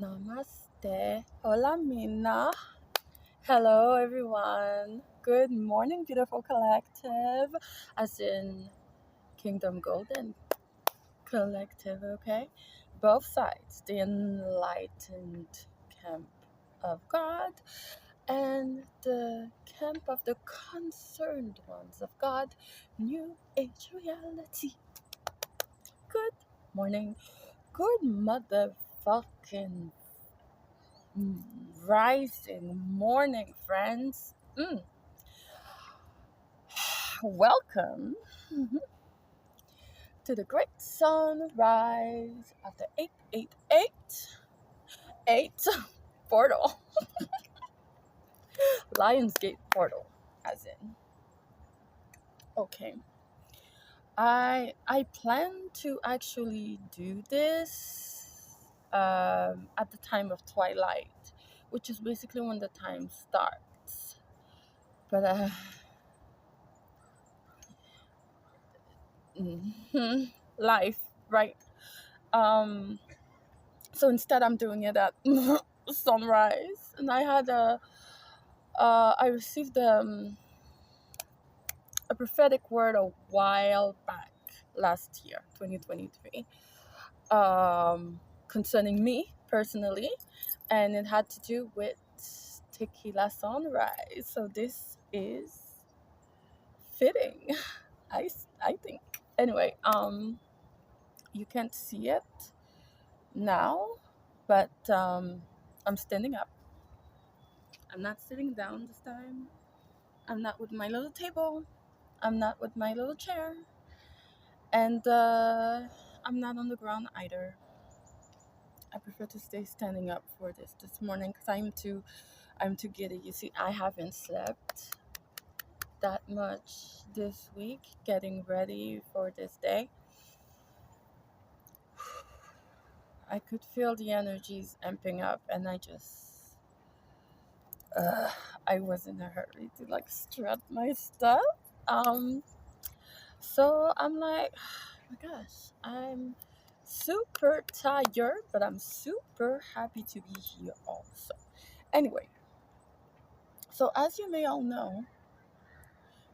Namaste. Hola, Mina. Hello, everyone. Good morning, beautiful collective. As in Kingdom Golden Collective, okay? Both sides, the enlightened camp of God and the camp of the concerned ones of God, New Age reality. Good morning. Good motherfucking rising morning, friends. Welcome to the great sunrise of the 888 portal, Lionsgate portal, as in. Okay, I plan to actually do this at the time of twilight, which is basically when the time starts. But life, right? Um, so instead, I'm doing it at sunrise, and I received a prophetic word a while back, last year, 2023, concerning me personally, and it had to do with tequila sunrise. So this is fitting, I think. Anyway, you can't see it now, but I'm standing up. I'm not sitting down this time. I'm not with my little table. I'm not with my little chair. And I'm not on the ground either. I prefer to stay standing up for this morning because I'm too giddy. You see, I haven't slept that much this week getting ready for this day. I could feel the energies amping up, and I was in a hurry to like strut my stuff. Um, so I'm like, oh my gosh, I'm super tired, but I'm super happy to be here also. Anyway, so as you may all know,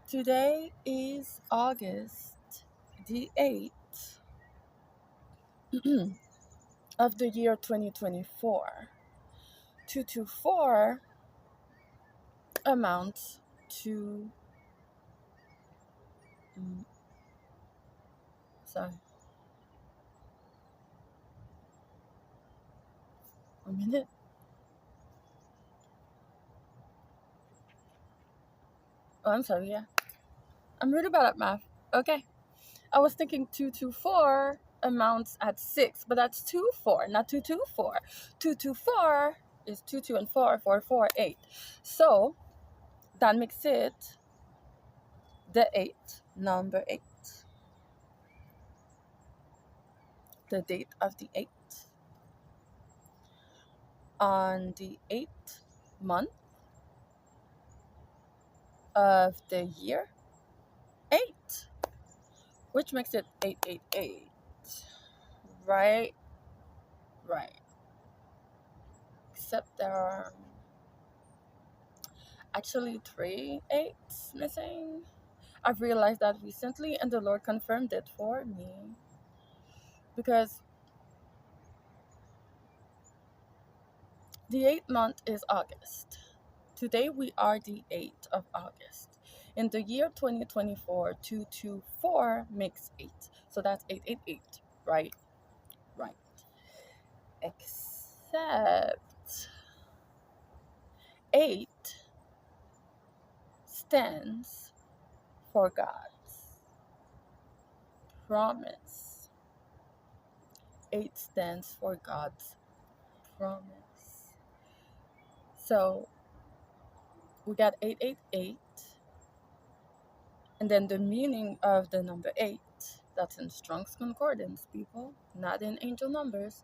today is August the 8th of the year 2024. 224 amounts to, mm, sorry, a minute. Oh, I'm sorry, yeah. I'm really bad at math. Okay. I was thinking 224 amounts at 6, but that's 2-4, not 224. 224 is 2, 2, and 4, 4, 4, 8. So that makes it the 8, number 8. The date of the 8th. On the 8th month of the year 8, which makes it 888. Right? Right. Except there are actually 3 8s missing. I've realized that recently, and the Lord confirmed it for me. Because the 8th month is August. Today we are the 8th of August. In the year 2024, 224 makes 8. So that's 888, right? Right. Except 8 stands for God's promise. 8 stands for God's promise. So we got 888, and then the meaning of the number 8, that's in Strong's Concordance, people, not in angel numbers,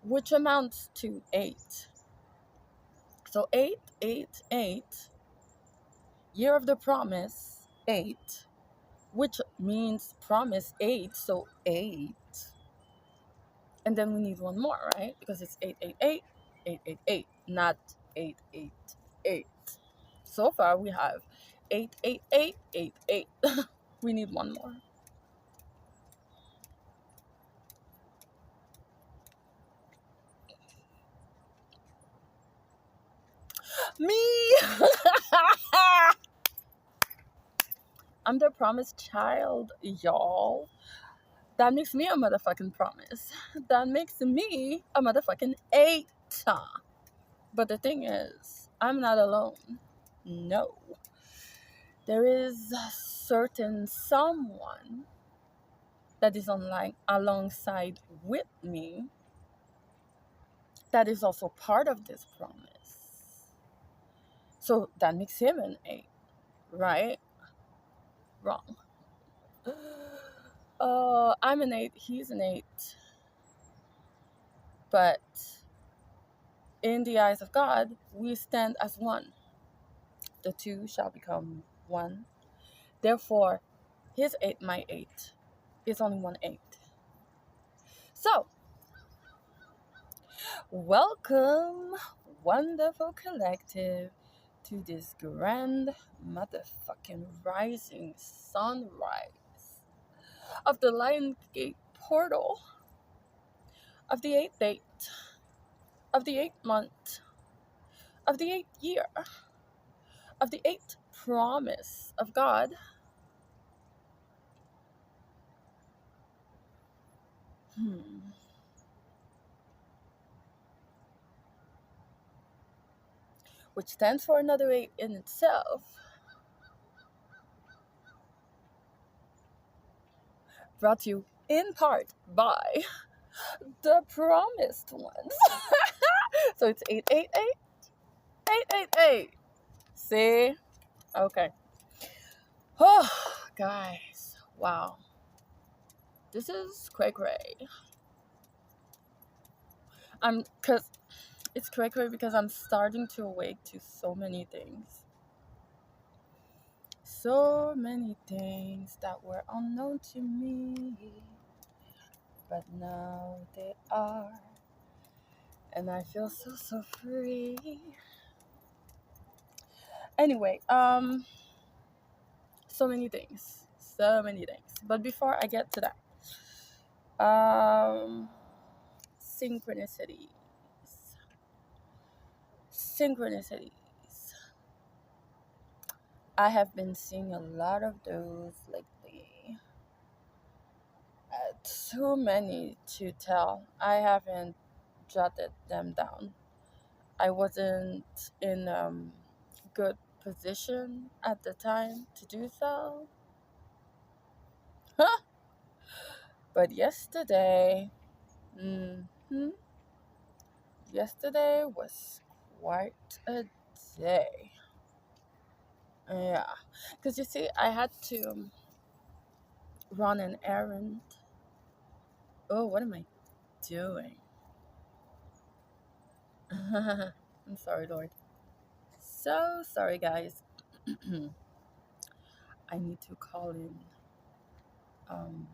which amounts to 8. So 888, year of the promise, 8, which means promise 8, so 8 And then we need one more, right? Because it's 888, 888, not 888. So far, we have 88888. We need one more. Me! I'm the promised child, y'all. That makes me a motherfucking promise. That makes me a motherfucking 8. But the thing is, I'm not alone. No. There is a certain someone that is online alongside with me that is also part of this promise. So that makes him an 8, right? Wrong. I'm an 8, he's an 8. But in the eyes of God, we stand as one. The two shall become one. Therefore, his 8, my 8, is only one 8. So, welcome, wonderful collective, to this grand motherfucking rising sunrise of the Lion Gate portal of the 8th date, of the 8th month, of the 8th year, of the 8th promise of God. Which stands for another 8 in itself. Brought to you in part by the promised ones. So it's 888, 888. See? Okay. Oh, guys. Wow. This is cray cray. Cause it's cray cray because I'm starting to awake to so many things. So many things that were unknown to me. But now they are. And I feel so free. Anyway, so many things. So many things. But before I get to that, synchronicities. Synchronicities. I have been seeing a lot of those lately. Too many to tell. I haven't jotted them down. I wasn't in good position at the time to do so. But yesterday, hmm yesterday was quite a day. Yeah, because you see, I had to run an errand. Oh, what am I doing? I'm sorry, Lord. So sorry, guys. I need to call in um,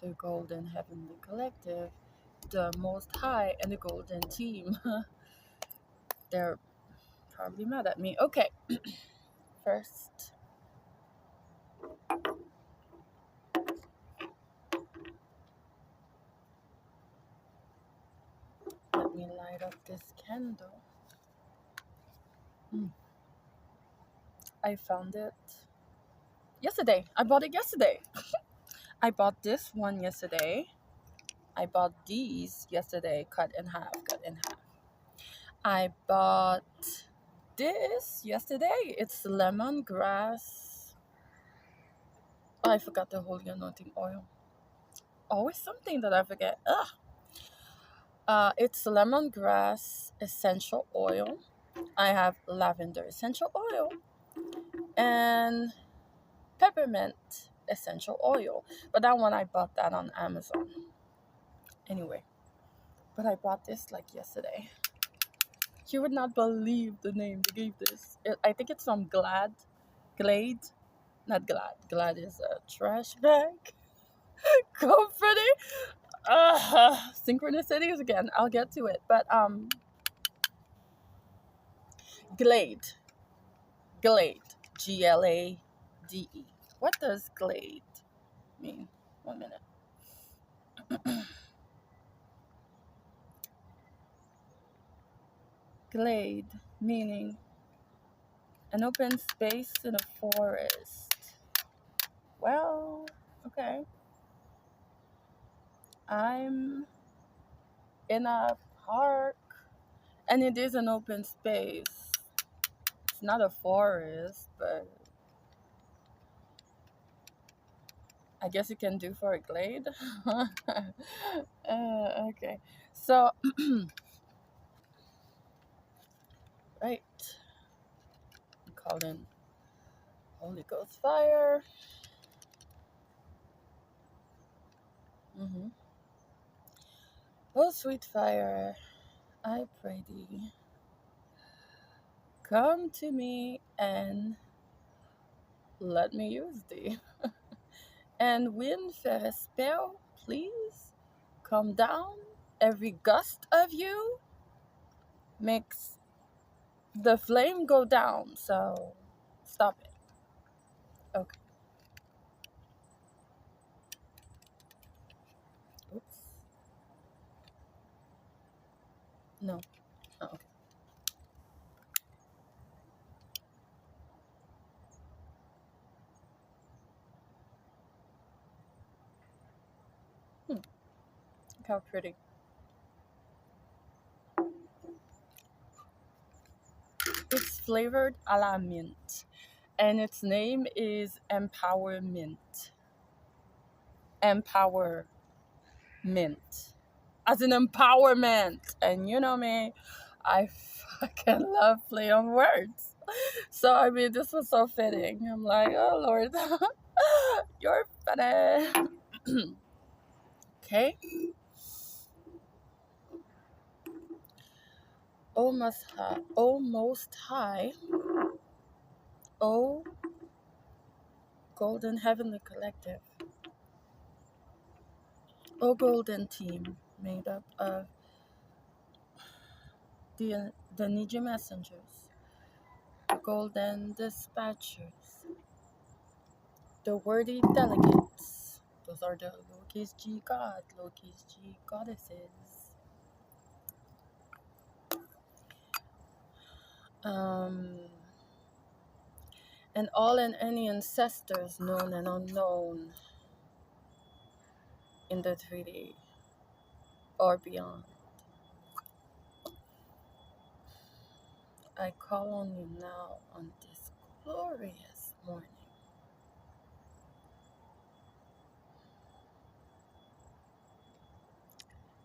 the Golden Heavenly Collective, the Most High, and the Golden Team. They're probably mad at me. Okay, first, let me light up this candle. I found it yesterday. I bought it yesterday. I bought this one yesterday. I bought these yesterday, cut in half, cut in half. I bought this yesterday. It's lemongrass. Oh, I forgot the holy anointing oil. Always something that I forget. Ugh. It's lemongrass essential oil. I have lavender essential oil and peppermint essential oil. But that one I bought that on Amazon. Anyway, but I bought this like yesterday. You would not believe the name they gave this. I think it's from Glade, not Glad. Glad is a trash bag company. Synchronicities again. I'll get to it. But glade. Glade. Glade. What does glade mean? 1 minute. Glade meaning an open space in a forest. Well, okay. I'm in a park and it is an open space. It's not a forest, but I guess you can do for a glade. Okay. So, right. Call in Holy Ghost fire. Mm-hmm. Oh, sweet fire, I pray thee, come to me and let me use thee. And when faire spell, please come down. Every gust of you makes the flame go down. So stop it. Okay. Oops. No. Oh, okay. Look how pretty. It's flavored a la mint. And its name is Empowermint. Empower mint. As an empowerment. And you know me, I fucking love play on words. So I mean this was so fitting. I'm like, oh Lord, you're funny. Okay. Most high, O Golden Heavenly Collective, O Golden Team, made up of the Ninja Messengers, the Golden Dispatchers, the Worthy Delegates. Those are the Loki's G God, Loki's G Goddesses. Um, and all and any ancestors known and unknown in the 3D or beyond. I call on you now on this glorious morning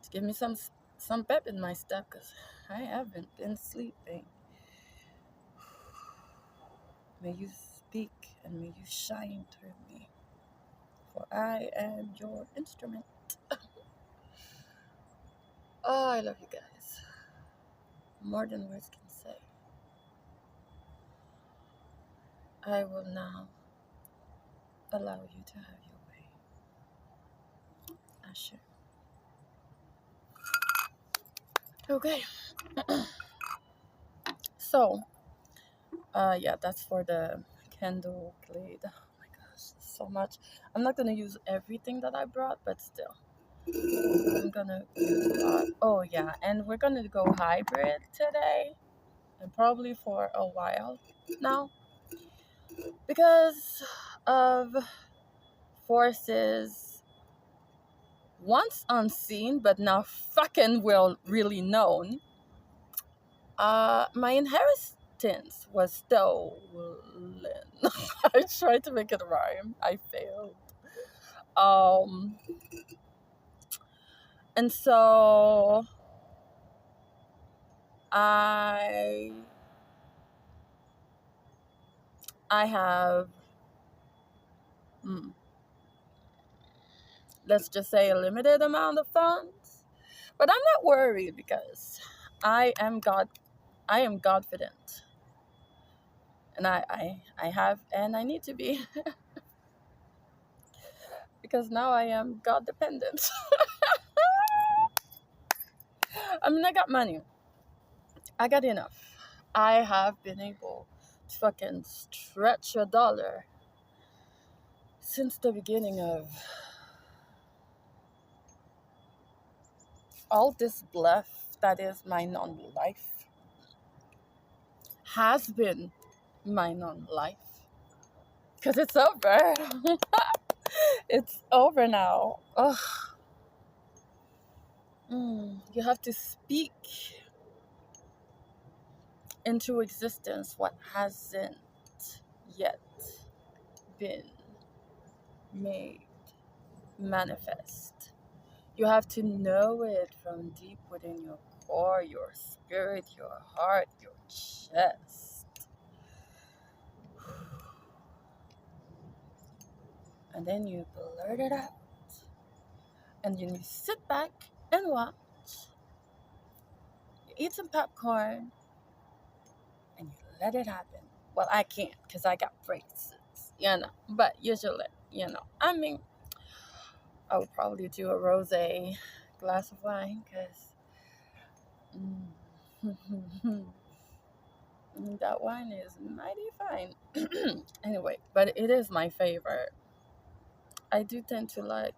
to give me some pep in my step because I haven't been sleeping. May you speak and may you shine through me, for I am your instrument. Oh, I love you guys. More than words can say. I will now allow you to have your way. Asher. Okay. So, yeah, that's for the candle glade. Oh my gosh, so much. I'm not gonna use everything that I brought, but still, I'm gonna use a lot. Oh yeah, and we're gonna go hybrid today, and probably for a while now, because of forces once unseen but now fucking well really known. My inheritance was stolen. I tried to make it rhyme. I failed. Um, and so I I have mm, let's just say a limited amount of funds, but I'm not worried because I am God. I am Godfident, and I have and I need to be because now I am God dependent. I mean, I got money. I got enough. I have been able to fucking stretch a dollar since the beginning of all this bluff that is my non-life, has been my non-life, because it's over. It's over now. Ugh. You have to speak into existence what hasn't yet been made manifest. You have to know it from deep within your core, your spirit, your heart, your chest. And then you blurt it out. And then you sit back and watch. You eat some popcorn and you let it happen. Well, I can't because I got braces, But usually, I mean, I would probably do a rosé glass of wine because that wine is mighty fine. Anyway, but it is my favorite. I do tend to like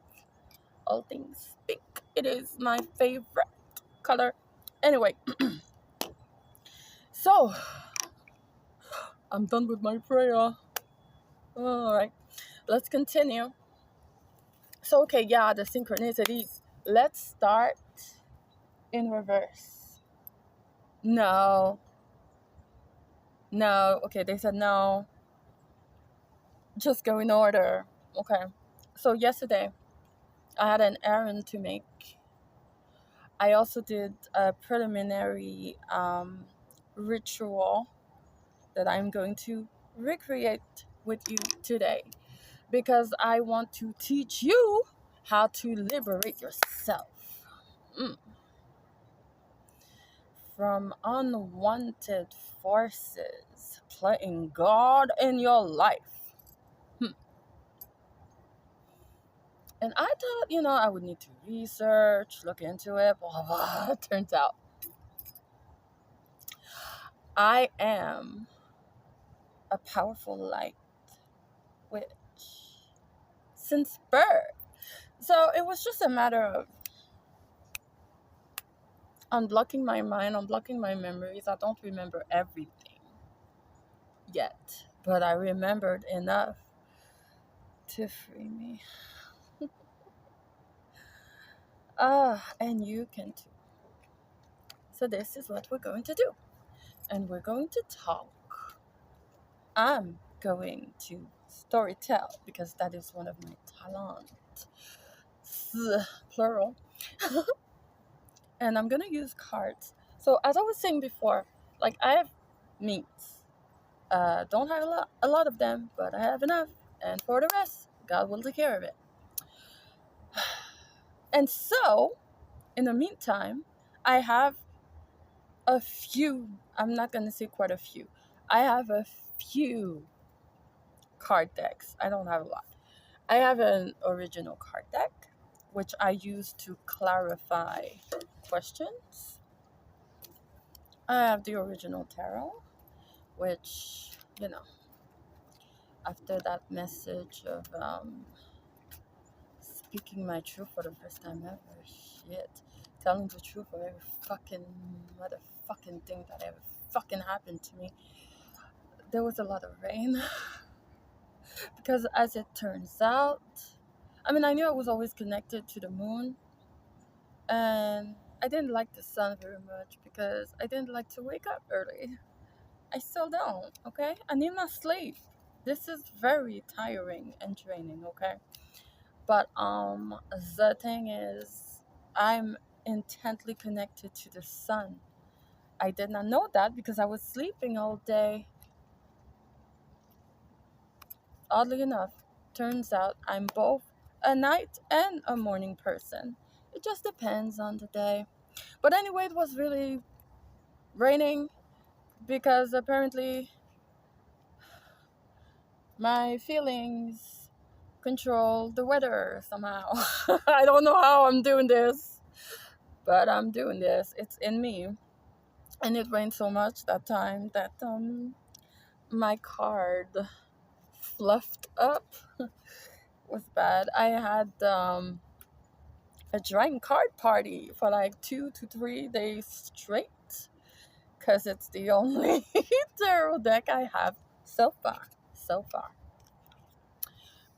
all things pink. It is my favorite color. Anyway, so I'm done with my prayer. All right, let's continue. So, okay, yeah, the synchronicities. Let's start in reverse. No, no. Okay, they said no. Just go in order. Okay. So, yesterday, I had an errand to make. I also did a preliminary ritual that I'm going to recreate with you today because I want to teach you how to liberate yourself from unwanted forces playing God in your life. And I thought, I would need to research, look into it, blah, blah, blah. Turns out I am a powerful light witch since birth. So it was just a matter of unblocking my mind, unblocking my memories. I don't remember everything yet, but I remembered enough to free me. And you can too. So this is what we're going to do. And we're going to talk. I'm going to storytell because that is one of my talents. Plural. And I'm gonna use cards. So as I was saying before, like I have meats. Don't have a lot of them, but I have enough. And for the rest, God will take care of it. And so, in the meantime, I have a few. I'm not gonna say quite a few. I have a few card decks. I don't have a lot. I have an original card deck, which I use to clarify questions. I have the original tarot, which, after that message of speaking my truth for the first time ever, shit, telling the truth for every fucking motherfucking thing that ever fucking happened to me, there was a lot of rain. Because as it turns out, I mean, I knew I was always connected to the moon, and I didn't like the sun very much because I didn't like to wake up early. I still don't, okay? I need my sleep. This is very tiring and draining, okay? But the thing is, I'm intently connected to the sun. I did not know that because I was sleeping all day. Oddly enough, turns out I'm both a night and a morning person. It just depends on the day. But anyway, it was really raining because apparently my feelings control the weather somehow. I don't know how I'm doing this. But I'm doing this. It's in me. And it rained so much that time that my card fluffed up. Was bad. I had a drawing card party for like 2 to 3 days straight because it's the only tarot deck I have so far. So far.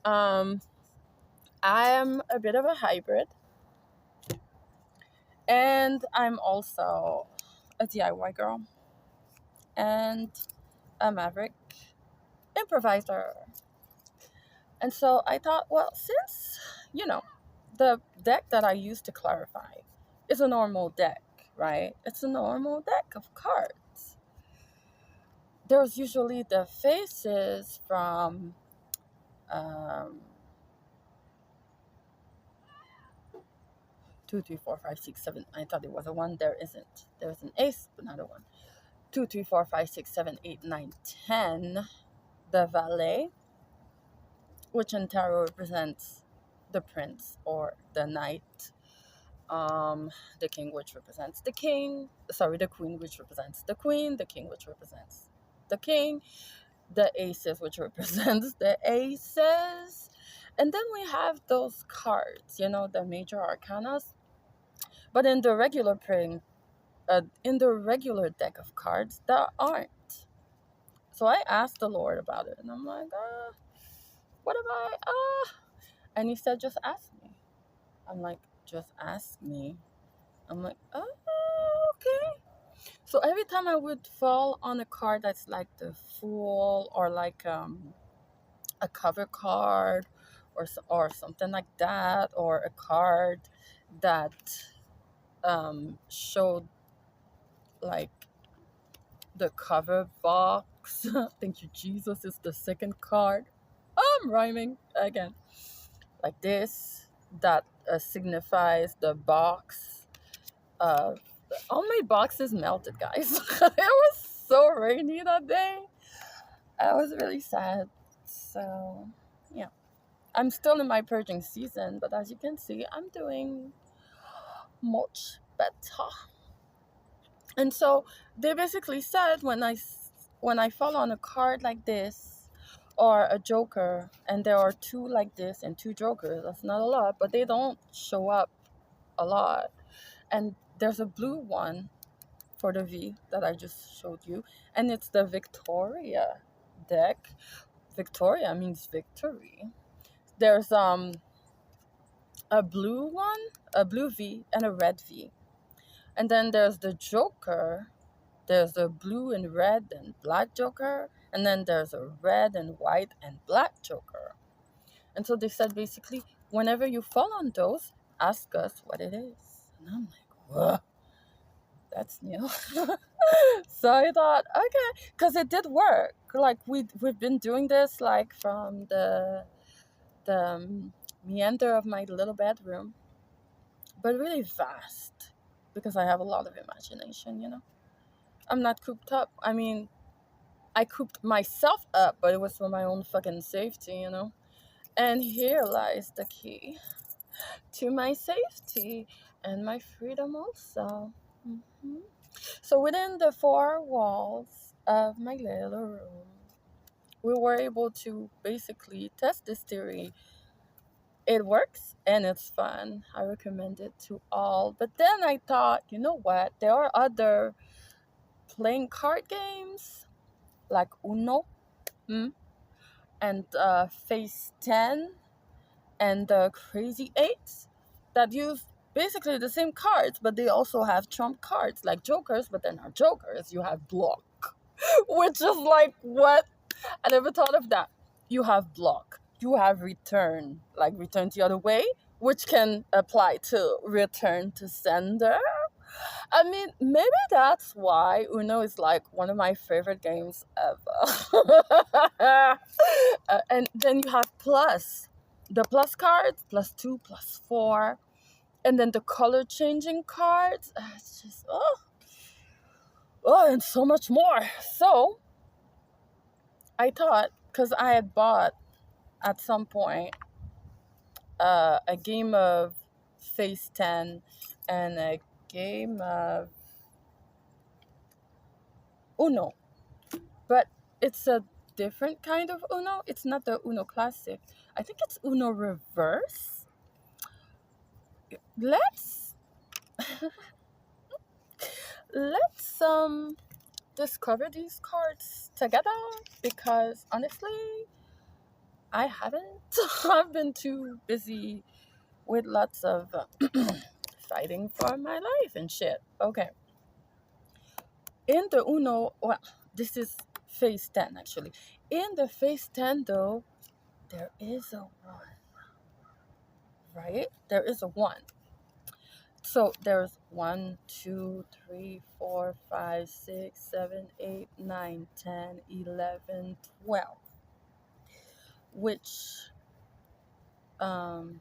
Um, I am a bit of a hybrid, and I'm also a DIY girl and a maverick improviser. And so I thought, well, since, you know, the deck that I use to clarify is a normal deck, right? It's a normal deck of cards. There's usually the faces from um, 2, 3, 4, 5, 6, 7. I thought it was a one. There isn't. There's an ace, but not a one. 2, 3, 4, 5, 6, 7, 8, 9, 10. The valet, which in tarot represents the prince or the knight. The king, which represents the king. Sorry, the queen, which represents the queen. The king, which represents the king. The aces, which represents the aces. And then we have those cards, the major arcanas. But in the regular deck of cards, there aren't. So I asked the Lord about it, and I'm like, what am I? And he said, just ask me. I'm like, just ask me. I'm like, oh, okay. So every time I would fall on a card that's like the Fool or like a cover card or something like that, or a card that showed like the cover box. Thank you, Jesus is the second card. I'm rhyming again. Like this, that signifies the box. All my boxes melted, guys. It was so rainy that day. I was really sad. So, yeah. I'm still in my purging season, but as you can see, I'm doing much better. And so they basically said when I fall on a card like this or a joker, and there are two like this and two jokers, that's not a lot, but they don't show up a lot. And there's a blue one for the V that I just showed you, and it's the Victoria deck. Victoria means victory. There's a blue one, a blue V, and a red V. And then there's the Joker. There's a blue and red and black Joker. And then there's a red and white and black Joker. And so they said basically, whenever you fall on those, ask us what it is. And I'm like, whoa, that's new. So I thought, okay, because it did work. Like we've been doing this like from the meander of my little bedroom, but really vast because I have a lot of imagination. I'm not cooped up. I mean, I cooped myself up, but it was for my own fucking safety. And here lies the key to my safety and my freedom also. hmm So within the four walls of my little room, we were able to basically test this theory. It works and it's fun. I recommend it to all. But then I thought, you know what? There are other playing card games like Uno, and Face 10 and Crazy 8 that use basically the same cards, but they also have trump cards like jokers, but they're not jokers. You have block, which is like, what? I never thought of that. You have block. You have return, like return the other way, which can apply to return to sender. I mean, maybe that's why Uno is like one of my favorite games ever. And then you have plus. The plus cards, +2, +4. And then the color changing cards. It's just, and so much more. So I thought, because I had bought at some point a game of Face 10 and a game of Uno, but it's a different kind of Uno. It's not the Uno classic. I think it's Uno reverse. Let's let's discover these cards together because honestly, I haven't. I've been too busy with lots of fighting for my life and shit. Okay. In the Uno, well, this is phase 10 actually. In the phase 10 though, there is a 1, right? There is a 1. So there's 1, 2, 3, 4, 5, 6, 7, 8, 9, 10, 11, 12, which um,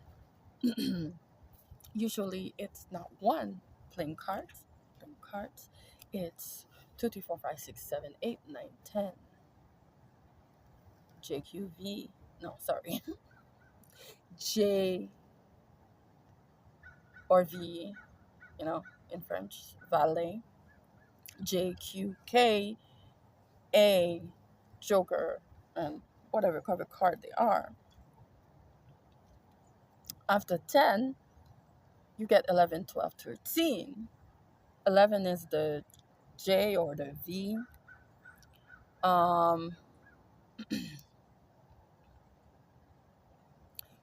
usually it's not 1 playing cards. Playing cards. It's 2, 3, 4, 5, 6, 7, 8, 9, 10. JQV. No, sorry. J or V, in French, valet. JQK, A, Joker, and whatever cover card they are. After 10, you get 11, 12, 13. 11 is the J or the V. Um,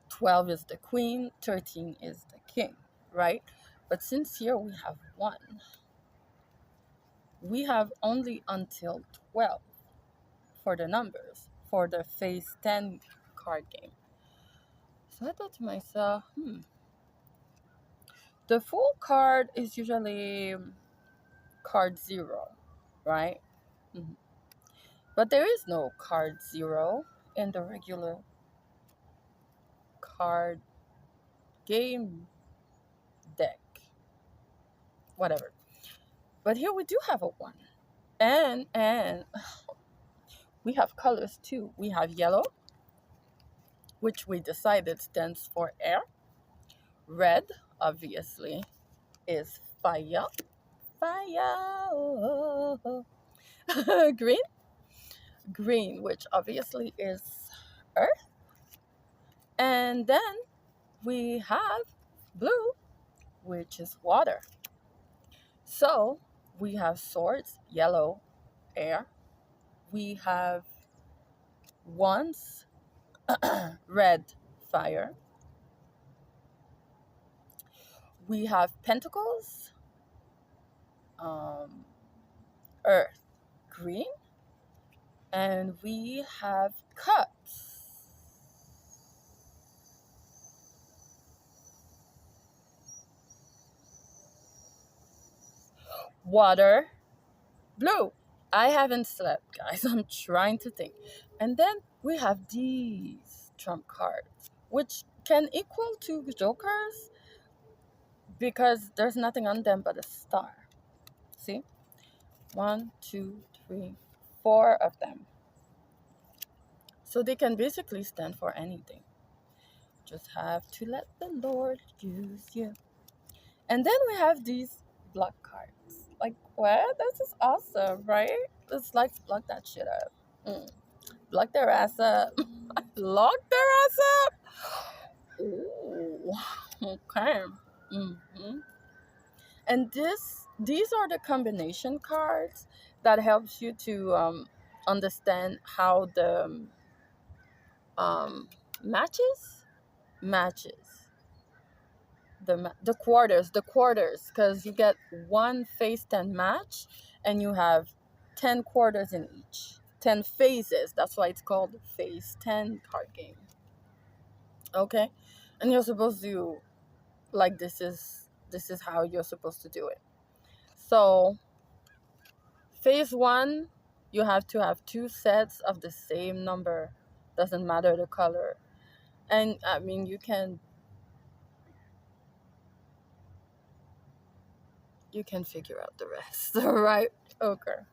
12 is the queen, 13 is the king, right? But since here we have 1, we have only until 12 for the numbers for the phase 10 card game. So I thought to myself, the full card is usually card 0, right? Mhm. But there is no card 0 in the regular card game deck, whatever. But here we do have a 1. And we have colors too. We have yellow, which we decided stands for air. Red, obviously, is fire. Fire. Oh. Green, which obviously is earth. And then we have blue, which is water. So we have swords, yellow, air. We have wands, red, fire. We have pentacles, um, earth, green. And we have cups, water, blue. I haven't slept, guys. I'm trying to think. And then we have these trump cards, which can equal to jokers because there's nothing on them but a star. See? 1, 2, 3, 4 of them. So they can basically stand for anything. Just have to let the Lord use you. And then we have these block cards. Like, what? This is awesome, right? Let's like block that shit up. Block their ass up. Lock their ass up. Ooh, okay. And these are the combination cards that helps you to understand how the um, matches the quarters because you get one phase 10 match and you have 10 quarters in each 10 phases. That's why it's called phase 10 card game. Okay, and you're supposed to like this is how you're supposed to do it. So phase 1, you have to have 2 sets of the same number, doesn't matter the color. And I mean you can figure out the rest. Right? Okay.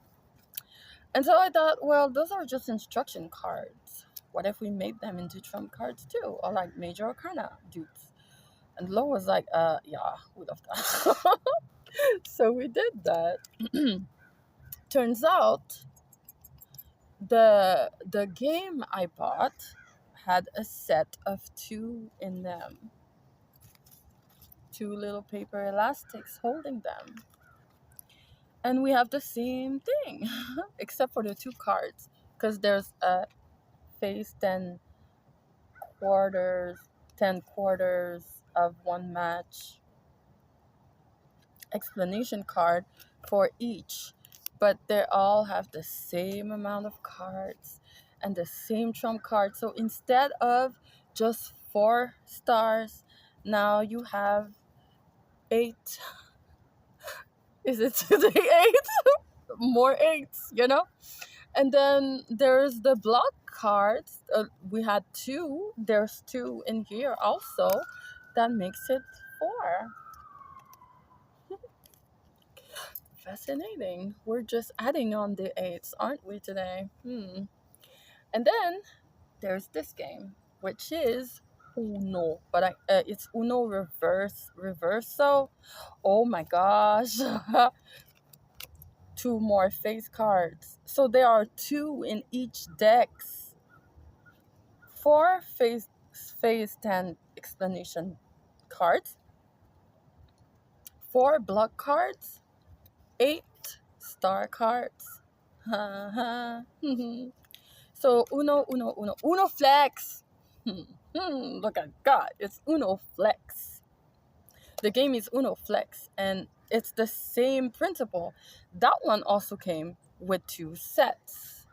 And so I thought, well, those are just instruction cards. What if we made them into trump cards too? Or like major arcana dudes? And Lo was like, yeah, we love that. So we did that. Turns out the game I bought had a set of two in them, two little paper elastics holding them. And we have the same thing, except for the two cards, because there's a face quarters, 10 quarters of one match explanation card for each, but they all have the same amount of cards and the same trump card. So instead of just 4 stars, now you have 8. Is it today 8? More eights, you know? And then there's the block cards. We had two. There's two in here also. That makes it 4. Fascinating. We're just adding on the eights, aren't we, today? And then there's this game, which is Uno, but it's Uno reverso. Oh my gosh. Two more face cards. So there are two in each decks. 4 phase 10 explanation cards, 4 block cards, 8 star cards. So Uno Flex. Look at God, it's Uno Flex. The game is Uno Flex, and it's the same principle. That one also came with 2 sets.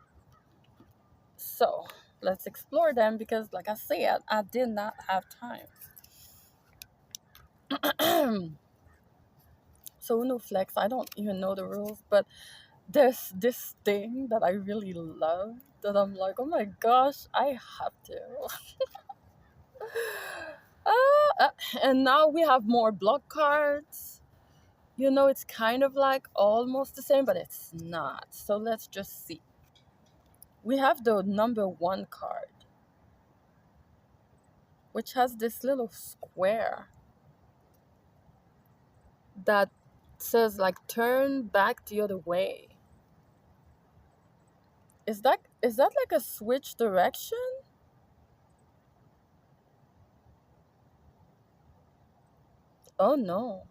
So let's explore them because, like I said, I did not have time. So Uno Flex, I don't even know the rules, but there's this thing that I really love that I'm like, oh my gosh, I have to. uh, and now we have more block cards. You know, it's kind of like almost the same, but it's not. So let's just see. We have the number 1 card, which has this little square that says like turn back the other way. Is that like a switch direction? Oh no.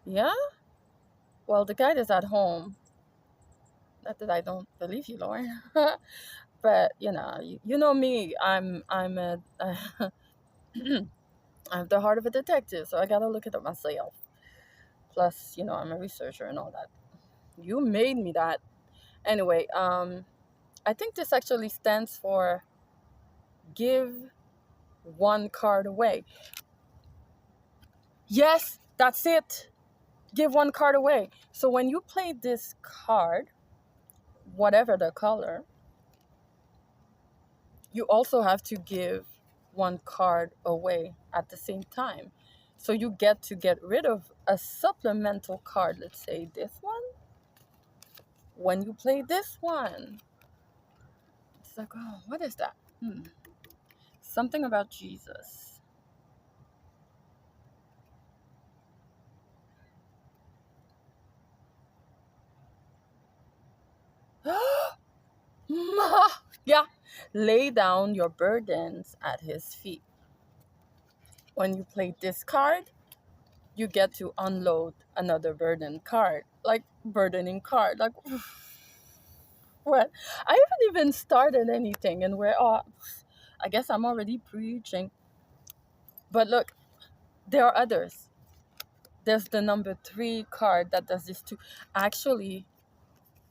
Yeah? Well, the guide is at home. Not that I don't believe you, Lauren. But you know me. I'm a I have the heart of a detective, so I gotta look it up myself. Plus, I'm a researcher and all that. You made me that. Anyway, I think this actually stands for give one card away. Yes, that's it. Give one card away. So when you play this card, whatever the color, you also have to give one card away at the same time. So you get rid of a supplemental card. Let's say this one. When you play this one, it's like, oh, what is that? Something about Jesus. Yeah. Lay down your burdens at his feet. When you play this card, you get to unload another burden card. Like, burdening card. Like, what? I haven't even started anything, and I guess I'm already preaching. But look, there are others. There's the number 3 card that does this too. Actually,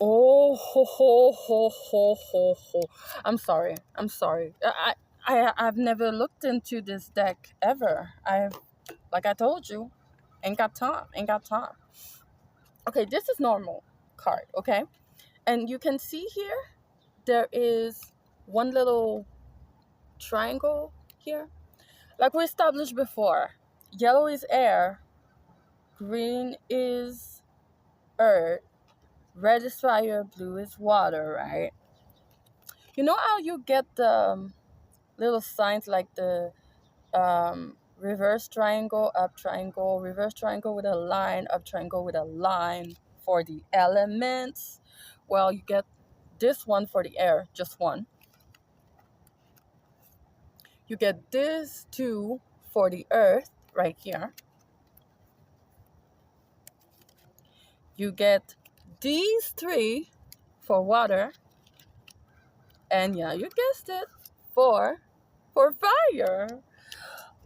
oh ho ho ho ho ho ho. I'm sorry. I'm sorry. I've never looked into this deck ever. Like I told you, ain't got time. Ain't got time. Okay, this is normal card. Okay, and you can see here there is one little triangle here. Like we established before, yellow is air, green is earth, red is fire, blue is water, right? You know how you get the little signs like the reverse triangle, up triangle, reverse triangle with a line, up triangle with a line. For the elements, well, you get this one for the air, just one. You get this two for the earth, right here. You get these three for water. And yeah, you guessed it, for fire.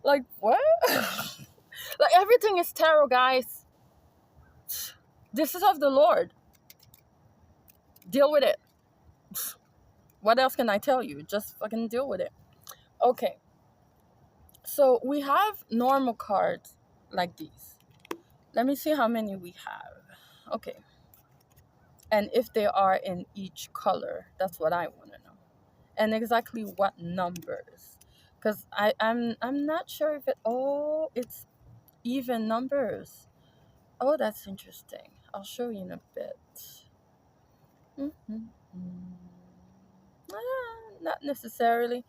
Like, what? Like, everything is tarot, guys. This is of the Lord. Deal with it. What else can I tell you? Just fucking deal with it. Okay. So we have normal cards like these. Let me see how many we have. Okay. And if they are in each color, that's what I want to know. And exactly what numbers. Because I'm not sure if it's even numbers. Oh, that's interesting. I'll show you in a bit. Not necessarily.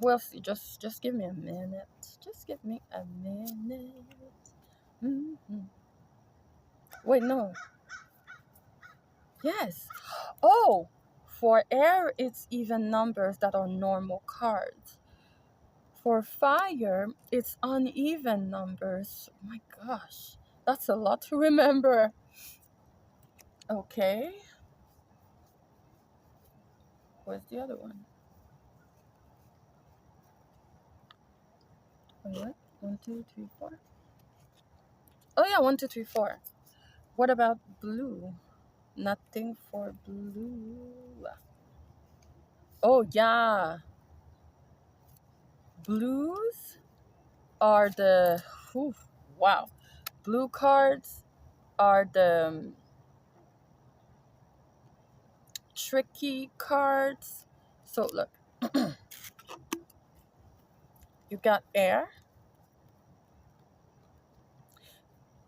We'll see. Just give me a minute. Just give me a minute. Wait, no. Yes. Oh, for air, it's even numbers that are normal cards. For fire, it's uneven numbers. Oh my gosh, that's a lot to remember. Okay. Where's the other one? Wait, what? 1, 2, 3, 4. Oh yeah, 1, 2, 3, 4. What about blue? Nothing for blue. Oh yeah. Blues are the whew, wow. Blue cards are the tricky cards. So look, you got air.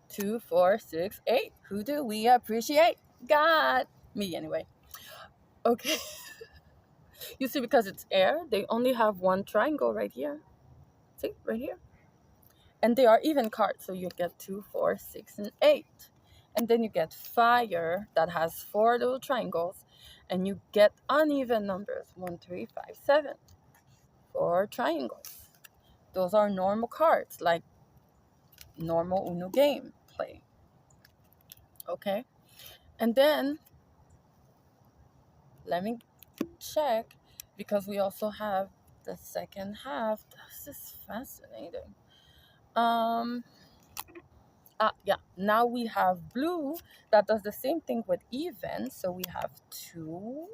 2, 4, 6, 8. Who do we appreciate? God. Me anyway. Okay. You see, because it's air, they only have one triangle right here. See, right here. And they are even cards, so you get 2, 4, 6, and 8. And then you get fire that has 4 little triangles, and you get uneven numbers 1, 3, 5, 7. 4 triangles. Those are normal cards, like normal Uno game play. Okay? And then let me check, because we also have the second half. This is fascinating. Yeah, now we have blue that does the same thing with even. So we have 2,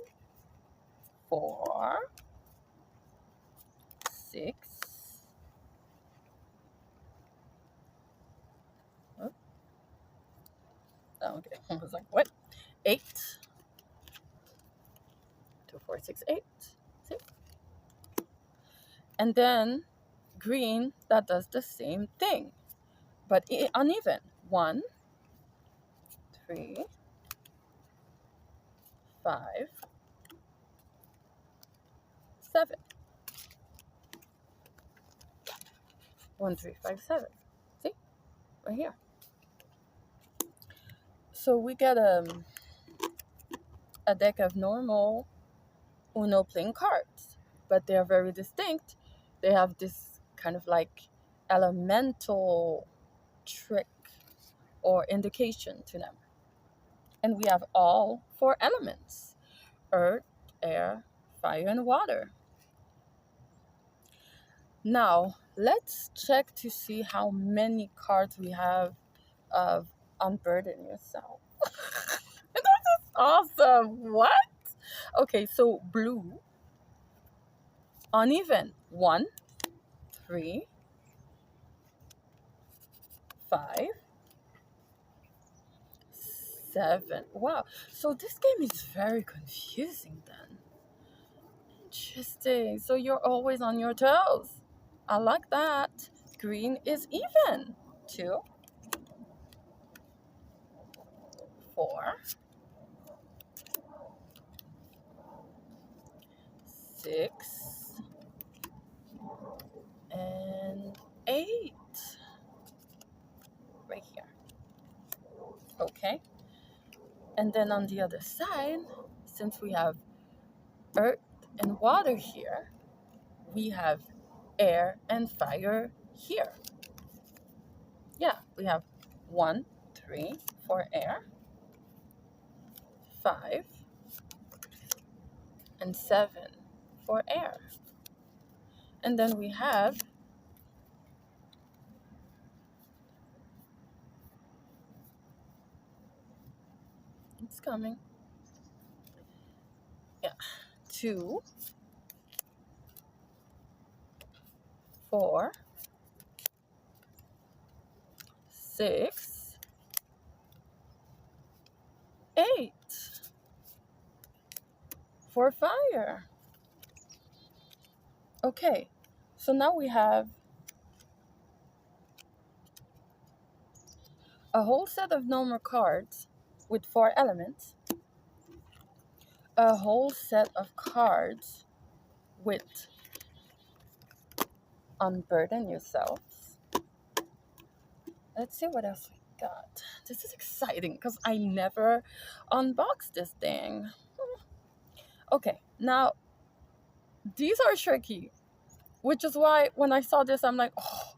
4, 6. Oh, okay, I was like, what? 8. 2, 4, 6, 8. See? And then green that does the same thing, but uneven. 1, 3, 5, 7. 1, 3, 5, 7. See? Right here. So we get a deck of normal Uno playing cards, but they are very distinct. They have this kind of like elemental trick or indication to them. And we have all 4 elements: earth, air, fire, and water. Now, let's check to see how many cards we have of Unburden Yourself. This is awesome. What? Okay, so blue, uneven. 1, 3, 5, 7. Wow. So this game is very confusing then. Interesting. So you're always on your toes. I like that. Green is even. 2, 4, 6, and And then on the other side, since we have earth and water here, we have air and fire here. Yeah, we have 1, 3 for air, 5, and 7 for air. And then we have it's coming. Yeah, 2, 4, 6, 8 for fire. Okay, so now we have a whole set of normal cards with 4 elements, a whole set of cards with unburden yourselves. Let's see what else we got. This is exciting because I never unboxed this thing. Okay, now these are tricky, which is why when I saw this, I'm like, oh,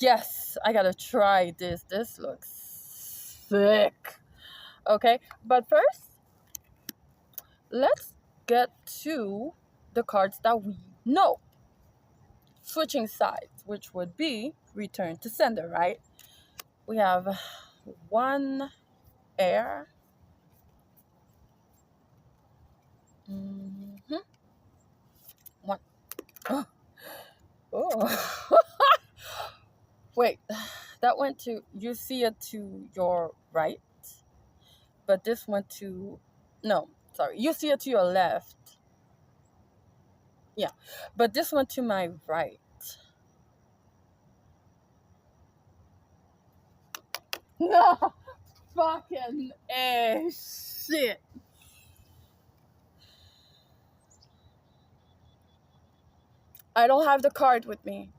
yes, I gotta try this. This looks sick. Okay, but first, let's get to the cards that we know. Switching sides, which would be return to sender, right? We have 1 air. Mm-hmm. 1. Oh. Wait, that went to, you see it to your right, but this went to, no, sorry, you see it to your left. Yeah, but this went to my right. No, fucking shit. I don't have the card with me,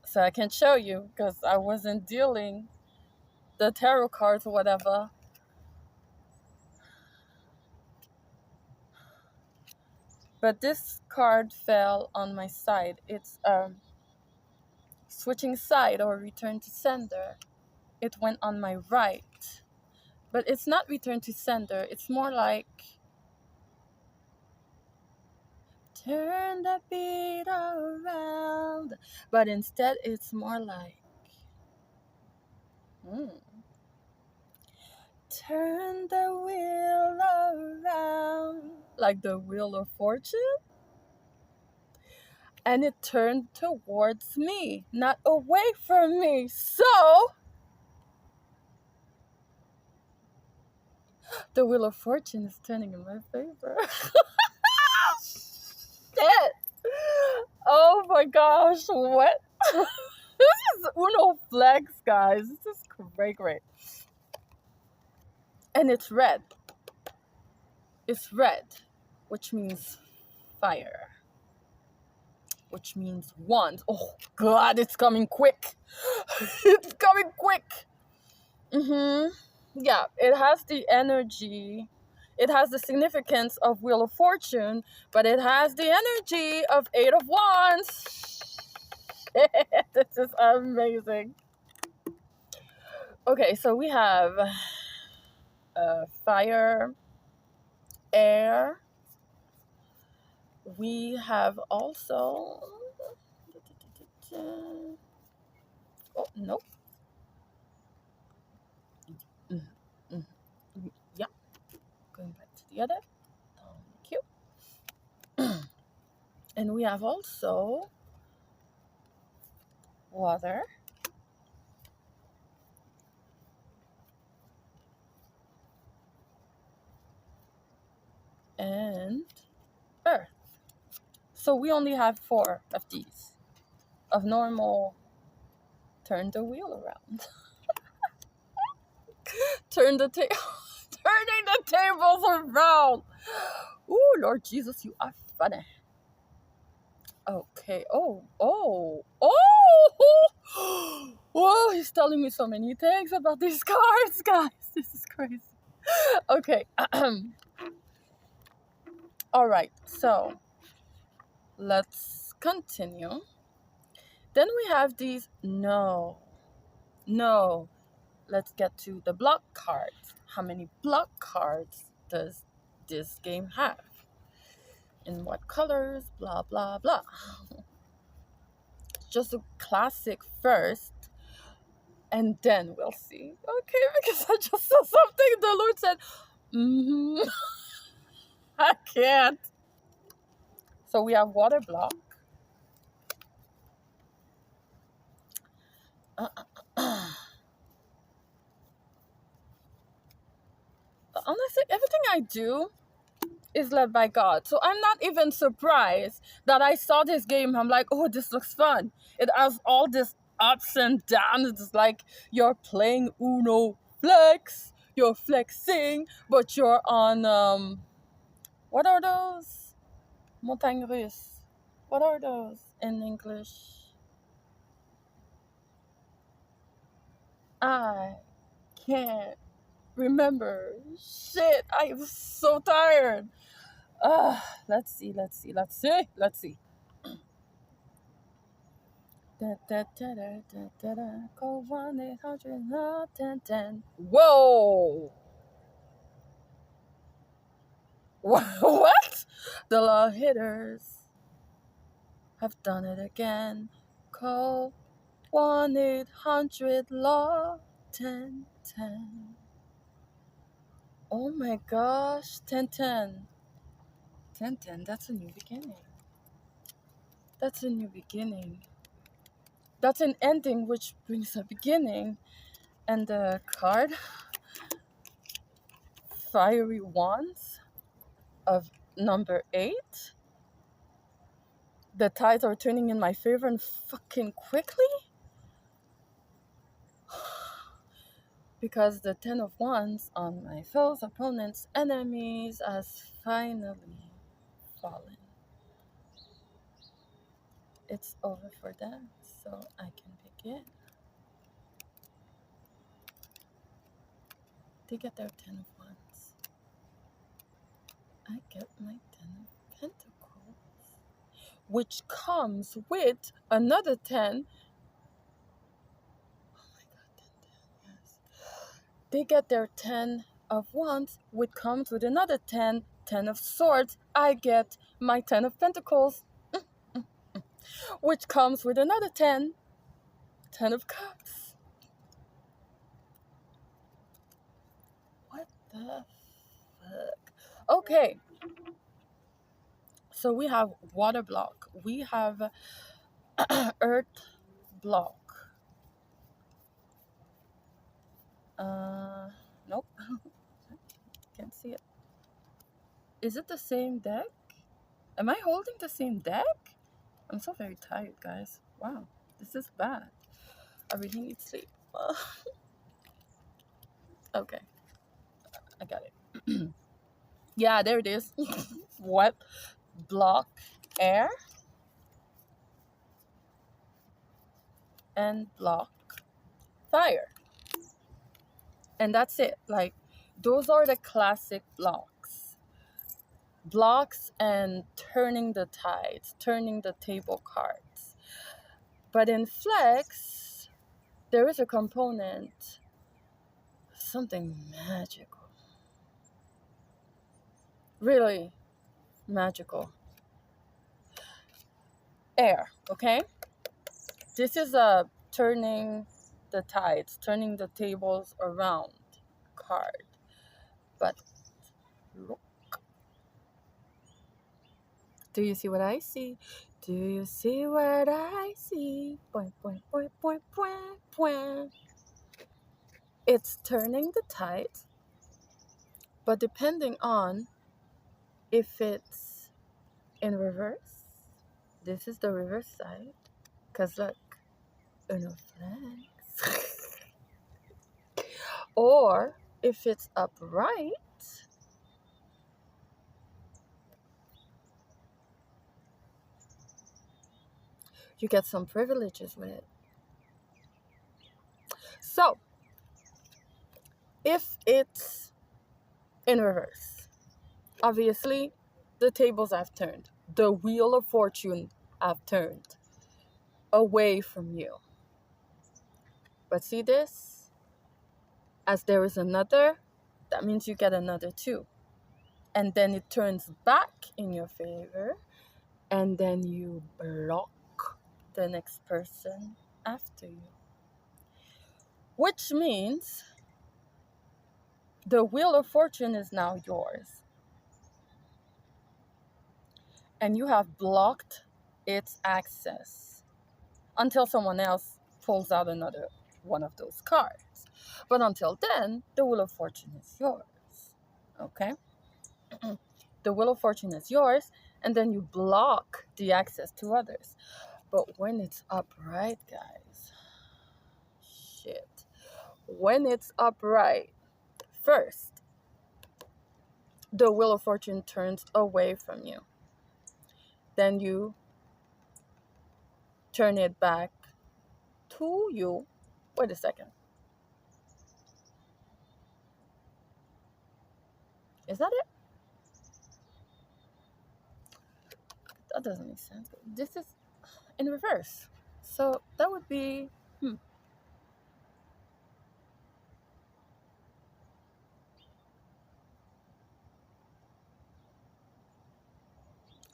so I can't show you because I wasn't dealing the tarot cards or whatever. But this card fell on my side. It's switching side or return to sender. It went on my right. But it's not return to sender. It's more like turn the beat around. But instead, it's more like turn the wheel around. Like the wheel of fortune. And it turned towards me, not away from me. So the wheel of fortune is turning in my favor. Shit. Oh my gosh, what? This is Uno Flex, guys. This is great. And it's red. It's red, which means fire. Which means wands. Oh god, it's coming quick. It's coming quick. Yeah, it has the energy. It has the significance of Wheel of Fortune, but it has the energy of 8 of Wands. This is amazing. Okay, so we have fire, air. We have also. Oh, nope. Yeah, going back to the other. Thank you. And we have also water, and earth. So we only have 4 of these. Of normal, turn the wheel around. Turning the tables around. Ooh, Lord Jesus, you are funny. Okay. Oh. Whoa, he's telling me so many things about these cards, guys. This is crazy. Okay. All right. So let's continue. Then we have these. No. No. Let's get to the block cards. How many block cards does this game have? In what colors? Blah, blah, blah. Just a classic first, and then we'll see. Okay, because I just saw something. The Lord said, I can't. So we have water block. Honestly, everything I do is led by God. So I'm not even surprised that I saw this game. I'm like, oh, this looks fun. It has all this ups and downs. It's like you're playing Uno Flex. You're flexing, but you're on what are those? Montagne russe. What are those in English? I can't remember. Shit, I am so tired. Let's see. Da, da, da, da, da, da, da. Call 1-800-1010. Whoa! What? The law hitters have done it again. Call 1-800-LAW 1010. Oh my gosh, 1010. 1010, that's a new beginning. That's a new beginning. That's an ending which brings a beginning. And the card, Fiery Wands of number 8. The tides are turning in my favor and fucking quickly. Because the 10 of Wands on my foes, opponents, enemies has finally fallen. It's over for them, so I can begin. They get their 10 of Wands. I get my 10 of Pentacles, which comes with another 10. Oh my god, 10, 10, yes. They get their 10 of Wands, which comes with another 10, 10 of Swords. I get my 10 of Pentacles, which comes with another 10, 10 of Cups. What the fuck? Okay. So we have water block. We have earth block. Nope. Can't see it. Is it the same deck? Am I holding the same deck? I'm so very tired, guys. Wow, this is bad. I really need sleep. Okay, I got it. Yeah, there it is. What? Block air and block fire. And that's it. Like, those are the classic blocks. Blocks and turning the tides, turning the table cards. But in Flex, there is a component, something magical. Really magical. Air, okay? This is a turning the tides, turning the tables around card. But look, do you see what I see? Do you see what I see? Point, point, point, point, point, point. It's turning the tides, but depending on if it's in reverse, this is the reverse side. Because look, Uno flex. Or if it's upright, you get some privileges with it. So, if it's in reverse, obviously the tables have turned. The wheel of fortune have turned away from you. But see this? As there is another, that means you get another two. And then it turns back in your favor, and then you block the next person after you. Which means the wheel of fortune is now yours. And you have blocked its access until someone else pulls out another one of those cards. But until then, the Wheel of Fortune is yours. Okay? The Wheel of Fortune is yours, and then you block the access to others. But when it's upright, guys, shit. When it's upright, first, the Wheel of Fortune turns away from you. Then you turn it back to you. Wait a second. Is that it? That doesn't make sense. This is in reverse. So that would be,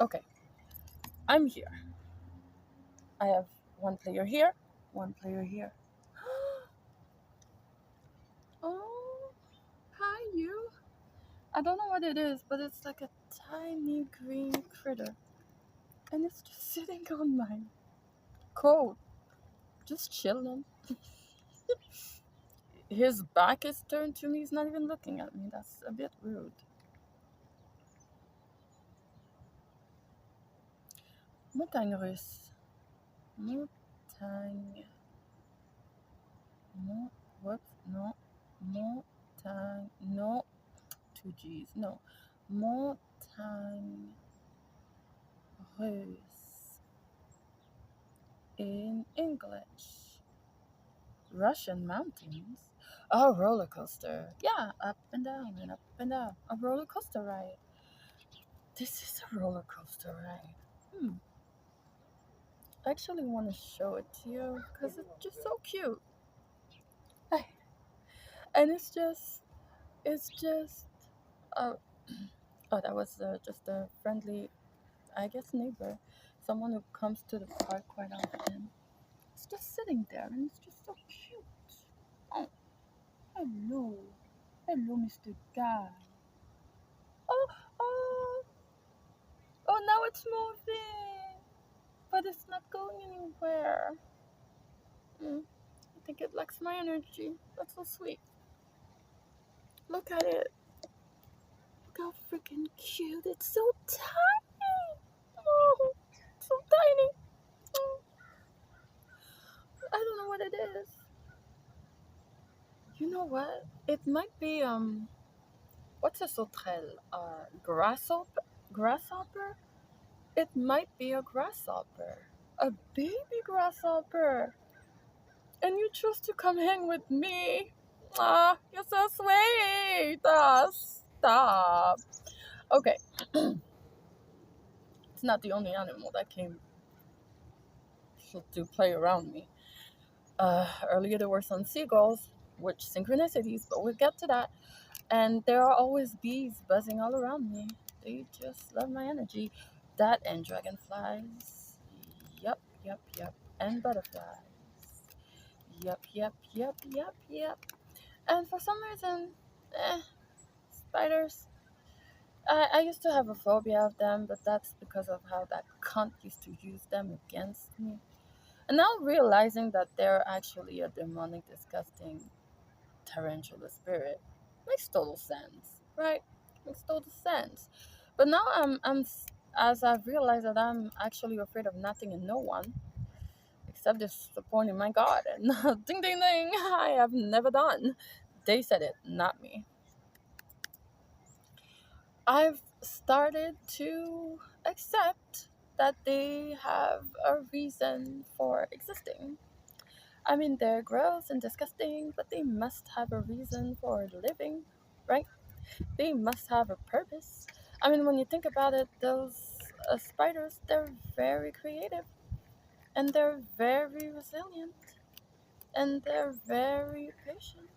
okay. I'm here. I have one player here, one player here. Oh, hi, you. I don't know what it is, but it's like a tiny green critter. And it's just sitting on my coat, just chilling. His back is turned to me. He's not even looking at me. That's a bit rude. Montagne russe. Montagne. Whoops, no. Montagne. No. Two G's. No. Montagne russe. In English. Russian mountains. A roller coaster. Yeah, up and down and up and down. A roller coaster ride. This is a roller coaster ride. I actually want to show it to you because it's just so cute. And it's just, oh, oh, that was just a friendly, I guess, neighbor. Someone who comes to the park quite often. It's just sitting there and it's just so cute. Oh, hello. Hello, Mr. Guy. Oh, oh, oh, now it's moving. But it's not going anywhere. I think it likes my energy. That's so sweet. Look at it. Look how freaking cute. It's so tiny. Oh, so tiny. Oh, I don't know what it is. You know what? It might be what's a sauterelle? Grasshopper? Grasshopper? It might be a grasshopper. A baby grasshopper. And you chose to come hang with me. Ah, you're so sweet. Ah, stop. Okay. It's not the only animal that came to play around me. Earlier there were some seagulls, which synchronicities, but we'll get to that. And there are always bees buzzing all around me. They just love my energy. That and dragonflies. Yep. And butterflies. Yep. And for some reason, spiders. I used to have a phobia of them, but that's because of how that cunt used to use them against me. And now realizing that they're actually a demonic, disgusting tarantula spirit makes total sense, right? Makes total sense. But now as I've realized that I'm actually afraid of nothing and no one except disappointing my God. And ding ding ding, I have never done. They said it, not me. I've started to accept that they have a reason for existing. I mean, they're gross and disgusting, but they must have a reason for living, right? They must have a purpose. I mean, when you think about it, those spiders, they're very creative and they're very resilient and they're very patient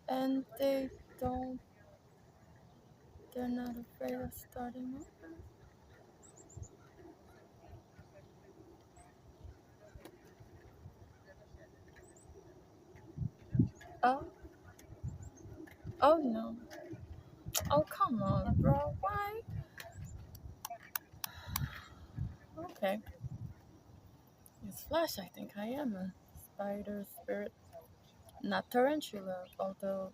and don't, they're not afraid of starting over. Oh, oh no. Oh, come on, bro. Why? Okay. It's Flash, I think I am a spider spirit. Not tarantula, although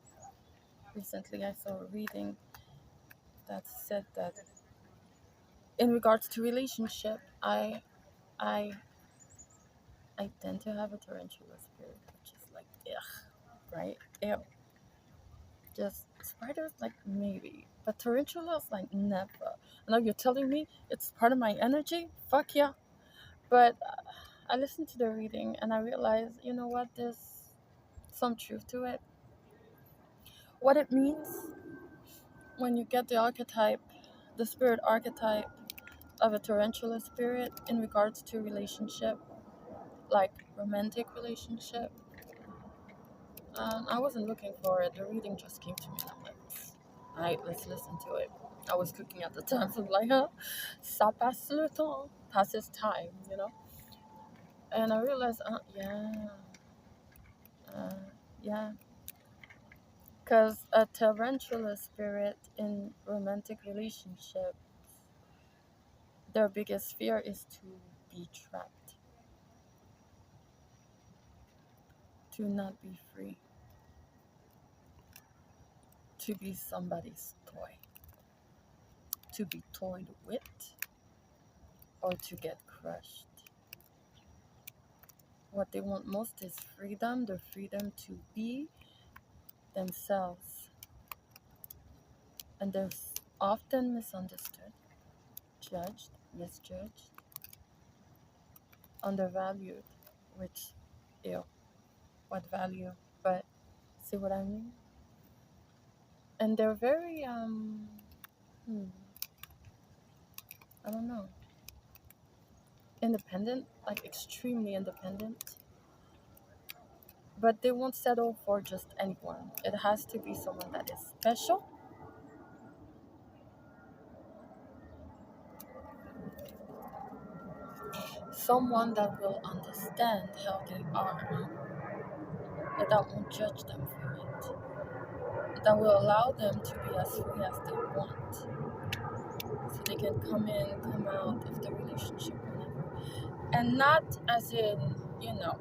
recently I saw a reading that said that in regards to relationship, I I tend to have a tarantula spirit, which is like ugh, right? Ew. Just spiders, like maybe, but tarantulas, like never. I know you're telling me it's part of my energy. Fuck yeah, but I listened to the reading and I realized, you know what? There's some truth to it. What it means when you get the archetype, the spirit archetype of a tarantula spirit in regards to relationship, like romantic relationship. I wasn't looking for it. The reading just came to me, and I'm like, all right, let's listen to it. I was cooking at the time, so I'm like, huh, ça passe le temps, passes time, you know. And I realized, uh, yeah, because a tarantula spirit in romantic relationship, their biggest fear is to be trapped, to not be free, to be somebody's toy, to be toyed with, or to get crushed. What they want most is freedom, the freedom to be themselves. And they're often misunderstood, judged, misjudged, undervalued, which, ew, what value? But see what I mean? And they're very, I don't know, independent, like extremely independent. But they won't settle for just anyone. It has to be someone that is special, someone that will understand how they are, and that won't judge them for it, that will allow them to be as free as they want, so they can come in, come out of the relationship whenever. And not as in, you know,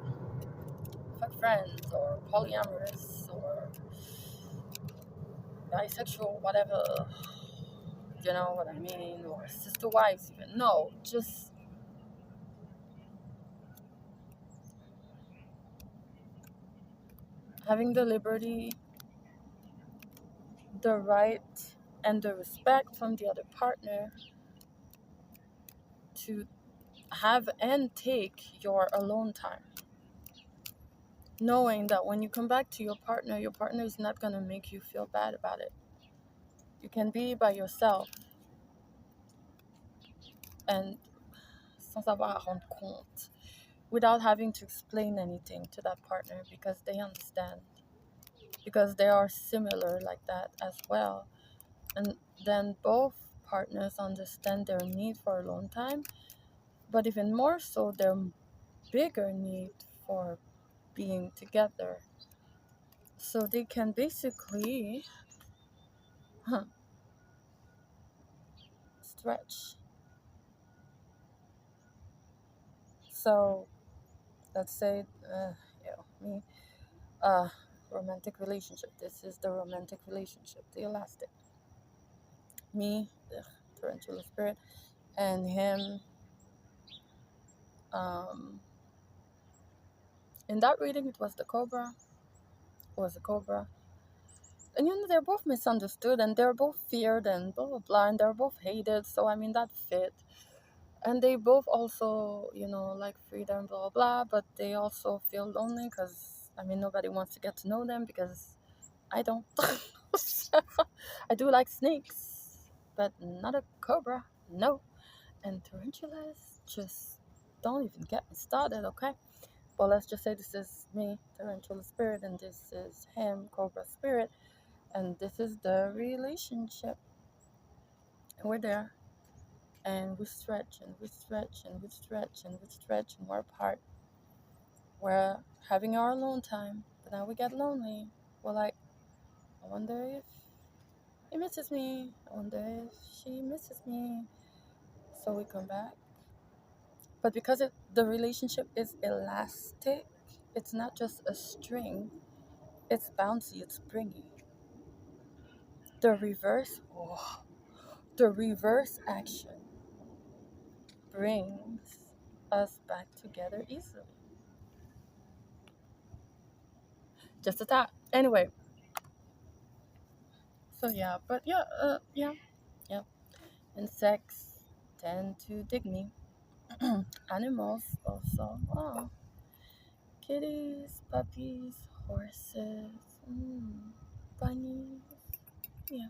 fuck friends or polyamorous or bisexual, whatever, you know what I mean, or sister wives even. No, just having the liberty, the right, and the respect from the other partner to have and take your alone time. Knowing that when you come back to your partner is not going to make you feel bad about it. You can be by yourself and sans avoir à rendre compte, without having to explain anything to that partner because they understand. Because they are similar like that as well. And then both partners understand their need for alone time, but even more so, their bigger need for being together. So they can basically stretch. So let's say, me, uh, romantic relationship. This is the romantic relationship, the elastic. Me, the tarantula spirit, and him. Um, in that reading, it was the cobra. Was a cobra, and they're both misunderstood, and they're both feared, and blah blah blah, and they're both hated. So I mean that fit. And they both also, like freedom, blah blah, but they also feel lonely because I mean nobody wants to get to know them because I don't. I do like snakes, but not a cobra. No. And tarantulas just don't even get me started, okay? Well, let's just say this is me, tarantula spirit, and this is him, cobra spirit, and this is the relationship. And we're there, and we stretch, and we stretch, and we stretch, and we stretch, and we're apart. We're having our alone time, but now we get lonely. We're like, I wonder if he misses me. I wonder if she misses me. So we come back. But because the relationship is elastic, it's not just a string, it's bouncy, it's springy. The reverse, oh, the reverse action brings us back together easily. Just a thought. Anyway, so yeah, but yeah, yeah. Insects tend to dig me. Animals also. Oh, kitties, puppies, horses, bunnies. Yeah,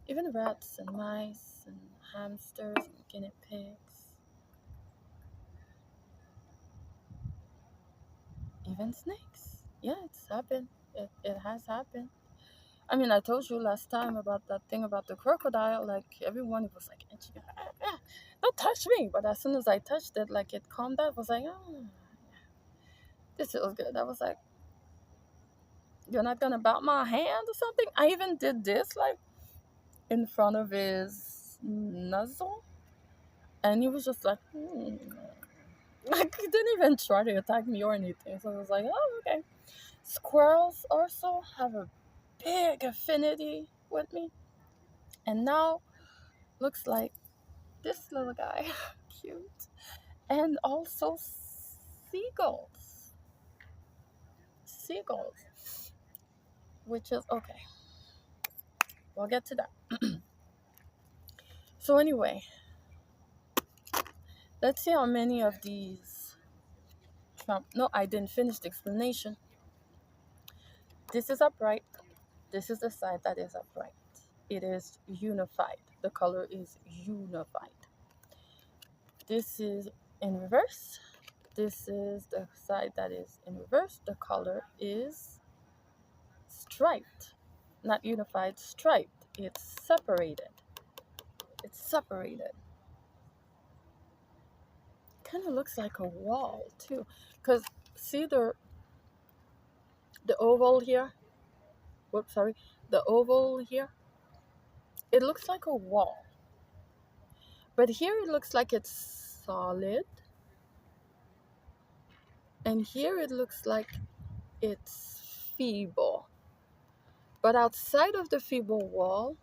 even rats and mice and hamsters and guinea pigs, even snakes. Yeah, it's happened. It has happened. I mean, I told you last time about that thing about the crocodile. Like, everyone was like, don't touch me. But as soon as I touched it, like, it calmed down. I was like, oh, this feels good. I was like, you're not going to bite my hand or something? I even did this, like, in front of his muzzle. And he was just like, Like, he didn't even try to attack me or anything. So I was like, oh, okay. Squirrels also have a big affinity with me. And now looks like this little guy. Cute. And also seagulls. Seagulls. Which is okay. We'll get to that. So anyway, let's see how many of these Trump. No, I didn't finish the explanation. This is upright. This is the side that is upright. It is unified. The color is unified. This is in reverse. This is the side that is in reverse. The color is striped. Not unified, striped. It's separated. It's separated. Kind of looks like a wall too. Because see the oval here? Whoops, sorry. The oval here? It looks like a wall. But here it looks like it's solid. And here it looks like it's feeble. But outside of the feeble wall,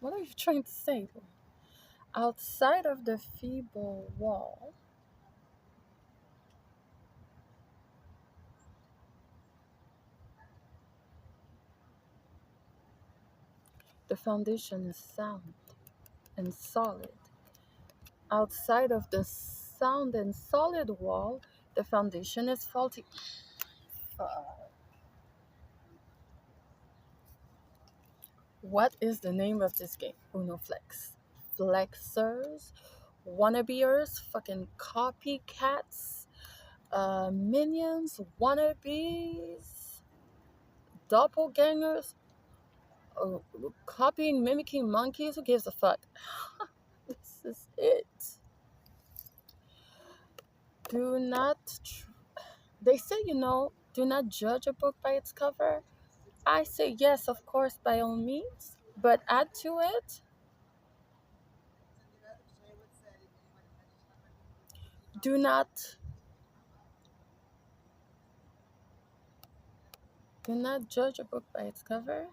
what are you trying to say? Outside of the feeble wall, the foundation is sound and solid. Outside of the sound and solid wall, the foundation is faulty. What is the name of this game? Uno Flex. Flexers, wannabeers, fucking copycats, minions, wannabes, doppelgangers, copying, mimicking monkeys. Who gives a fuck? This is it. Do not. They say, do not judge a book by its cover. I say yes, of course, by all means. But add to it, do not judge a book by its cover.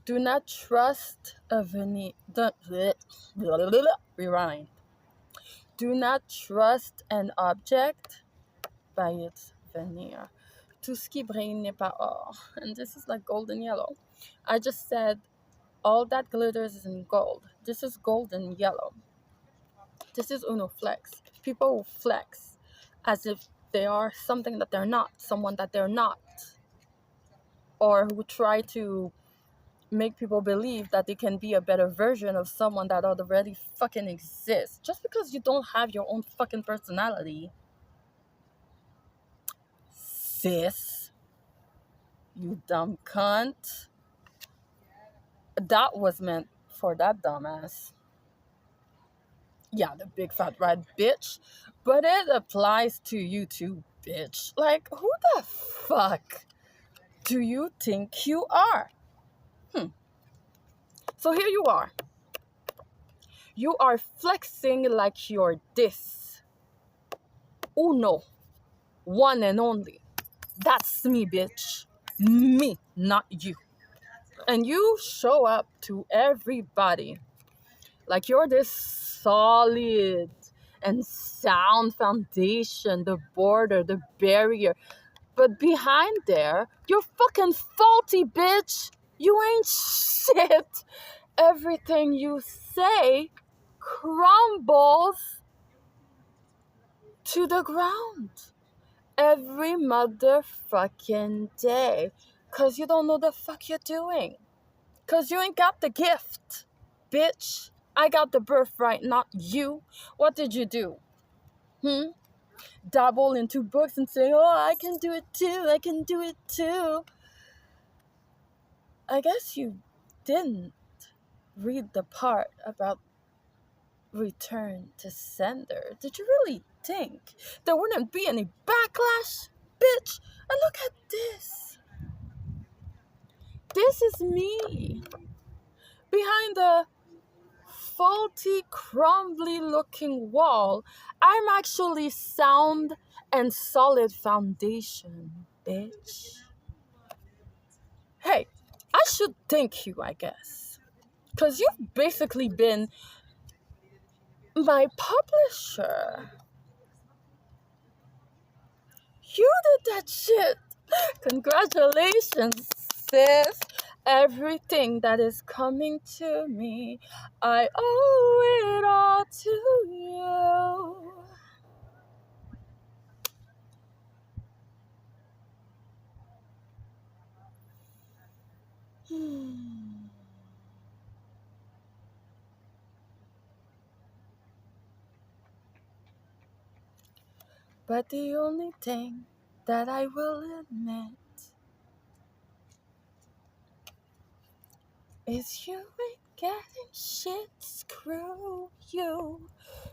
Do not trust a veneer. Rewind. Do not trust an object by its veneer. Tout ce qui brille n'est pas or. And this is like gold and yellow. I just said all that glitters is in gold. This is gold and yellow. This is Uno flex. People will flex as if they are something that they're not, someone that they're not. Or who try to make people believe that they can be a better version of someone that already fucking exists. Just because you don't have your own fucking personality, sis, you dumb cunt. That was meant for that dumbass. Yeah, the big fat red bitch. But it applies to you too, bitch. Like, who the fuck do you think you are? So here you are. You are flexing like you're this. Uno. One and only. That's me, bitch. Me, not you. And you show up to everybody like you're this solid and sound foundation, the border, the barrier. But behind there, you're fucking faulty, bitch. You ain't shit. Everything you say crumbles to the ground every motherfucking day. Cause you don't know the fuck you're doing. Cause you ain't got the gift, bitch. I got the birthright, not you. What did you do? Dabble into books and say, oh, I can do it too. I can do it too. I guess you didn't read the part about return to sender. Did you really think there wouldn't be any backlash? Bitch, and look at this. This is me. Behind the faulty, crumbly looking wall, I'm actually sound and solid foundation, bitch. Hey, I should thank you, I guess. Because you've basically been my publisher. You did that shit. Congratulations, sis. Everything that is coming to me, I owe it all to you. But the only thing that I will admit is you ain't getting shit. Screw you.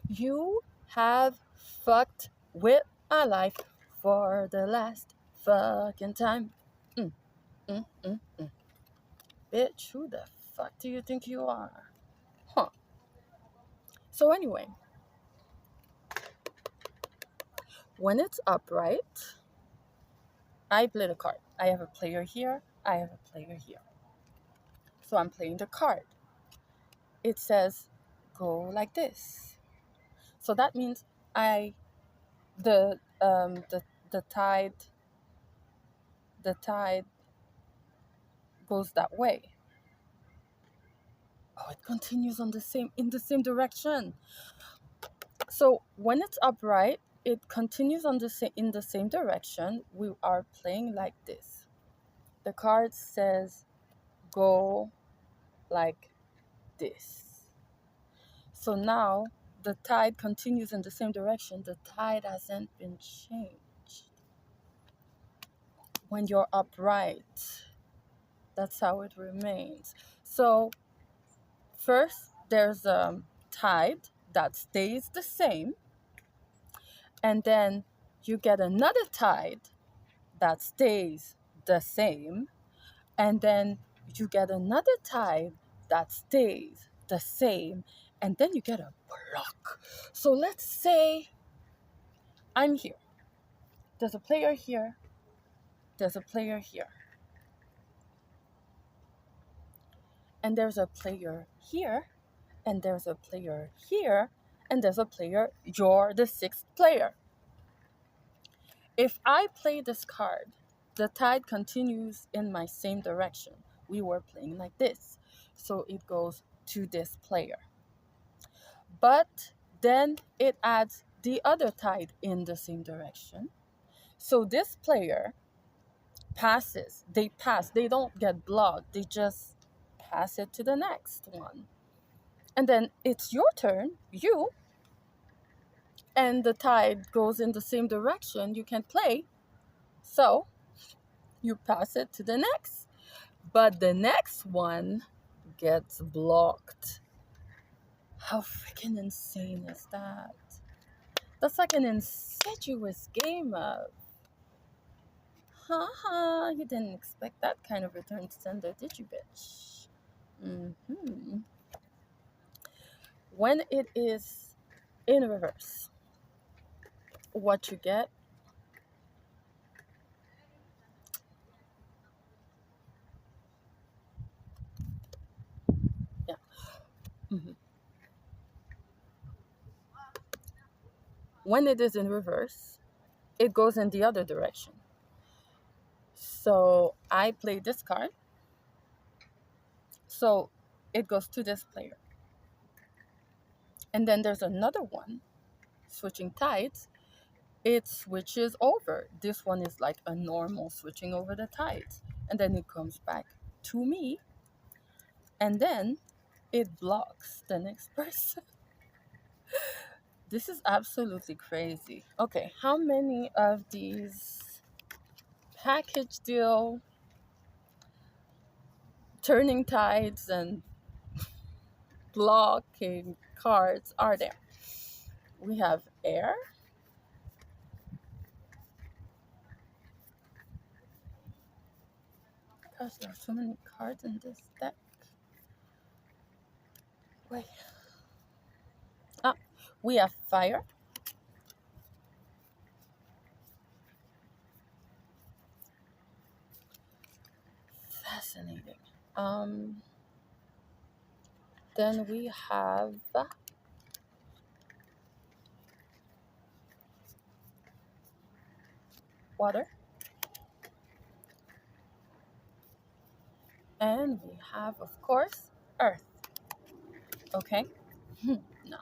You have fucked with my life for the last fucking time. Mm, mm, mm, mm. Bitch, who the fuck do you think you are? Huh. So anyway, when it's upright, I play the card. I have a player here. I have a player here. So I'm playing the card. It says go like this. So that means I the tide goes that way. Oh, it continues on in the same direction. So when it's upright, it continues in the same direction. We are playing like this. The card says go like this. So now the tide continues in the same direction. The tide hasn't been changed. When you're upright, that's how it remains. So first there's a tide that stays the same, and then you get another tide that stays the same, and then you get another tide that stays the same, and then you get a block. So let's say I'm here. There's a player here. There's a player here. and there's a player here, and there's a player here, and there's a player, you're the sixth player. If I play this card, the tide continues in my same direction. We were playing like this. So it goes to this player. But then it adds the other tide in the same direction. So this player passes. They pass. They don't get blocked. They just pass it to the next one. And then it's your turn, you, and the tide goes in the same direction. You can play. So you pass it to the next. But the next one gets blocked. How freaking insane is that? That's like an insidious game of, haha, you didn't expect that kind of return sender, did you, bitch? Mm-hmm. When it is in reverse, what you get, yeah. Mm-hmm. When it is in reverse, it goes in the other direction. So I play this card. So it goes to this player. And then there's another one switching tides. It switches over. This one is like a normal switching over the tides. And then it comes back to me. And then it blocks the next person. This is absolutely crazy. Okay, how many of these package deal, turning tides, and blocking cards are there? We have air. Gosh, there are so many cards in this deck. Wait. Ah, we have fire. Fascinating. Um, then we have water. And we have, of course, earth. Okay? No,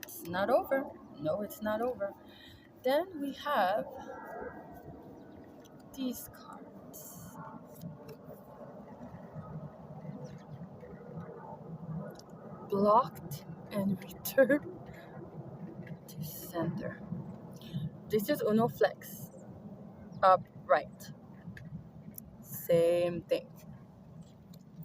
it's not over. No, it's not over. Then we have these cards. Blocked and return to sender. This is Uno Flex. Upright. Same thing.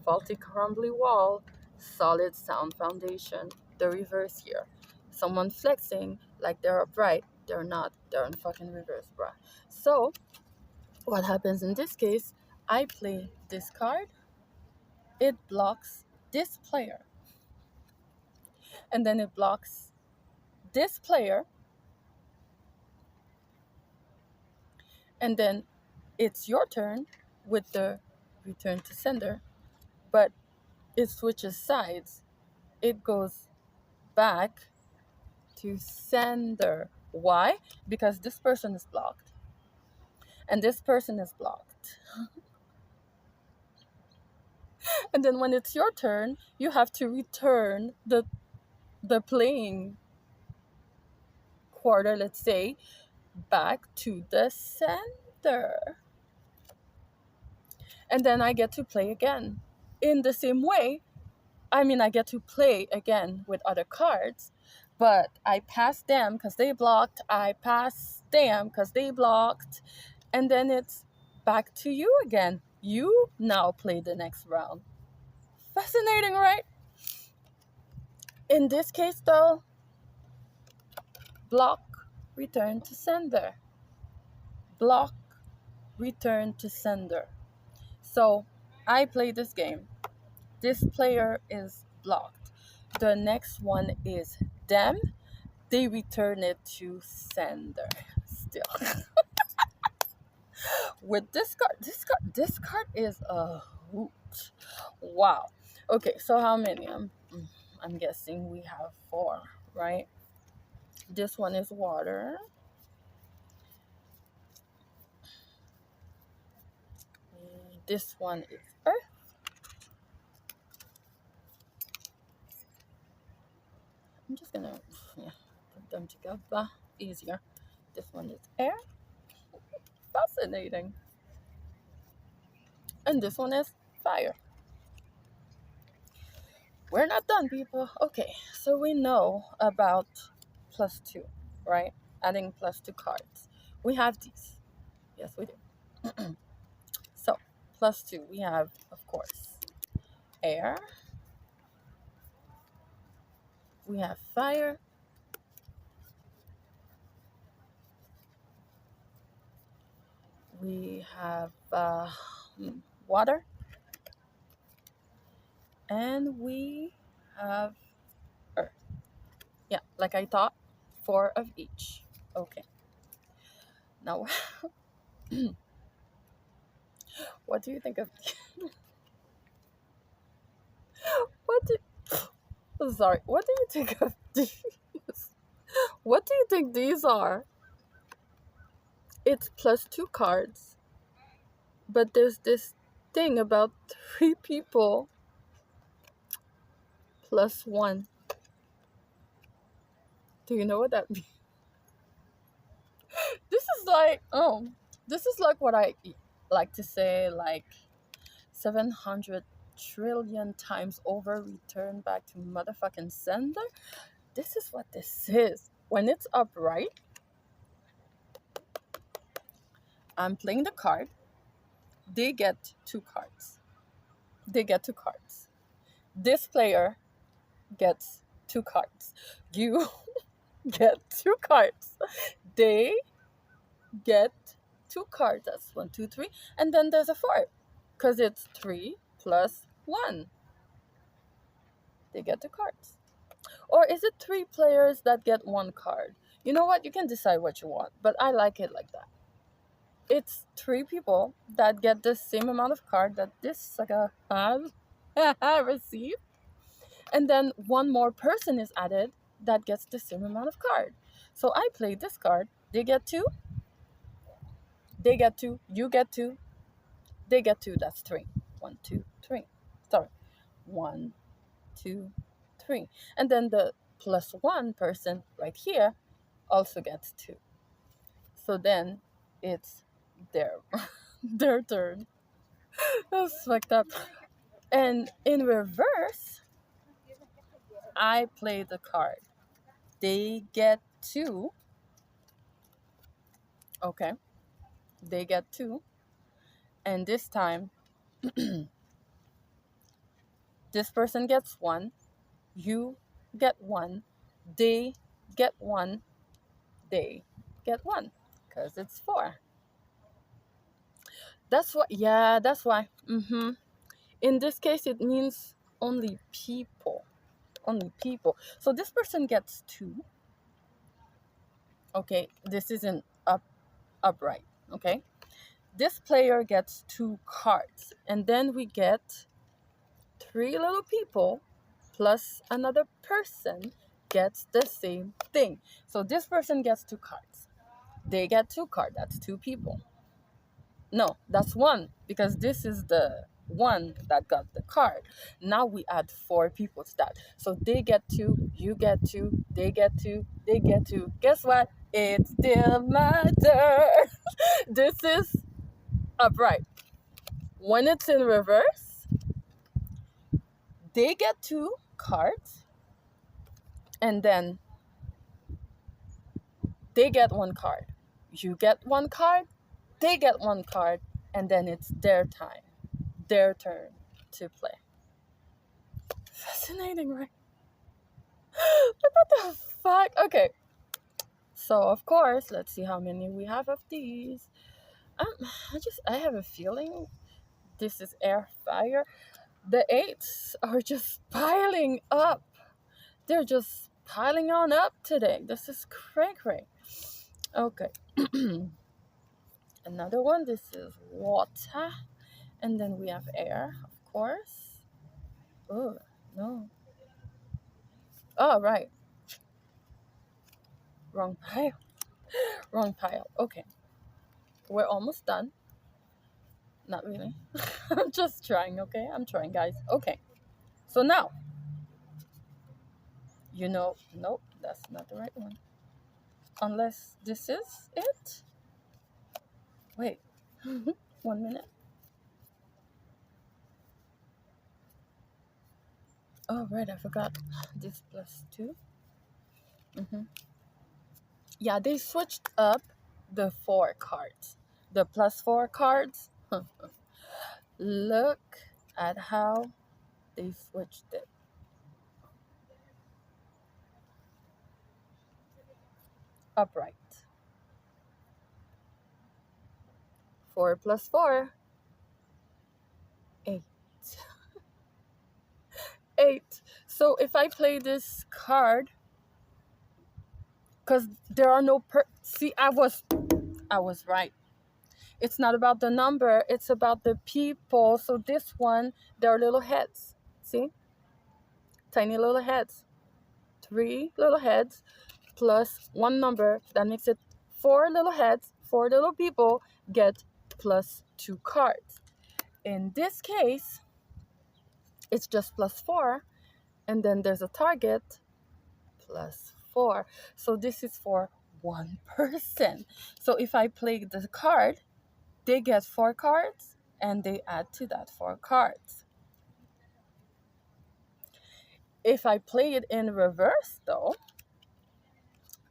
Faulty crumbly wall, solid sound foundation. The reverse here. Someone flexing like they're upright. They're not. They're in fucking reverse, bruh. So, what happens in this case? I play this card. It blocks this player. And then it blocks this player. And then it's your turn with the return to sender. But it switches sides. It goes back to sender. Why? Because this person is blocked and this person is blocked. And then when it's your turn, you have to return the playing quarter, let's say, back to the center. And then I get to play again. In the same way, I mean, I get to play again with other cards, but I pass them because they blocked. I pass them because they blocked. And then it's back to you again. You now play the next round. Fascinating, right? In this case, though, block, return to sender. Block, return to sender. So I play this game. This player is blocked. The next one is them. They return it to sender. Still. With this card is a hoot. Wow. Okay, so how many? I'm guessing we have four, right? This one is water. This one is earth. I'm just gonna, yeah, put them together easier. This one is air. Fascinating. And this one is fire. We're not done, people. Okay, so we know about plus two, right? Adding plus two cards. We have these. Yes, we do. So, plus two, we have, of course, air, we have fire, we have water, and we have earth. Yeah, like I thought, four of each. Okay, now what do you think of what do sorry, what do you think of these? What do you think these are? It's plus two cards, but there's this thing about three people plus one. Do you know what that means? This is like, this is like what I like to say, like 700 trillion times over, return back to motherfucking sender. This is what this is. When it's upright, I'm playing the card. They get two cards. They get two cards. This player gets two cards. You get two cards. They get two cards. That's one, two, three. And then there's a four. Because it's three plus one. They get two cards. Or is it three players that get one card? You know what? You can decide what you want. But I like it like that. It's three people that get the same amount of card that this sucker has received. And then one more person is added that gets the same amount of card. So I play this card. They get two. They get two. You get two. They get two. That's three. One, two, three. Sorry. One, two, three. And then the plus one person right here also gets two. So then it's their their turn. That's fucked up. And in reverse, I play the card. They get two. Okay. They get two. And this time, this person gets one. You get one. They get one. They get one. Because it's four. That's what, yeah, that's why. In this case, it means only people. Only people. So this person gets two. Okay, this isn't upright. Okay, this player gets two cards, and then we get three little people plus another person gets the same thing. So this person gets two cards. They get two cards. That's two people. No, that's one because this is the one that got the card. Now we add four people to that. So they get two, you get two, they get two, they get two. Guess what? It's still my turn. This is upright. When it's in reverse, they get two cards and then they get one card. You get one card, they get one card, and then it's their time, their turn to play. Fascinating, right? What the fuck? Okay. So of course, let's see how many we have of these. I have a feeling this is air fire. The eights are just piling up. They're just piling on up today. This is cray cray. Okay. Another one. This is water. And then we have air, of course. Oh, no. Oh, right. Wrong pile. Wrong pile. Okay. We're almost done. Not really. I'm just trying, okay? I'm trying, guys. Okay. So now, nope, that's not the right one. Unless this is it. Wait. 1 minute. Oh, right. I forgot. This plus two. Mm-hmm. Yeah, they switched up the four cards. The plus four cards. Look at how they switched it. Upright. 4 plus 4, 8. 8. So if I play this card, because there are no see, I was right. It's not about the number, it's about the people. So this one, there are little heads. See? Tiny little heads. 3 little heads plus one number. That makes it 4 little heads. 4 little people get plus 2 cards. In this case, it's just plus 4. And then there's a target plus 4. So this is for one person. So if I play the card, they get 4 cards and they add to that 4 cards. If I play it in reverse, though,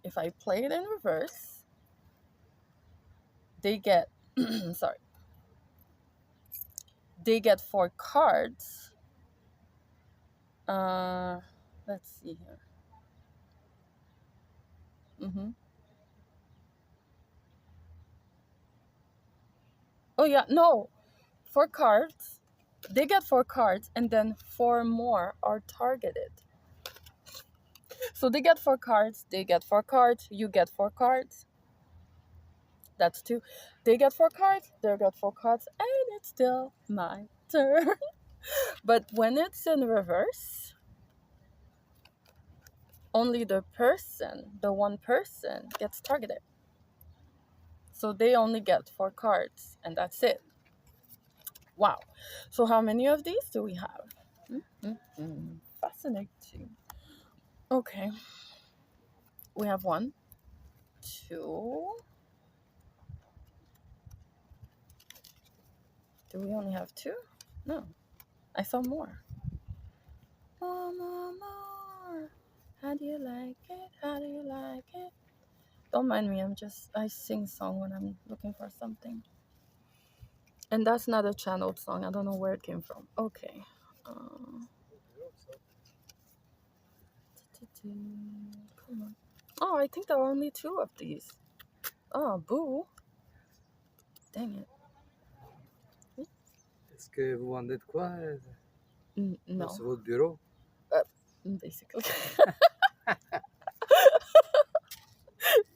if I play it in reverse, they get, sorry, they get 4 cards. Let's see here. Oh, yeah, no, 4 cards. They get 4 cards and then 4 more are targeted. So they get 4 cards, they get 4 cards, you get 4 cards. That's 2. They get 4 cards, they get 4 cards, and it's still my turn. But when it's in reverse, only the one person gets targeted. So they only get 4 cards, and that's it. Wow. So how many of these do we have? Fascinating. Okay. We have 1, 2. Do we only have 2? No. I saw more. More, more, more. How do you like it? How do you like it? Don't mind me. I sing song when I'm looking for something. And that's not a channeled song. I don't know where it came from. Okay. Come on. Oh, I think there are only 2 of these. Oh, boo. Dang it. Est-ce que vous vendez de quoi No. sur votre bureau? Basically.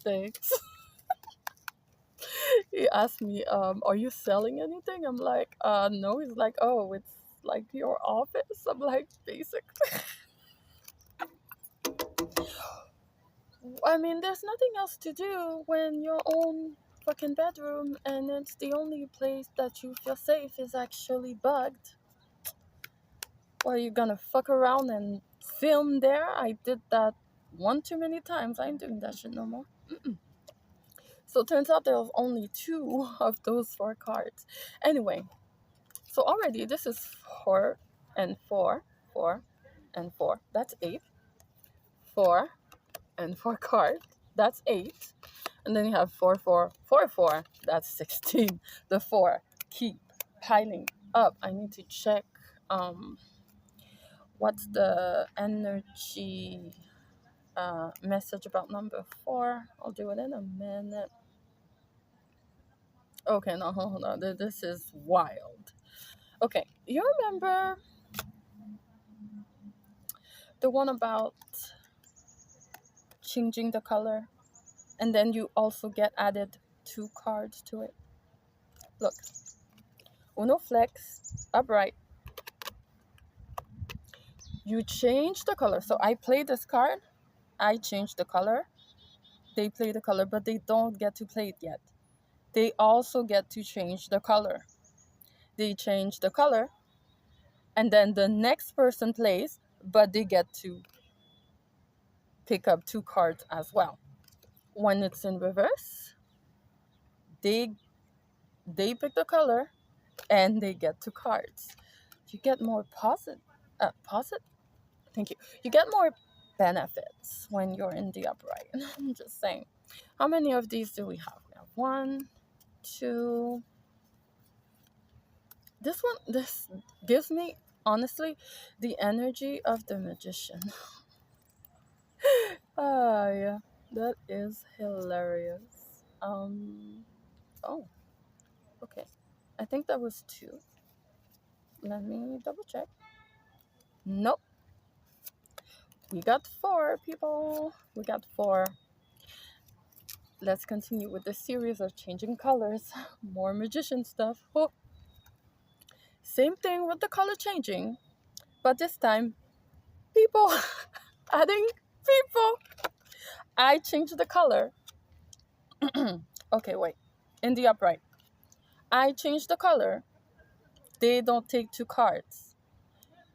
Thanks. He asked me, are you selling anything? I'm like, no. He's like, oh, it's like your office. I'm like, basically. I mean, there's nothing else to do when your own fucking bedroom and it's the only place that you feel safe is actually bugged. Well, you gonna fuck around and film there? I did that one too many times. I ain't doing that shit no more. So it turns out there was only 2 of those 4 cards. Anyway, so already this is 4 and 4, 4 and 4. That's 8. 4 and 4 cards. That's 8. And then you have 4, 4, 4, 4. That's 16. The 4 keep piling up. I need to check what's the energy message about number 4. I'll do it in a minute. Okay, no, hold on. This is wild. Okay, you remember the one about changing the color? And then you also get added 2 cards to it. Look. Uno flex, upright. You change the color. So I play this card, I change the color, they play the color, but they don't get to play it yet. They also get to change the color. They change the color, and then the next person plays, but they get to pick up two cards as well. When it's in reverse, they they pick the color and they get two cards. You get more positive. Thank you. You get more benefits when you're in the upright. I'm just saying. How many of these do we have? We have one, two. This gives me honestly the energy of the magician. Ah, yeah, that is hilarious. Oh, okay. I think that was two. Let me double check. Nope, we got four people. We got four. Let's continue with the series of changing colors. More magician stuff. Oh, same thing with the color changing, but this time, people adding people. I changed the color. Okay, wait. In the upright, I changed the color. They don't take two cards.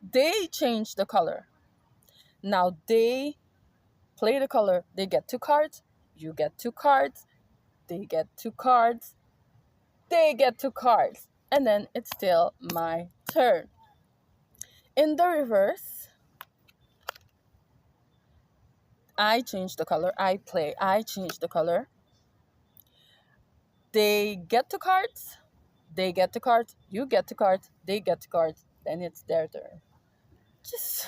They change the color. Now they play the color. They get two cards. You get two cards. They get two cards. They get two cards. And then it's still my turn. In the reverse, I change the color. I play. I change the color. They get two cards. They get two cards. You get two cards. They get two cards. Then it's their turn. Just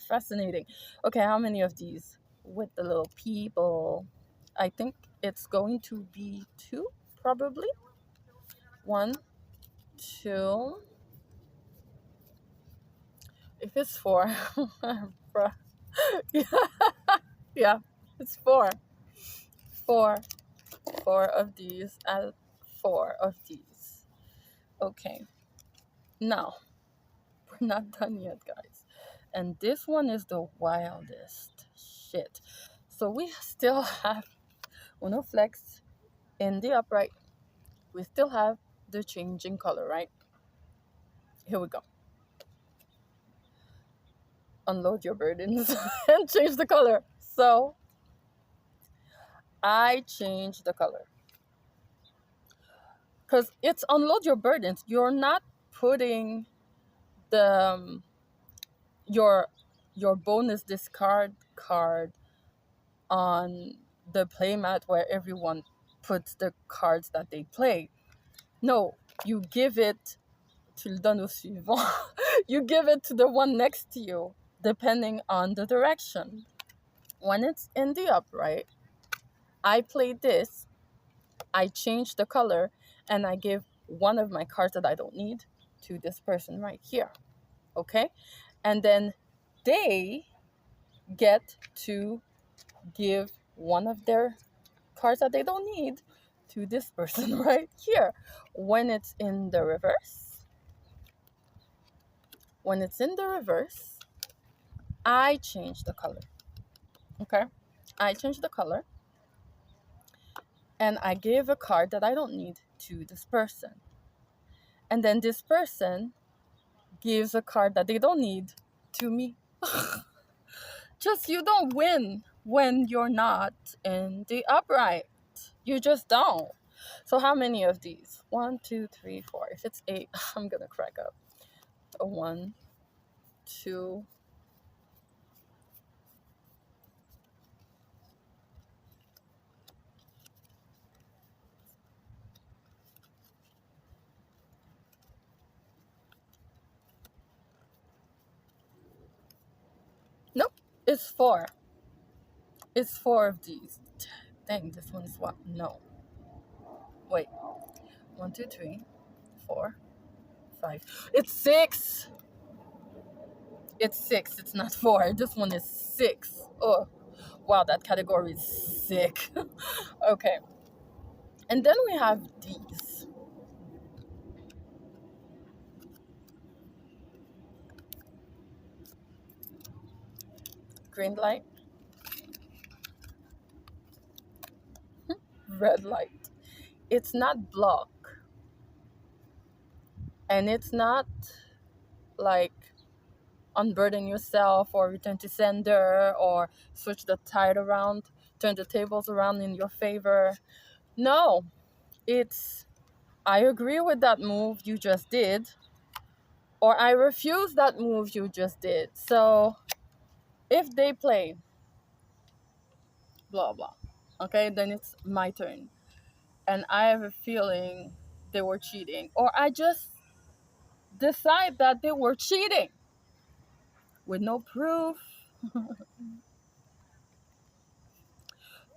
fascinating. Okay, how many of these with the little people? I think it's going to be two, probably. One, two. If it's four, bruh. Yeah, yeah, it's four. Four. Four of these and four of these. Okay, now we're not done yet, guys. And this one is the wildest shit. So we still have Uno Flex in the upright. We still have the changing color, right? Here we go. Unload your burdens and change the color. So I change the color because it's unload your burdens. You're not putting the your your bonus discard card on the playmat where everyone puts the cards that they play. No, you give it to le donne au suivant. You give it to the one next to you, depending on the direction. When it's in the upright, I play this, I change the color, and I give one of my cards that I don't need to this person right here. Okay? And then they get to give one of their cards that they don't need to this person right here. When it's in the reverse, I change the color. Okay? I change the color and I give a card that I don't need to this person. And then this person gives a card that they don't need to me. Just you don't win when you're not in the upright. You just don't. So how many of these? 1, 2, 3, 4. If it's 8, I'm gonna crack up. A 1, 2. Nope, it's 4. It's 4 of these. Dang, this one is what? No. Wait. 1, 2, 3, 4, 5. It's 6. It's 6. It's not 4. This one is 6. Oh, wow, that category is sick. Okay. And then we have these. green light, red light. It's not block, and it's not like unburden yourself or return to sender or switch the tide around, turn the tables around in your favor. No, it's I agree with that move you just did, or I refuse that move you just did. So if they play blah blah, okay, then it's my turn. And I have a feeling they were cheating, or I just decide that they were cheating with no proof,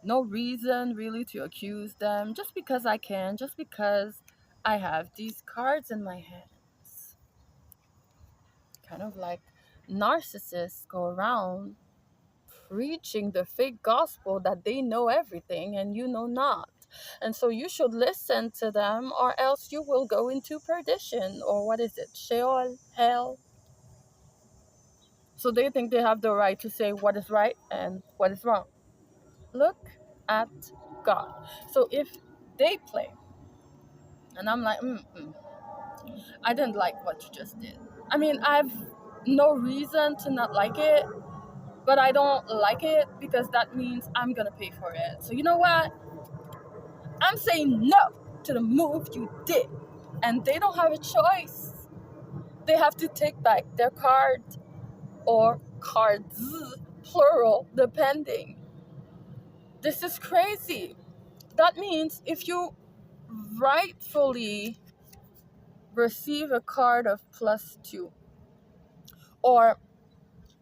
no reason really to accuse them, just because I can, just because I have these cards in my hands. Kind of like narcissists go around preaching the fake gospel that they know everything and you know not. And so you should listen to them, or else you will go into perdition, or what is it? Sheol, hell. So they think they have the right to say what is right and what is wrong. Look at God. So if they play, and I'm like, I didn't like what you just did. I mean, I've no reason to not like it, but I don't like it because that means I'm gonna pay for it. So you know what? I'm saying no to the move you did. And they don't have a choice. They have to take back their card, or cards, plural, depending. This is crazy. That means if you rightfully receive a card of +2, or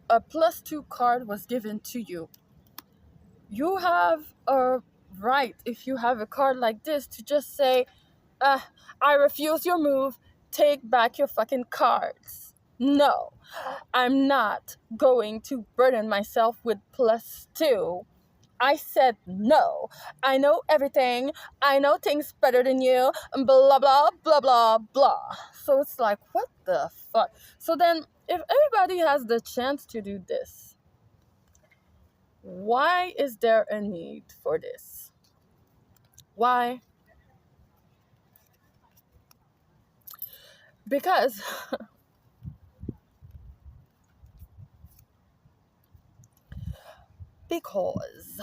a +2 card was given to you, you have a right, if you have a card like this, to just say, I refuse your move, take back your fucking cards. No, I'm not going to burden myself with +2. I said no. I know everything. I know things better than you. Blah, blah, blah, blah, blah. So it's like, what the fuck? So then, if everybody has the chance to do this, why is there a need for this? Why? Because because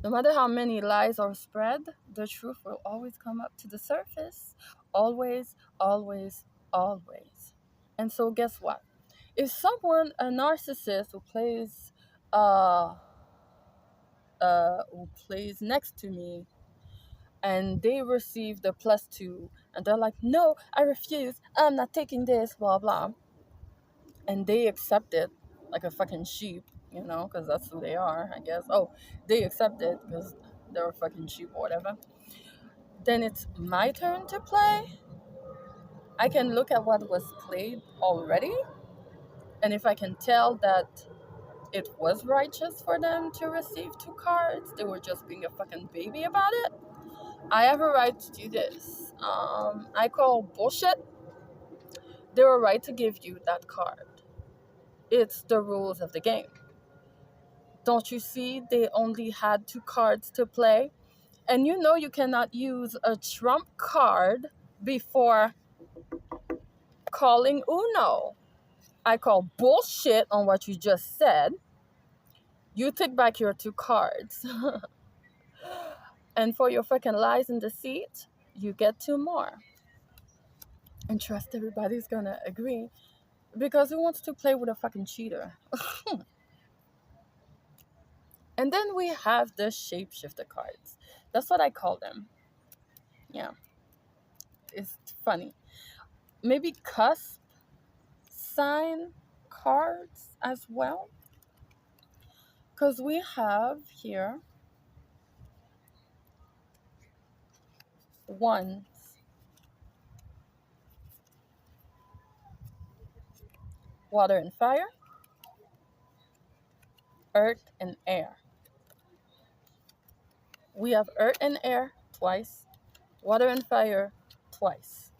no matter how many lies are spread, the truth will always come up to the surface. Always, always, always. And so guess what? If someone, a narcissist uh who plays next to me, and they receive the +2, and they're like, no, I refuse, I'm not taking this, blah blah, and they accept it like a fucking sheep, because that's who they are, I guess. Oh, they accept it because they're a fucking sheep or whatever. Then it's my turn to play. I can look at what was played already, and if I can tell that it was righteous for them to receive 2 cards, they were just being a fucking baby about it, I have a right to do this. I call bullshit. They were right to give you that card. It's the rules of the game. Don't you see they only had 2 cards to play? And you cannot use a trump card before calling Uno. I call bullshit on what you just said. You take back your 2 cards. And for your fucking lies and deceit, you get 2 more. And trust everybody's gonna agree. Because who wants to play with a fucking cheater? And then we have the shapeshifter cards. That's what I call them. Yeah. It's funny. Maybe cusp sign cards as well. Because we have here ones, water and fire, earth and air. We have earth and air twice, water and fire twice.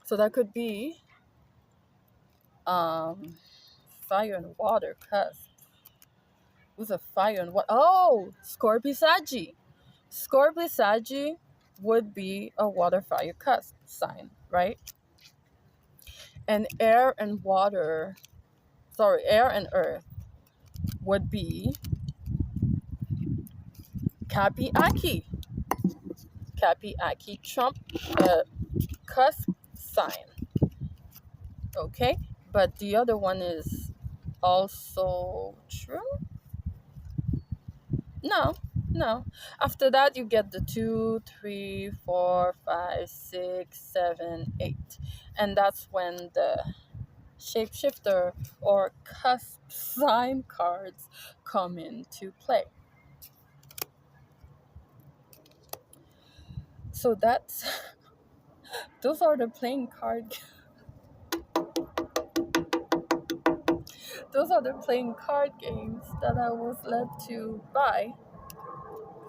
So that could be Um, fire and water cusp. Who's a fire and what? Oh, Scorpisagi. Scorpisagi would be a water fire cusp sign, right? And air and water, sorry, air and earth would be Kapi Aki. Kapi Aki Trump cusp sign. Okay, but the other one is also true. No, no. After that, you get the 2, 3, 4, 5, 6, 7, 8. And that's when the shapeshifter or cusp sign cards come into play. So that's those are the playing card those are the playing card games that I was led to buy.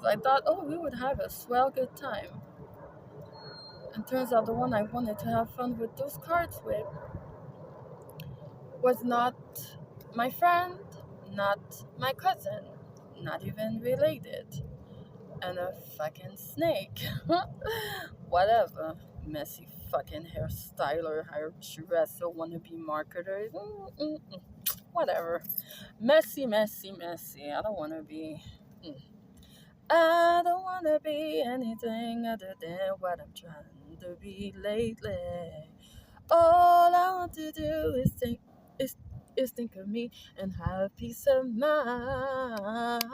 I thought, oh, we would have a swell good time. And turns out the one I wanted to have fun with those cards with was not my friend, not my cousin, not even related, and a fucking snake. Whatever. Messy fucking hairstyler, hairdresser, wannabe marketer. Whatever. Messy, messy, messy. I don't want to be. I don't want to be anything other than what I'm trying to be lately. All I want to do is think of me and have peace of mind.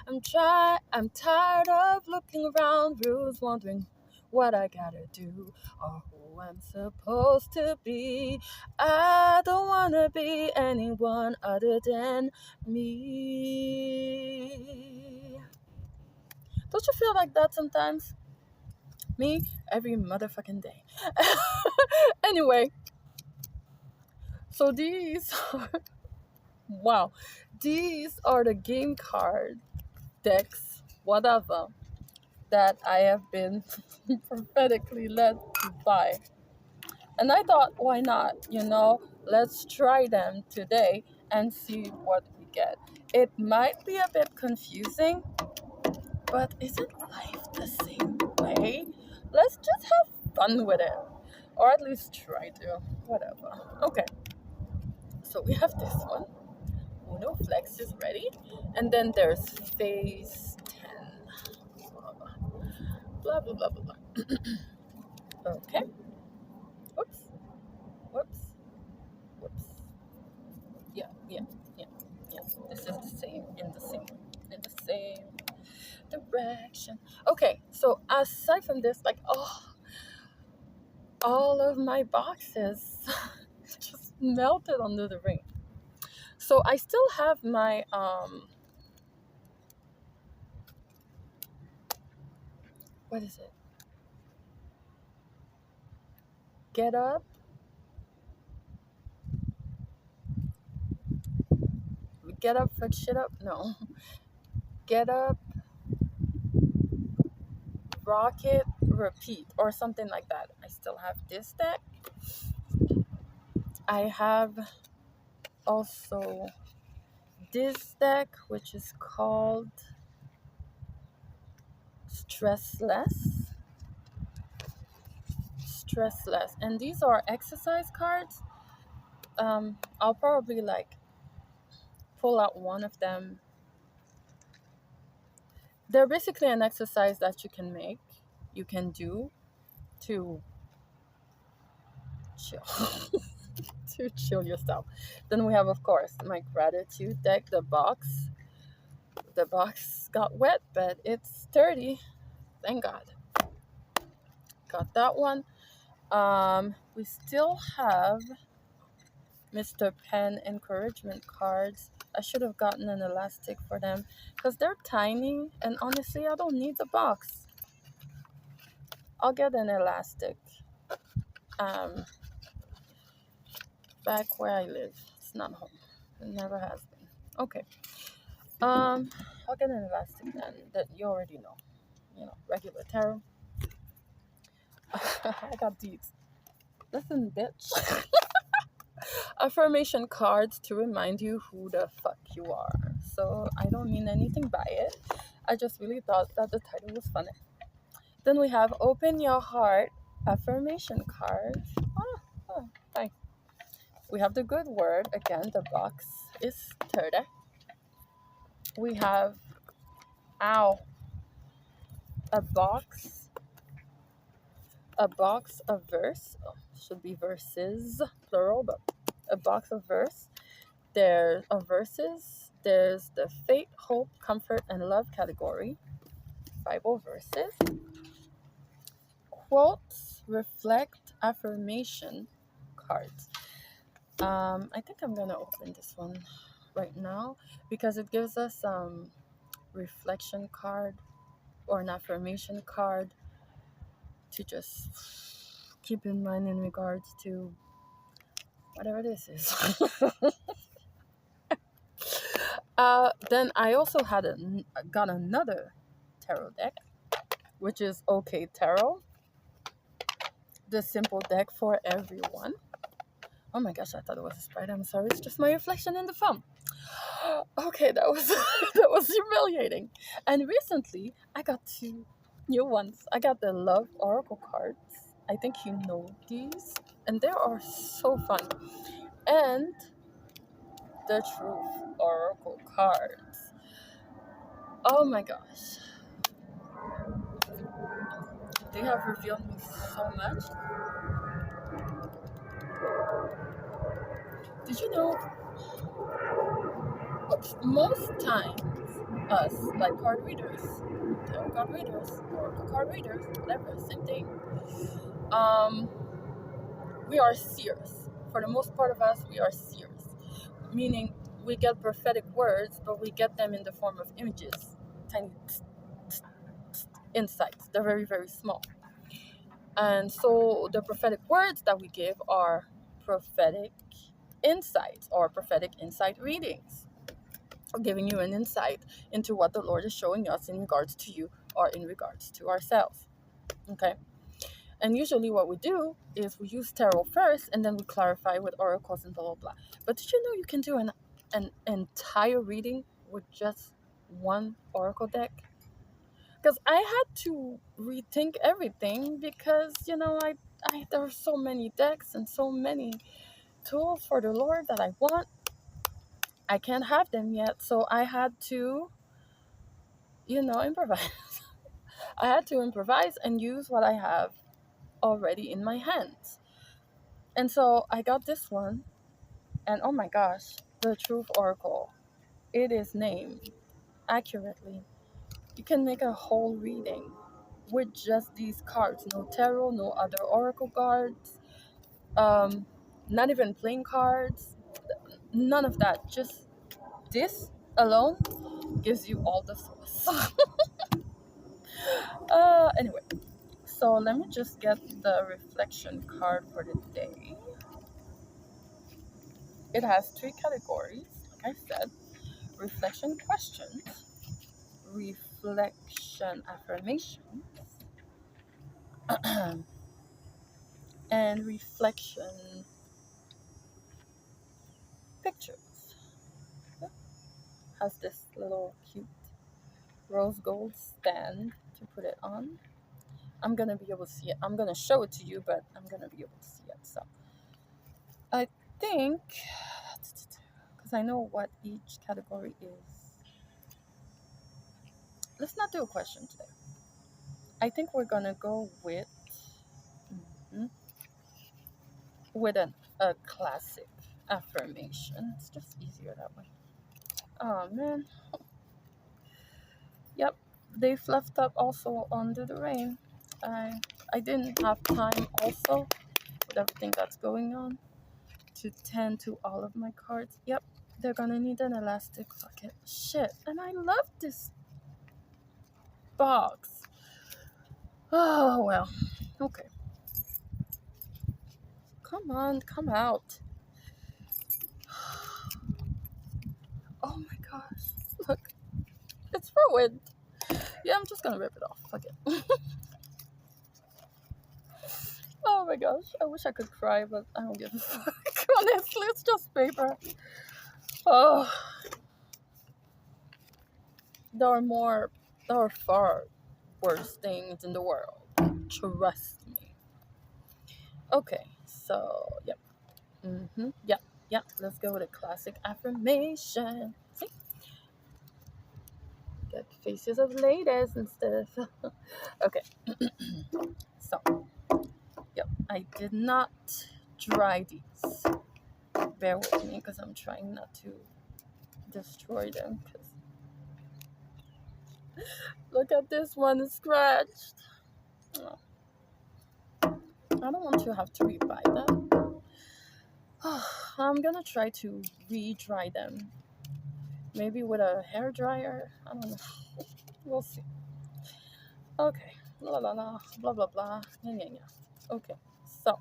I'm tired of looking around rules, wondering what I gotta do or who I'm supposed to be. I don't wanna be anyone other than me. Don't you feel like that sometimes? Me, every motherfucking day. Anyway, so these are, wow, these are the game card decks, whatever, that I have been prophetically led to buy. And I thought, why not? Let's try them today and see what we get. It might be a bit confusing, but isn't life the same way? Let's just have fun with it. Or at least try to. Whatever. Okay. So we have this one. Uno Flex is ready. And then there's phase 10. Blah, blah, blah, blah, blah. Okay. Whoops. Whoops. Whoops. Yeah, yeah, yeah, yeah. This is the same, in the same direction. Okay, so aside from this, like, oh, all of my boxes just melted under the rain. So I still have my what is it? Get up. Get up, fuck shit up. No. Get up, rocket, repeat, or something like that. I still have this deck. I have also this deck, which is called Stressless. Stressless. And these are exercise cards. I'll probably like pull out one of them. They're basically an exercise that you can make, you can do to chill. To chill yourself. Then we have, of course, my gratitude deck. The box got wet, but it's sturdy. Thank God. Got that one. We still have Mr. Pen encouragement cards. I should have gotten an elastic for them because they're tiny, and honestly, I don't need the box. I'll get an elastic. Back where I live, it's not home. It never has been. Okay. I'll get an elastic then that you already know. Regular tarot. I got these. Listen, bitch. Affirmation cards to remind you who the fuck you are. So I don't mean anything by it. I just really thought that the title was funny. Then we have Open Your Heart affirmation card. Hi. We have the good word. Again, the box is sturdy. We have ow. A box. A box of verse. Oh, should be verses, plural, but a box of verse. There's verses. There's the faith, hope, comfort, and love category. Bible verses. Quotes, reflect, affirmation cards. I think I'm gonna open this one right now because it gives us reflection card or an affirmation card to just keep in mind in regards to whatever this is. Then I also got another tarot deck, which is OK Tarot, the simple deck for everyone. Oh my gosh, I thought it was a spider. I'm sorry, it's just my reflection in the phone. Okay, that was that was humiliating. And recently, I got two new ones. I got the Love Oracle cards. I think you know these, and they are so fun. And the Truth Oracle cards. Oh my gosh, they have revealed me so much. Did you know? Most times, us like card readers, tarot card readers, oracle card readers, whatever, same thing. Um, we are seers. For the most part of us, we are seers, meaning we get prophetic words, but we get them in the form of images, tiny insights. They're very, very small. And so the prophetic words that we give are prophetic insights or prophetic insight readings, giving you an insight into what the Lord is showing us in regards to you or in regards to ourselves. Okay? And usually what we do is we use tarot first and then we clarify with oracles and blah, blah, blah. But did you know you can do an entire reading with just one oracle deck? Because I had to rethink everything because, there are so many decks and so many tools for the Lord that I want. I can't have them yet. So I had to, improvise. I had to improvise and use what I have already in my hands. And so I got this one, and oh my gosh, the Truth Oracle. It is named accurately. You can make a whole reading with just these cards. No tarot, no other oracle cards, not even playing cards, none of that. Just this alone gives you all the sauce. Anyway, so let me just get the reflection card for the day. It has 3 categories, like I said: reflection questions, reflection affirmations, and reflection pictures. Yep. Has this little cute rose gold stand to put it on. I'm gonna be able to see it. I'm gonna show it to you, but I'm gonna be able to see it. So I think, because I know what each category is. Let's not do a question today. I think we're gonna go mhm, with a classic affirmation. It's just easier that way. Oh man. Yep. They fluffed up also under the rain. I didn't have time also with everything that's going on to tend to all of my cards. Yep. They're gonna need an elastic bucket. Shit. And I love this box. Oh well. Okay. Come on, come out. Oh my gosh. Look. It's ruined. Yeah, I'm just gonna rip it off. Fuck it. Oh my gosh, I wish I could cry, but I don't give a fuck. Honestly, it's just paper. Oh, there are more, there are far worse things in the world. Trust me. Okay, so, yep. Yep, yep. Let's go with a classic affirmation. See? Get faces of ladies and stuff. Okay, so, yep. I did not dry these. Bear with me because I'm trying not to destroy them. Cause look at this one, it's scratched. Oh, I don't want to have to rebuy them. I'm gonna try to re-dry them. Maybe with a hair dryer. I don't know. We'll see. Okay. La la la. Blah blah blah. Yeah yeah yeah. Okay. So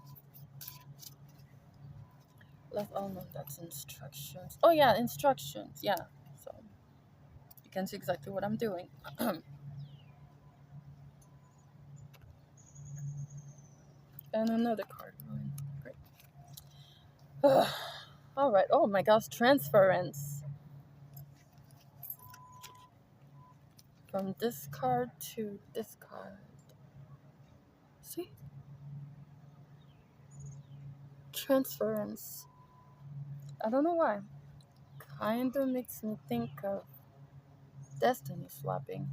let's. Oh no, that's instructions. Oh yeah, instructions. Yeah. So you can see exactly what I'm doing. And another card. Great. All right. Oh my gosh, transference from this card to this card. See, transference. I don't know why. Kind of makes me think of destiny swapping.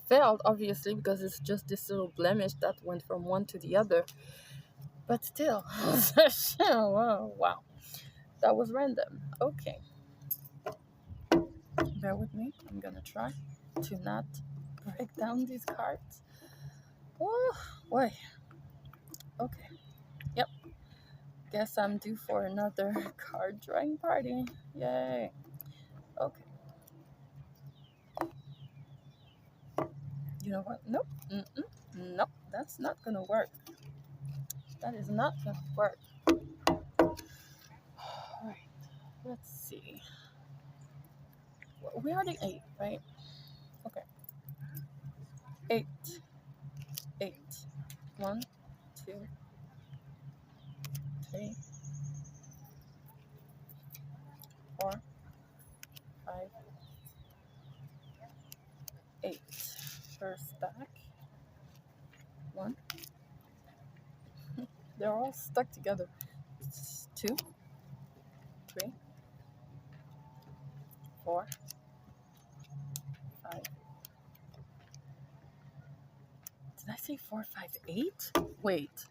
Failed, obviously, because it's just this little blemish that went from one to the other. But still, wow, wow, that was random. Okay, bear with me. I'm gonna try to not break down these cards. Oh, boy. Okay. Yep. Guess I'm due for another card drawing party. Yay. Okay. You know what? Nope. Nope. That's not gonna work. That is not gonna work. All right. Let's see. We are the 8, right? Okay. 8. 8. 1, 2, 3, 4, 5, 8. First stack. 1. They're all stuck together. 2, 3, 4, 5. Did I say 4, 5, 8? Wait.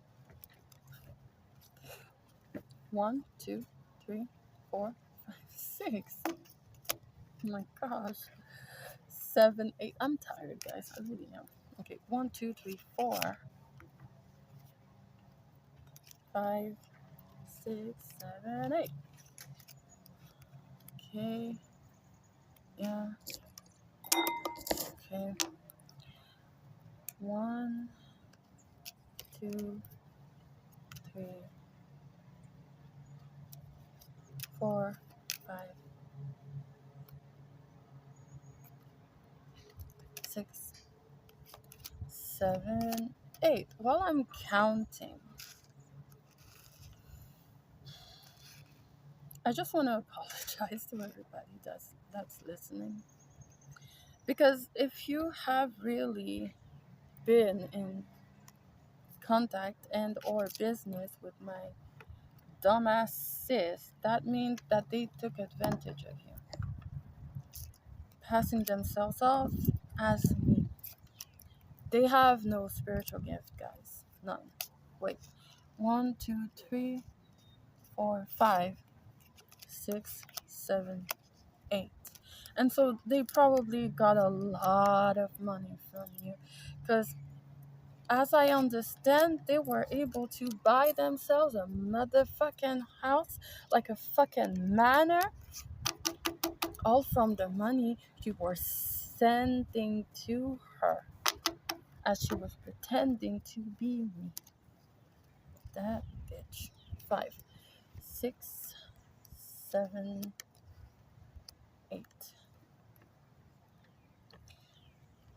1, 2, 3, 4, 5, 6. Oh my gosh. 7, 8. I'm tired, guys. I really am. Okay. 1, 2, 3, 4, 5, 6, 7, 8. Okay. Yeah. Okay. 1, 2, 3, 4, 5, 6, 7, 8. While I'm counting, I just want to apologize to everybody that's listening. Because if you have really been in contact and or business with my dumbass sis, that means that they took advantage of you, passing themselves off as me. They have no spiritual gift, guys. None. Wait. 1, 2, 3, 4, 5, 6, 7, 8. And so they probably got a lot of money from you. Because as I understand, they were able to buy themselves a motherfucking house, like a fucking manor, all from the money you were sending to her as she was pretending to be me. That bitch. 5, 6, 7, 8.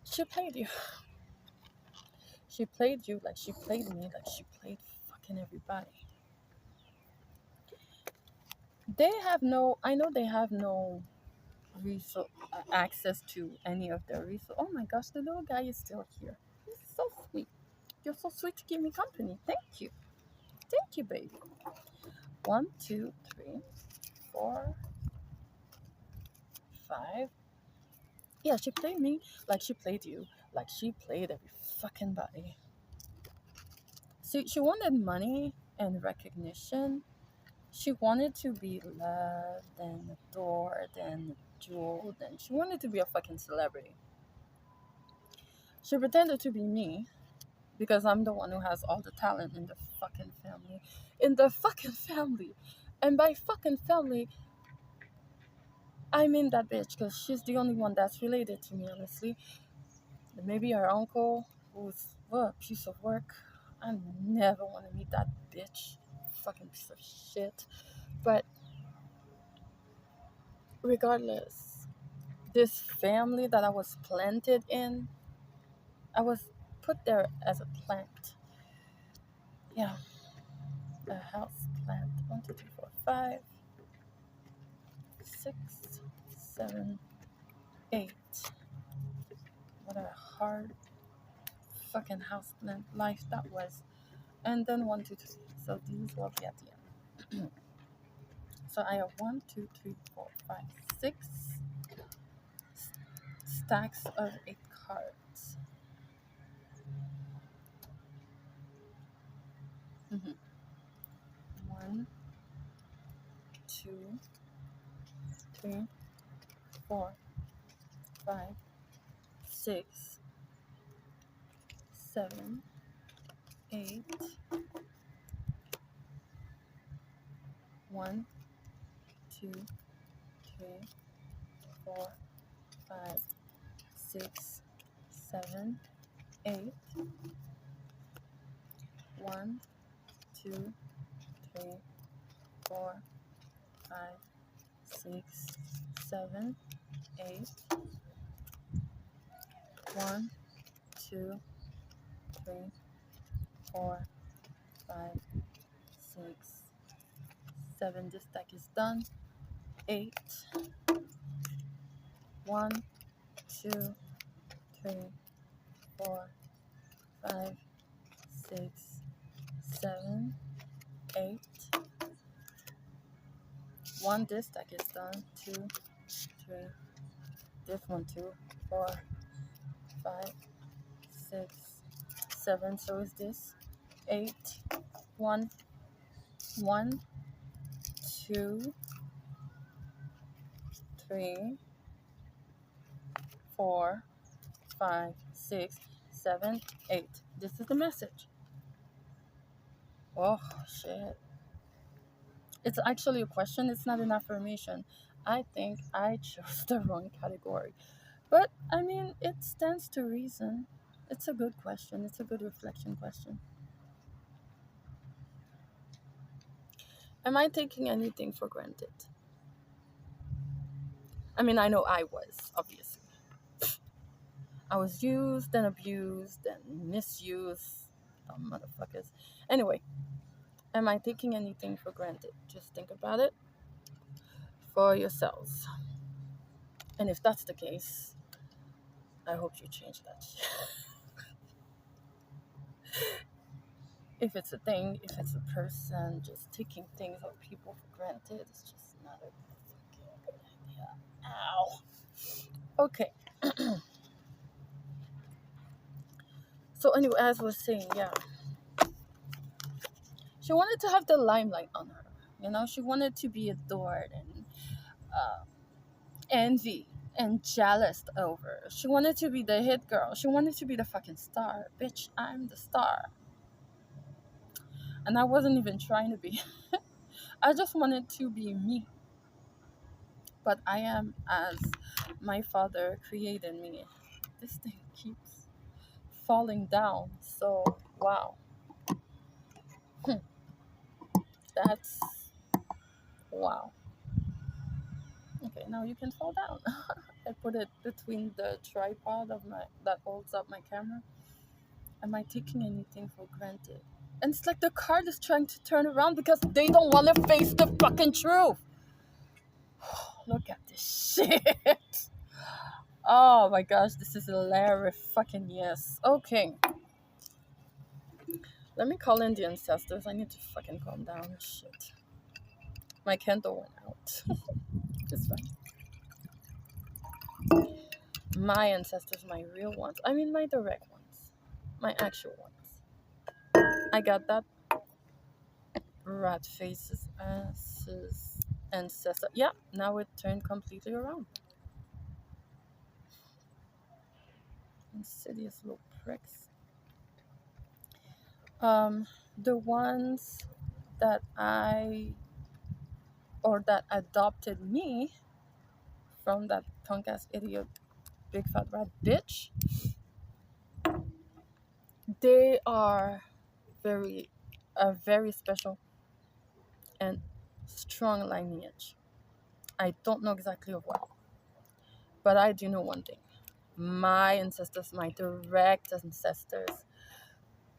She played you. She played you like she played me, like she played fucking everybody. They have no, I know they have no resource access to any of their resources. Oh my gosh, the little guy is still here. He's so sweet. You're so sweet to give me company. Thank you. Thank you, baby. One, two, three, four, five. Yeah, she played me like she played you. Like she played every fucking body. See, she wanted money and recognition. She wanted to be loved and adored and jeweled, and she wanted to be a fucking celebrity. She pretended to be me because I'm the one who has all the talent in the fucking family. In the fucking family. And by fucking family, I mean that bitch because she's the only one that's related to me, honestly. And maybe her uncle, who's a piece of work. I never want to meet that bitch. Fucking piece of shit. But regardless, this family that I was planted in, I was put there as a plant. Yeah, a house plant. 1, 2, 3, 4, 5, 6, 7, 8. What a hard fucking house plant life that was. And then 1, 2, 3. So these will be at the end. So I have 1, 2, 3, 4, 5, 6 stacks of 8 cards. Mm-hmm. 1, 2, 3, 4, 5, 6, 7, 8. 1, 2, 3, 4, 5, 6, 7, 8. 1, 2, 3, 4, 5, 6, 7, 8. 1, 2, 3, 4, 5, 6, 7. This deck is done. 8. 1, 2, 3, 4, 5, 6, 7, 8. 1. This deck is done. 2, 3. This one, 2, 4, 5, 6, 7. So is this 8. 1, 1, 2, 3, 4, 5, 6, 7, 8. This is the message. Oh shit. It's actually a question, it's not an affirmation. I think I chose the wrong category. But I mean, it stands to reason. It's a good question. It's a good reflection question. Am I taking anything for granted? I mean, I know I was, obviously. I was used and abused and misused. Dumb motherfuckers. Anyway, am I taking anything for granted? Just think about it for yourselves. And if that's the case, I hope you change that shit. If it's a thing, if it's a person, just taking things or people for granted, it's just not a fucking good idea. Ow. Okay. So anyway, as I was saying, yeah, she wanted to have the limelight on her. You know, she wanted to be adored and uh, envy and jealous over. She wanted to be the hit girl. She wanted to be the fucking star. Bitch, I'm the star. And I wasn't even trying to be. I just wanted to be me. But I am as my father created me. This thing keeps falling down. So, wow. That's wow. Okay, now you can fall down. I put it between the tripod of my that holds up my camera. Am I taking anything for granted? And it's like the card is trying to turn around because they don't want to face the fucking truth. Look at this shit. Oh my gosh, this is hilarious. Fucking yes. Okay. Let me call in the ancestors. I need to fucking calm down. Shit. My candle went out. It's fine. My ancestors, my real ones. I mean, my direct ones. My actual ones. I got that rat faces asses ancestor. Yeah, now it turned completely around. Insidious little pricks. Um, the ones that I or that adopted me from that punk ass idiot big fat rat bitch, they are very a very special and strong lineage. I don't know exactly of what, but I do know one thing. My ancestors, my direct ancestors,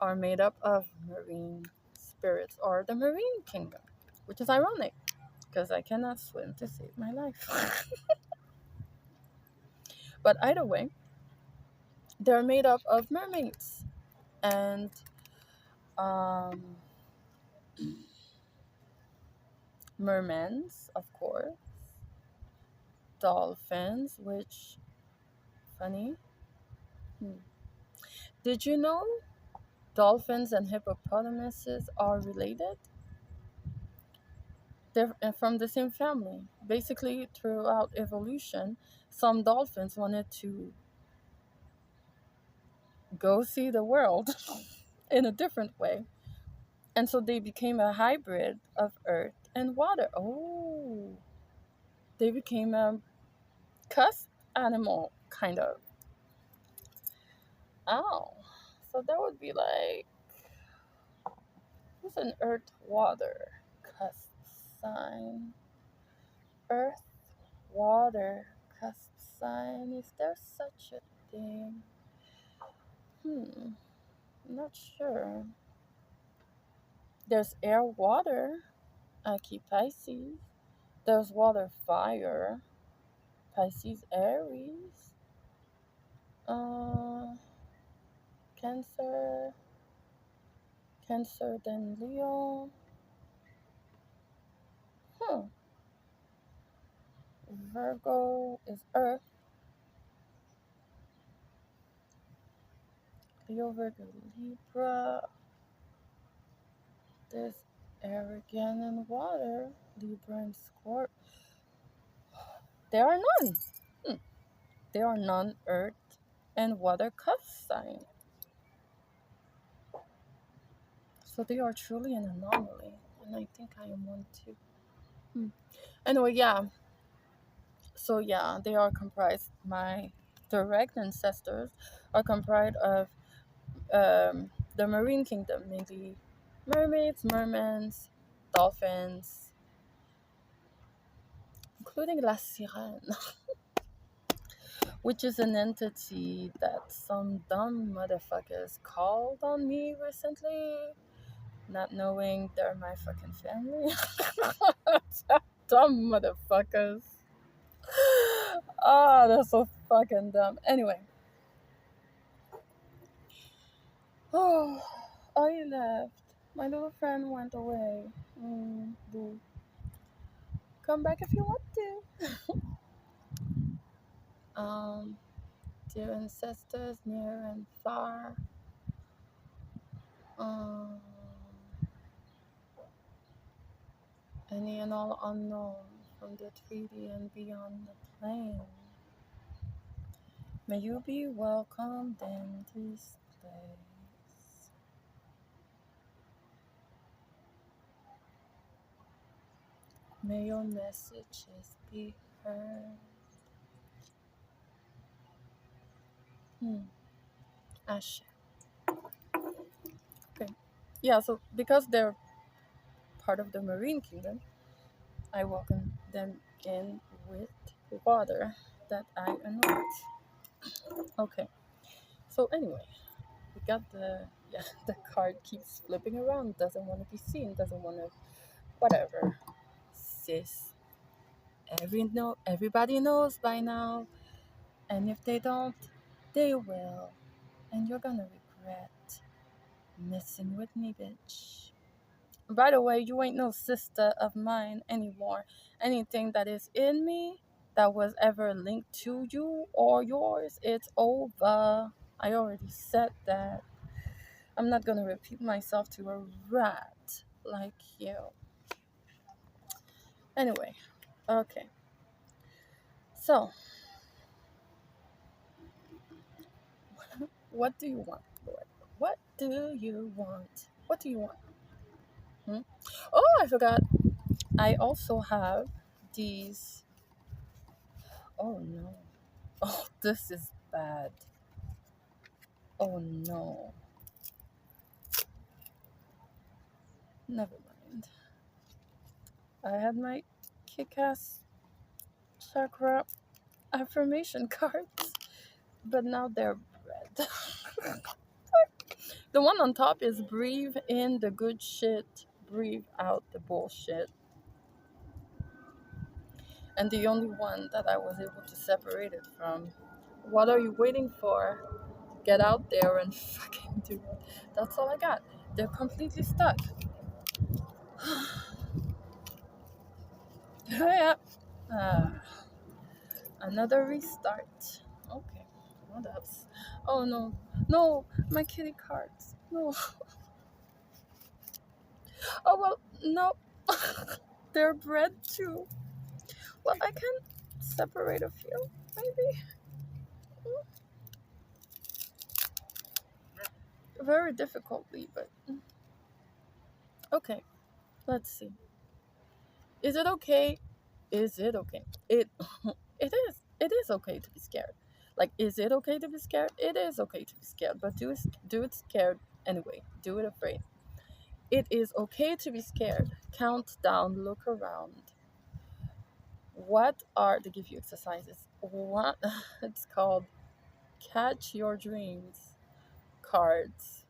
are made up of marine spirits or the marine kingdom, which is ironic because I cannot swim to save my life. But either way, they're made up of mermaids and um, mermans, of course, dolphins, which funny. Hmm. Did you know dolphins and hippopotamuses are related? They're from the same family. Basically, throughout evolution, some dolphins wanted to go see the world in a different way. And so they became a hybrid of earth and water. Oh, they became a cusp animal, kind of. Oh, so that would be like, who's an earth water cusp sign? Earth water cusp sign. Is there such a thing? I'm not sure. There's air water, Aki Pisces. There's water fire, Pisces Aries. Uh, Cancer, Cancer then Leo. Huh. Virgo is Earth. Leo, Virgo, Libra. There's air again and water. Libra and Scorpio. There are none. Hmm. There are none Earth and water cusp sign. So they are truly an anomaly. And I think I am one too. Hmm. Anyway, yeah. So yeah, they are comprised. My direct ancestors are comprised of the marine kingdom, mainly mermaids, mermans, dolphins, including La Sirène, which is an entity that some dumb motherfuckers called on me recently, not knowing they're my fucking family. Dumb motherfuckers. Ah, they're so fucking dumb. Anyway. Oh, I left. My little friend went away. Boo. Come back if you want to. Dear ancestors, near and far. Um, any and all unknown from the 3D and beyond the plane. May you be welcomed in this place. May your messages be heard. Ashe. Okay. Yeah, so because they're part of the marine kingdom, I welcome them in with water that I anoint. Okay. So anyway, we got the Yeah, the card keeps flipping around, doesn't want to be seen, doesn't want to, whatever. Sis, everybody knows by now, and if they don't, they will, and you're gonna regret messing with me, bitch. By the way, you ain't no sister of mine anymore. Anything that is in me that was ever linked to you or yours, it's over. I already said that. I'm not gonna repeat myself to a rat like you. Anyway, okay. So, what do you want, Lord? What do you want? What do you want? Hmm? Oh, I forgot. I also have these. Oh no. Oh, this is bad. Oh no. Never mind. I had my kick ass chakra affirmation cards, but now they're red. The one on top is breathe in the good shit, breathe out the bullshit. And the only one that I was able to separate it from. What are you waiting for? Get out there and fucking do it. That's all I got. They're completely stuck. Yeah. Uh, Another restart. Okay. What else? Oh no. No, my kitty cards. No. Oh well, no. They're bred too. Well, I can separate a few, maybe. Very difficultly, but okay. Let's see. Is it okay? Is it okay? It is. It is okay to be scared. Like, is it okay to be scared? It is okay to be scared, but do it scared anyway. Do it afraid. It is okay to be scared. Count down. Look around. What are they give you exercises? What it's called Catch Your Dreams cards.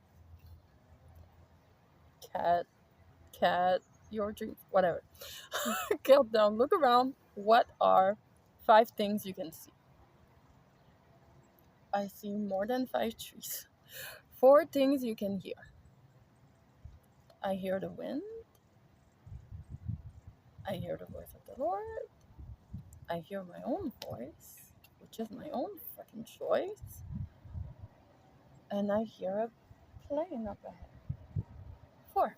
Cat cat your dreams. Whatever. Countdown. Look around. What are 5 things you can see? I see more than 5 trees. 4 things you can hear. I hear the wind. I hear the voice of the Lord. I hear my own voice, which is my own fucking choice. And I hear a plane up ahead. 4.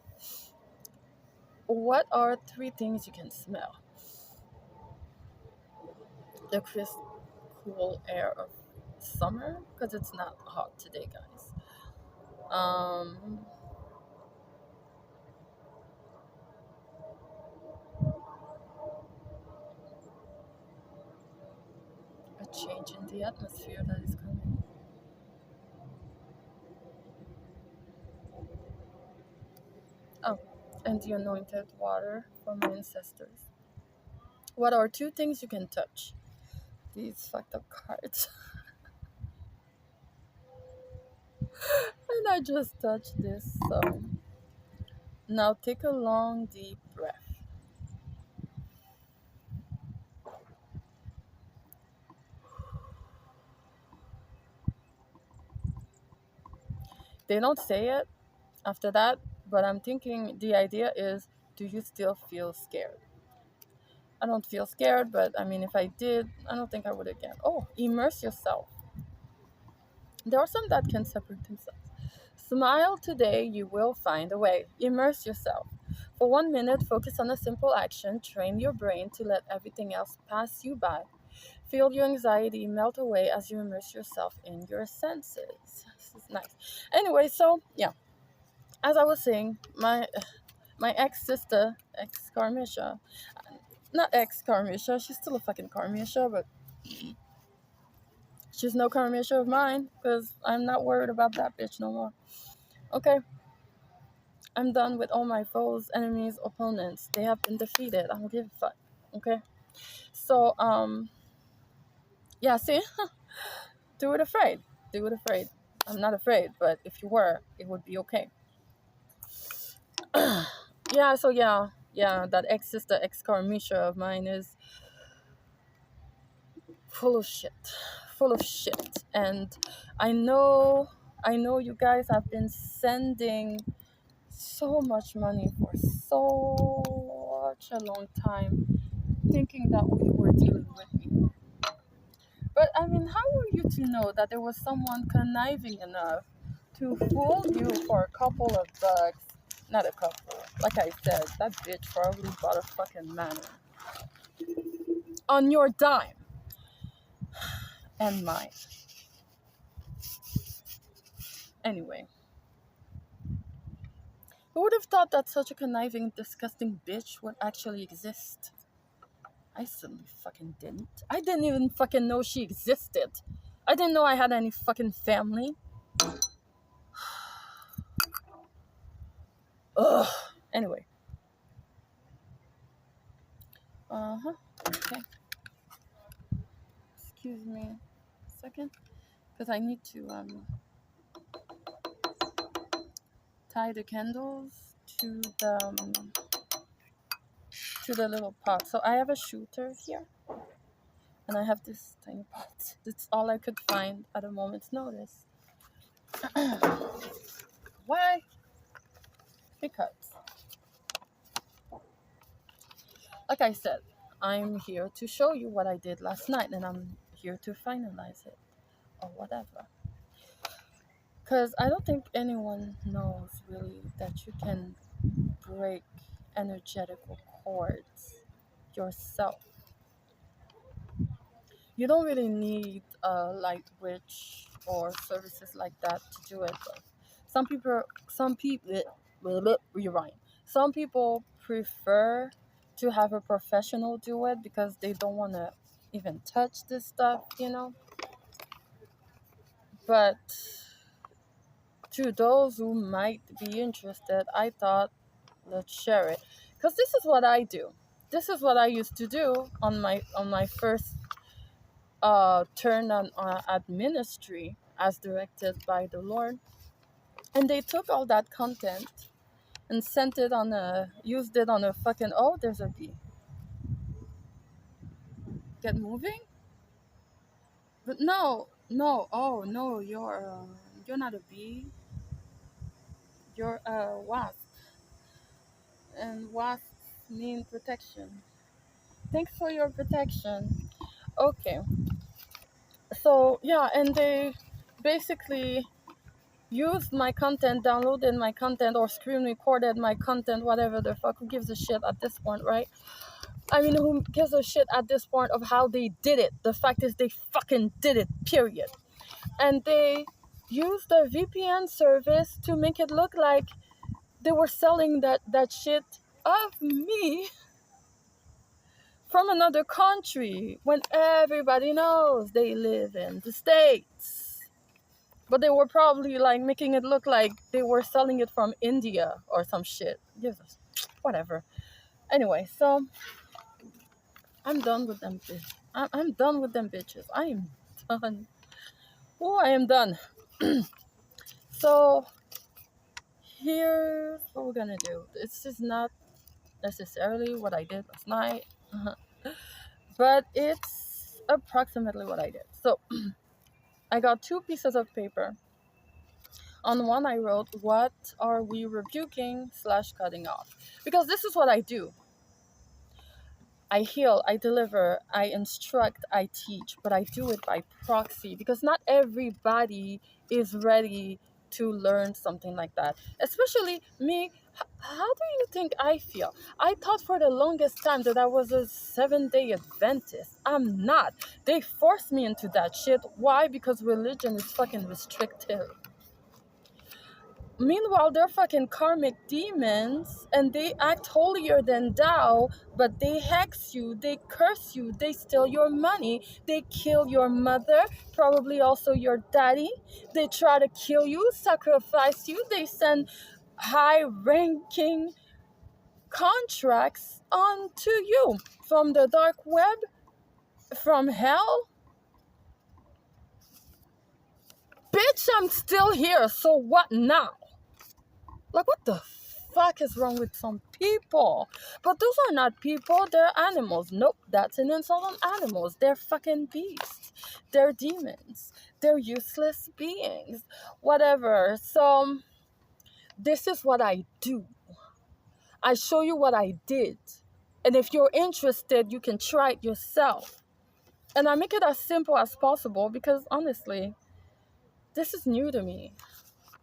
What are 3 things you can smell? The crisp, cool air of summer, because it's not hot today, guys. Um, a change in the atmosphere that is coming. Oh, and the anointed water from my ancestors. What are 2 things you can touch? These fucked up cards. And I just touched this, so now take a long, deep breath. They don't say it after that, but I'm thinking the idea is, do you still feel scared? I don't feel scared, but I mean, if I did, I don't think I would again. Oh, immerse yourself. There are some that can separate themselves. Smile today, you will find a way. Immerse yourself. For 1 minute, focus on a simple action. Train your brain to let everything else pass you by. Feel your anxiety melt away as you immerse yourself in your senses. This is nice. Anyway, so yeah, as I was saying, my ex sister, ex Carmisha, not ex Carmisha, she's still a fucking Carmisha, but she's no Carmisha of mine because I'm not worried about that bitch no more. Okay, I'm done with all my foes, enemies, opponents. They have been defeated. I don't give a fuck. Okay, so yeah, see, do it afraid. Do it afraid. I'm not afraid, but if you were, it would be okay. Yeah, so yeah, that ex-sister, ex-Carmisha of mine is full of shit. Full of shit. And I know, I know you guys have been sending so much money for such a long time, thinking that we were dealing with me. But I mean, how were you to know that there was someone conniving enough to fool you for a couple of bucks? Not a couple. Like I said, that bitch probably bought a fucking manor on your dime and mine. Anyway, who would have thought that such a conniving, disgusting bitch would actually exist? I certainly fucking didn't. I didn't even fucking know she existed. I didn't know I had any fucking family. Ugh. Anyway. Uh-huh. Okay. Excuse me a second. Because I need to tie the candles to the little pot. So I have a shooter here. And I have this tiny pot. That's all I could find at a moment's notice. Why? Because, like I said, I'm here to show you what I did last night, and I'm here to finalize it, or whatever. Because I don't think anyone knows really that you can break energetical cords yourself. You don't really need a light witch or services like that to do it. But some people, rewind. Some people prefer to have a professional do it because they don't want to even touch this stuff, you know. But to those who might be interested, I thought let's share it because this is what I do. This is what I used to do on my first turn on at ministry as directed by the Lord, and they took all that content and sent it on a used it on a fucking there's a bee. Get moving, but no, oh no, you're not a bee, you're a wasp, and wasps mean protection. Thanks for your protection. Okay, so yeah, and they basically used my content, downloaded my content, or screen recorded my content, whatever the fuck. Who gives a shit at this point, right? I mean, who gives a shit at this point of how they did it? The fact is, they fucking did it, period. And they used a VPN service to make it look like they were selling that shit of me from another country when everybody knows they live in the States. But they were probably like making it look like they were selling it from India or some shit. Whatever. Anyway, so I'm done with them. I'm done with them bitches. I am done. Oh, I am done. So here's what we're gonna do. This is not necessarily what I did last night, but it's approximately what I did. So I got two pieces of paper. On one, I wrote, "What are we rebuking / cutting off?" Because this is what I do. I heal, I deliver, I instruct, I teach, but I do it by proxy because not everybody is ready to learn something like that. Especially me. How do you think I feel? I thought for the longest time that I was a 7-day Adventist. I'm not. They forced me into that shit. Why? Because religion is fucking restrictive. Meanwhile, they're fucking karmic demons and they act holier than thou, but they hex you, they curse you, they steal your money, they kill your mother, probably also your daddy. They try to kill you, sacrifice you, they send high ranking contracts onto you from the dark web, from hell. Bitch, I'm still here, so what now? Like, what the fuck is wrong with some people? But those are not people, they're animals. Nope, that's an insult on animals. They're fucking beasts. They're demons. They're useless beings. Whatever. So, this is what I do. I show you what I did. And if you're interested, you can try it yourself. And I make it as simple as possible because honestly, this is new to me.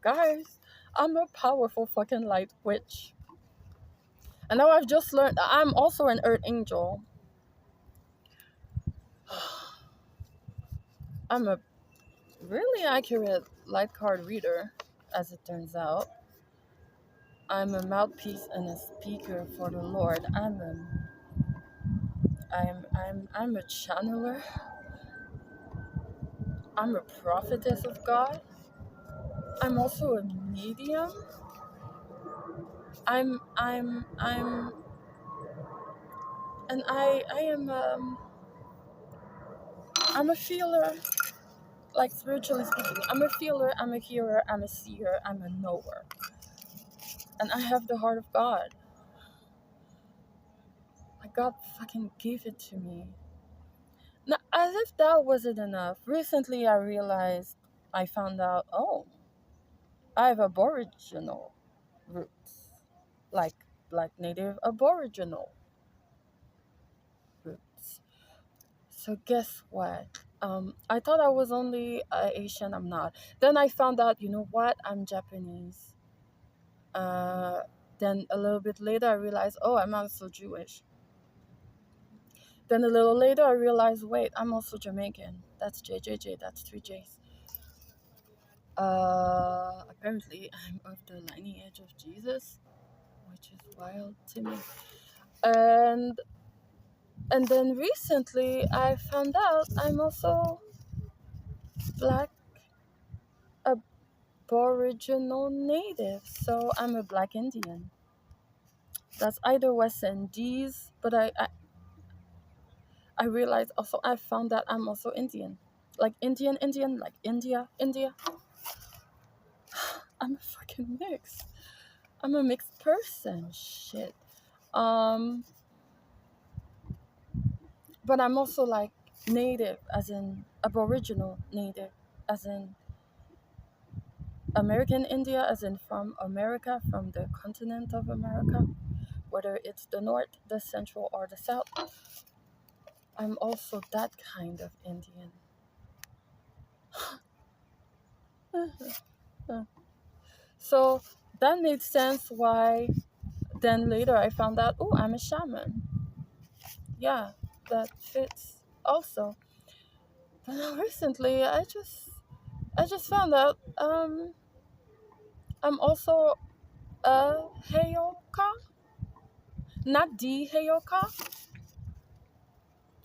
Guys, I'm a powerful fucking light witch. And now I've just learned I'm also an earth angel. I'm a really accurate light card reader, as it turns out. I'm a mouthpiece and a speaker for the Lord. I'm a channeler. I'm a prophetess of God. I'm also a medium. I'm and I am I'm a feeler, like spiritually speaking. I'm a feeler, I'm a hearer, I'm a seer, I'm a knower. And I have the heart of God. Like God fucking gave it to me. Now, as if that wasn't enough, recently I found out, oh, I have Aboriginal roots. Like native Aboriginal roots. So guess what? I thought I was only Asian. I'm not. Then I found out, you know what? I'm Japanese. Uh, then a little bit later, I realized, oh, I'm also Jewish. Then a little later, I realized, wait, I'm also Jamaican. That's JJJ. That's three J's. Apparently, I'm of the lineage of Jesus, which is wild to me. And and then recently, I found out I'm also Black Aboriginal Native. So I'm a Black Indian. That's either West Indies, but I realized also I found that I'm also Indian. Like Indian, like India. I'm a fucking mix. I'm a mixed person. Shit. Um, but I'm also like native, as in Aboriginal native, as in American India, as in from America, from the continent of America, whether it's the north, the central, or the south. I'm also that kind of Indian. So that made sense why then later I found out, oh, I'm a shaman. Yeah, that fits also. But now recently I just found out I'm also a Heyoka. Not the Heyoka.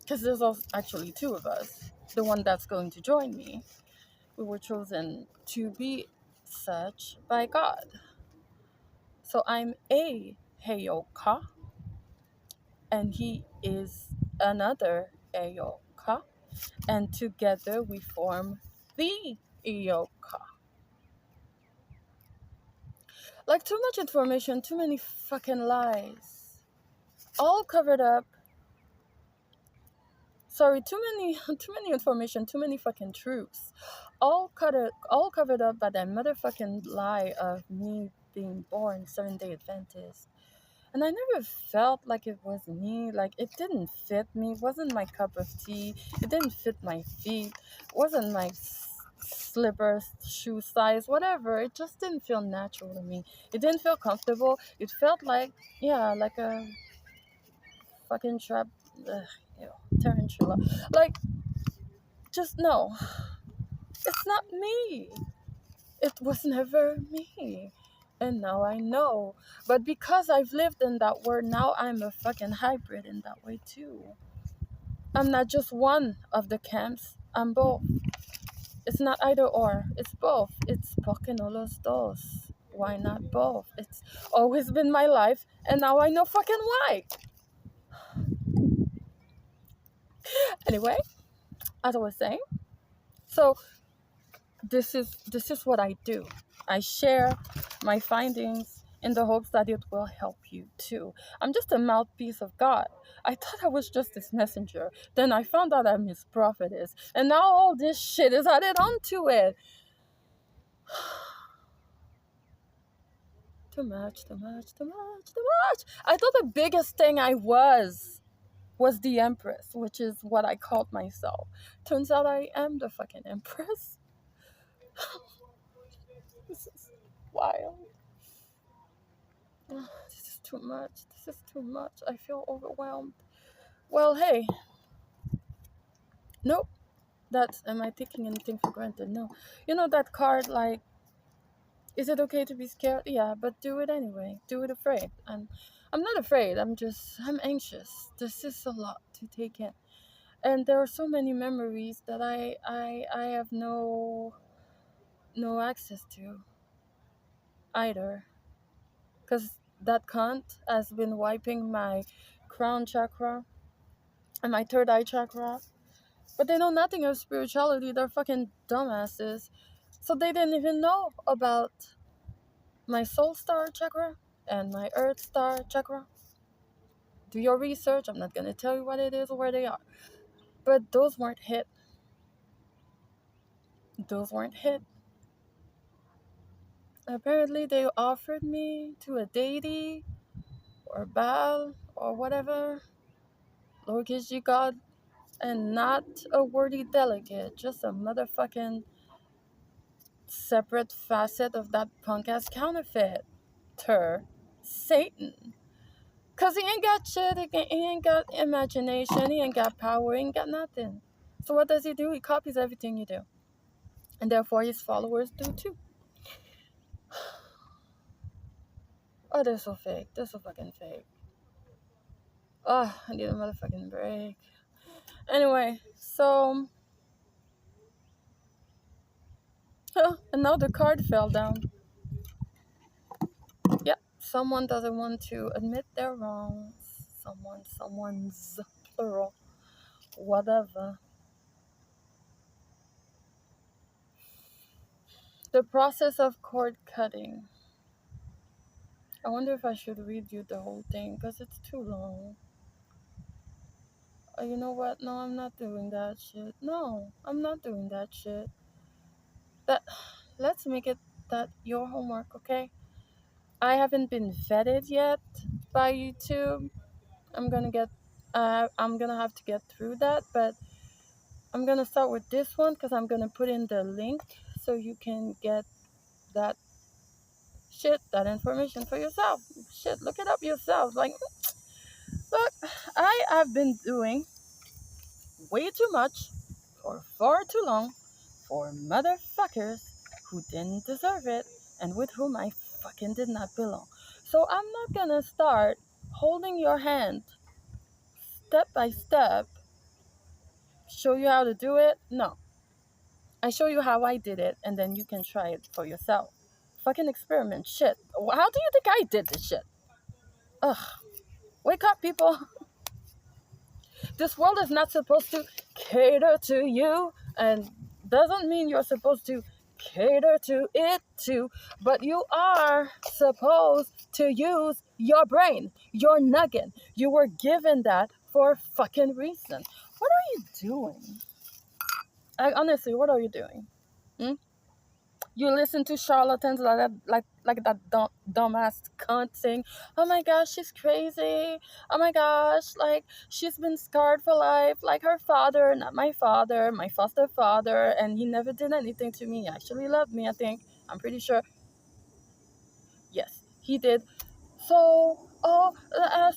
Because there's also actually two of us. The one that's going to join me. We were chosen to be such by God. So I'm a Heyoka, and he is another Heyoka, and together we form the Heyoka. Like, too much information, too many fucking lies. All covered up. Sorry, too many information, too many fucking truths. All covered up by that motherfucking lie of me being born 7-day Adventist. And I never felt like it was me. Like, it didn't fit me. It wasn't my cup of tea. It didn't fit my feet. It wasn't my slippers, shoe size, whatever. It just didn't feel natural to me. It didn't feel comfortable. It felt like, yeah, like a fucking trap. Ugh, tarantula. Like, just no. It's not me. It was never me. And now I know. But because I've lived in that world, now I'm a fucking hybrid in that way too. I'm not just one of the camps. I'm both. It's not either or. It's both. It's fucking all los dos. Why not both? It's always been my life, and now I know fucking why. Anyway, as I was saying, so this is what I do. I share my findings in the hopes that it will help you too. I'm just a mouthpiece of God. I thought I was just his messenger. Then I found out I'm his prophetess. And now all this shit is added onto it. Too much, too much, too much, too much. I thought the biggest thing I was the Empress, which is what I called myself. Turns out I am the fucking Empress. This is wild. This is too much. This is too much. I feel overwhelmed. Well, hey, nope. Am I taking anything for granted? No. You know that card, like, is it okay to be scared? Yeah, but do it anyway. Do it afraid. And I'm not afraid. I'm anxious. This is a lot to take in. And there are so many memories that I have no access to either. Because that cunt has been wiping my crown chakra and my third eye chakra. But they know nothing of spirituality. They're fucking dumbasses. So they didn't even know about my soul star chakra and my earth star chakra. Do your research. I'm not going to tell you what it is or where they are. But those weren't hit. Those weren't hit. Apparently, they offered me to a deity or Baal or whatever, lowercase g god, and not a worthy delegate, just a motherfucking separate facet of that punk ass counterfeiter, Satan. Cause he ain't got shit, he ain't got imagination, he ain't got power, he ain't got nothing. So what does he do? He copies everything you do. And therefore his followers do too. Oh, they're so fake. They're so fucking fake. Oh, I need a motherfucking break. Anyway, so another card fell down. Yeah, someone doesn't want to admit their wrongs. Someone's plural, whatever. The process of cord cutting. I wonder if I should read you the whole thing because it's too long. You know what? No, I'm not doing that shit. No, I'm not doing that shit. That let's make it that your homework, okay? I haven't been vetted yet by YouTube. I'm gonna have to get through that, but I'm gonna start with this one because I'm gonna put in the link so you can get that that information for yourself. Shit, look it up yourself. Like, look, I have been doing way too much for far too long for motherfuckers who didn't deserve it and with whom I fucking did not belong. So I'm not gonna start holding your hand step by step, show you how to do it. No. I show you how I did it and then you can try it for yourself. Fucking experiment. Shit. How do you think I did this shit? Ugh. Wake up, people. This world is not supposed to cater to you and doesn't mean you're supposed to cater to it too, but you are supposed to use your brain, your nugget. You were given that for a fucking reason. What are you doing? Honestly, what are you doing? Hmm? You listen to charlatans like that dumbass cunt saying, "Oh my gosh, she's crazy. Oh my gosh, like she's been scarred for life, like her father, not my father, my foster father, and he never did anything to me. He actually loved me. I think. I'm pretty sure. Yes, he did. So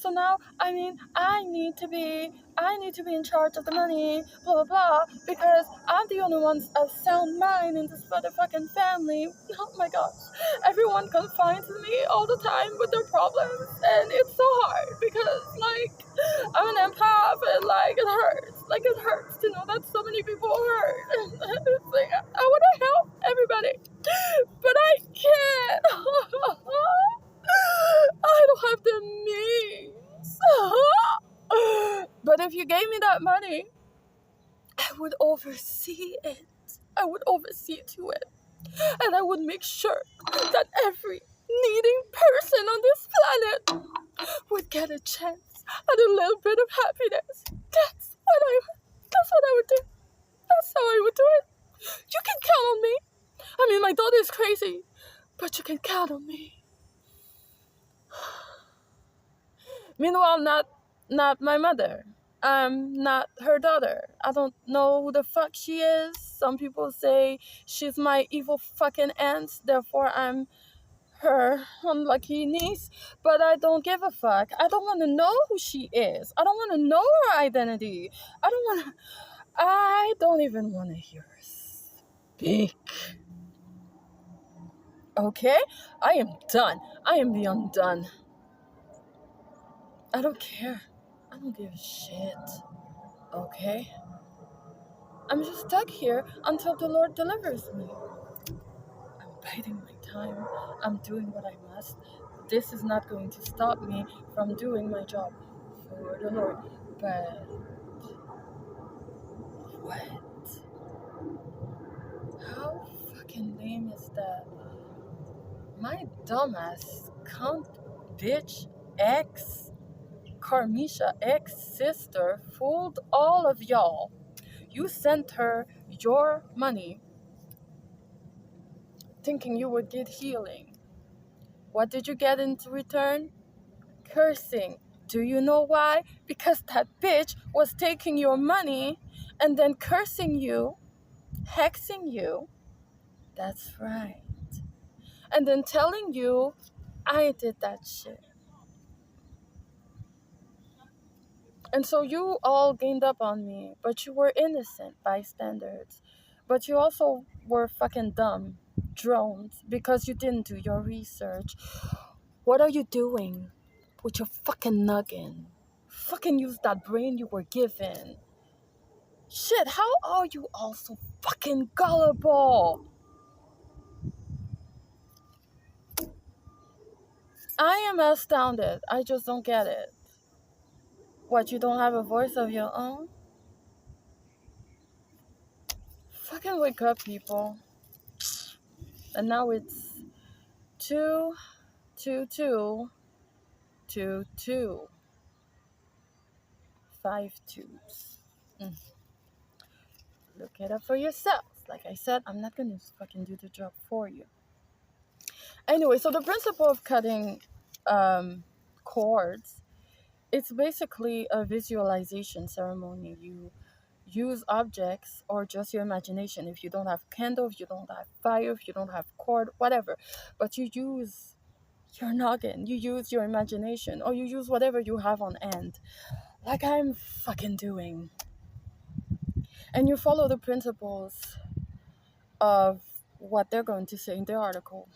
now, I mean, I need to be in charge of the money, blah, blah, blah, because I'm the only one of sound mind in this motherfucking family. Oh my gosh. Everyone confines me all the time with their problems, and it's so hard because, like, I'm an empath, and, like, it hurts. Like, it hurts to know that so many people hurt. It's like, I want to help everybody, but I can't. I don't have the means. But if you gave me that money, I would oversee it. I would would oversee to it. And I would make sure that every needing person on this planet would get a chance at a little bit of happiness. That's what I would do. That's how I would do it. You can count on me. I mean, my daughter is crazy, but you can count on me. Meanwhile, not my mother. I'm not her daughter. I don't know who the fuck she is. Some people say she's my evil fucking aunt, therefore I'm her unlucky niece, but I don't give a fuck. I don't want to know who she is. I don't want to know her identity. I don't even want to hear her speak. Okay? I am done. I am beyond done. I don't care. I don't give a shit. Okay? I'm just stuck here until the Lord delivers me. I'm biding my time. I'm doing what I must. This is not going to stop me from doing my job for the Lord. But what? How fucking lame is that? My dumbass cunt bitch ex Carmisha ex sister fooled all of y'all. You sent her your money thinking you would get healing. What did you get in return? Cursing. Do you know why? Because that bitch was taking your money and then cursing you, hexing you. That's right. And then telling you, I did that shit. And so you all gained up on me, but you were innocent by standards. But you also were fucking dumb, drones, because you didn't do your research. What are you doing with your fucking noggin? Fucking use that brain you were given. Shit, how are you all so fucking gullible? I am astounded. I just don't get it. What, you don't have a voice of your own? Fucking wake up, people. And now it's 2222252. Look it up for yourself. Like I said, I'm not gonna fucking do the job for you. Anyway, so the principle of cutting cords, it's basically a visualization ceremony. You use objects or just your imagination. If you don't have candle, if you don't have fire, if you don't have cord, whatever, but you use your noggin, you use your imagination, or you use whatever you have on hand, like I'm fucking doing, and you follow the principles of what they're going to say in the article.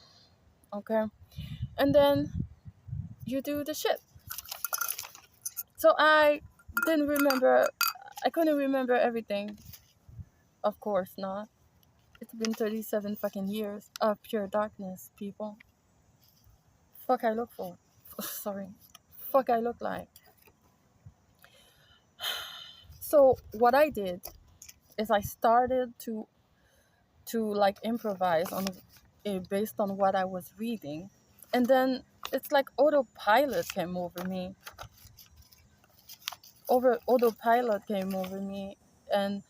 Okay, and then you do the shit. So I couldn't remember everything. Of course not. It's been 37 fucking years of pure darkness, people. Fuck I look for. Sorry. Fuck I look like. So what I did is I started to like improvise on it based on what I was reading. And then it's like autopilot came over me. Autopilot came over me, and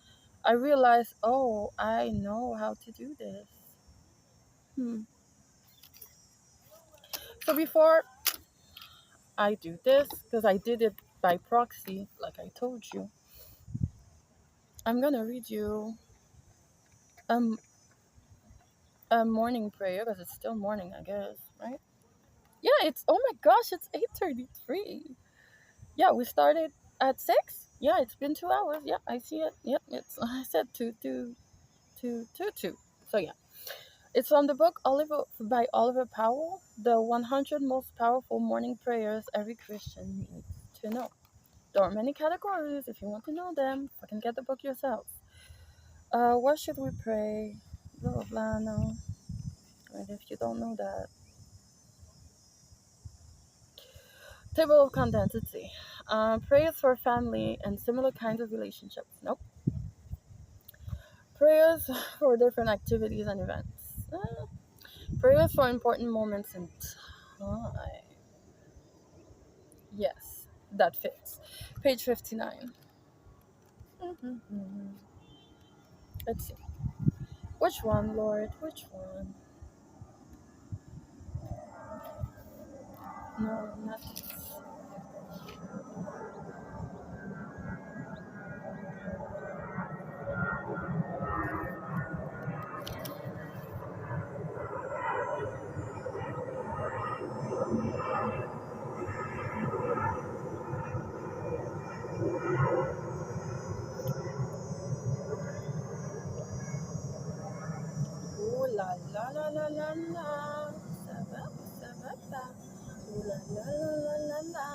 I realized, oh, I know how to do this. So before I do this, because I did it by proxy, like I told you, I'm gonna read you um a morning prayer, because it's still morning, I guess, right? Yeah, it's, oh my gosh, it's 8:33. Yeah, we started at 6. Yeah, it's been 2 hours. Yeah, I see it. Yep, it's, I said 2. So yeah, it's from the book Oliver by Oliver Powell, the 100 most powerful morning prayers every Christian needs to know. There are many categories. If you want to know them, fucking get the book yourself. What should we pray? Blah blah blah. No, and if you don't know that, table of contents. Let's see. Prayers for family and similar kinds of relationships. Nope. Prayers for different activities and events. Prayers for important moments in time. Yes, that fits. Page 59. Mhm. Let's see. Which one, Lord? Which one? No, not this. Ooh la la la la la la. Sa-ba, sa-ba-ba. Ooh la la la la la la.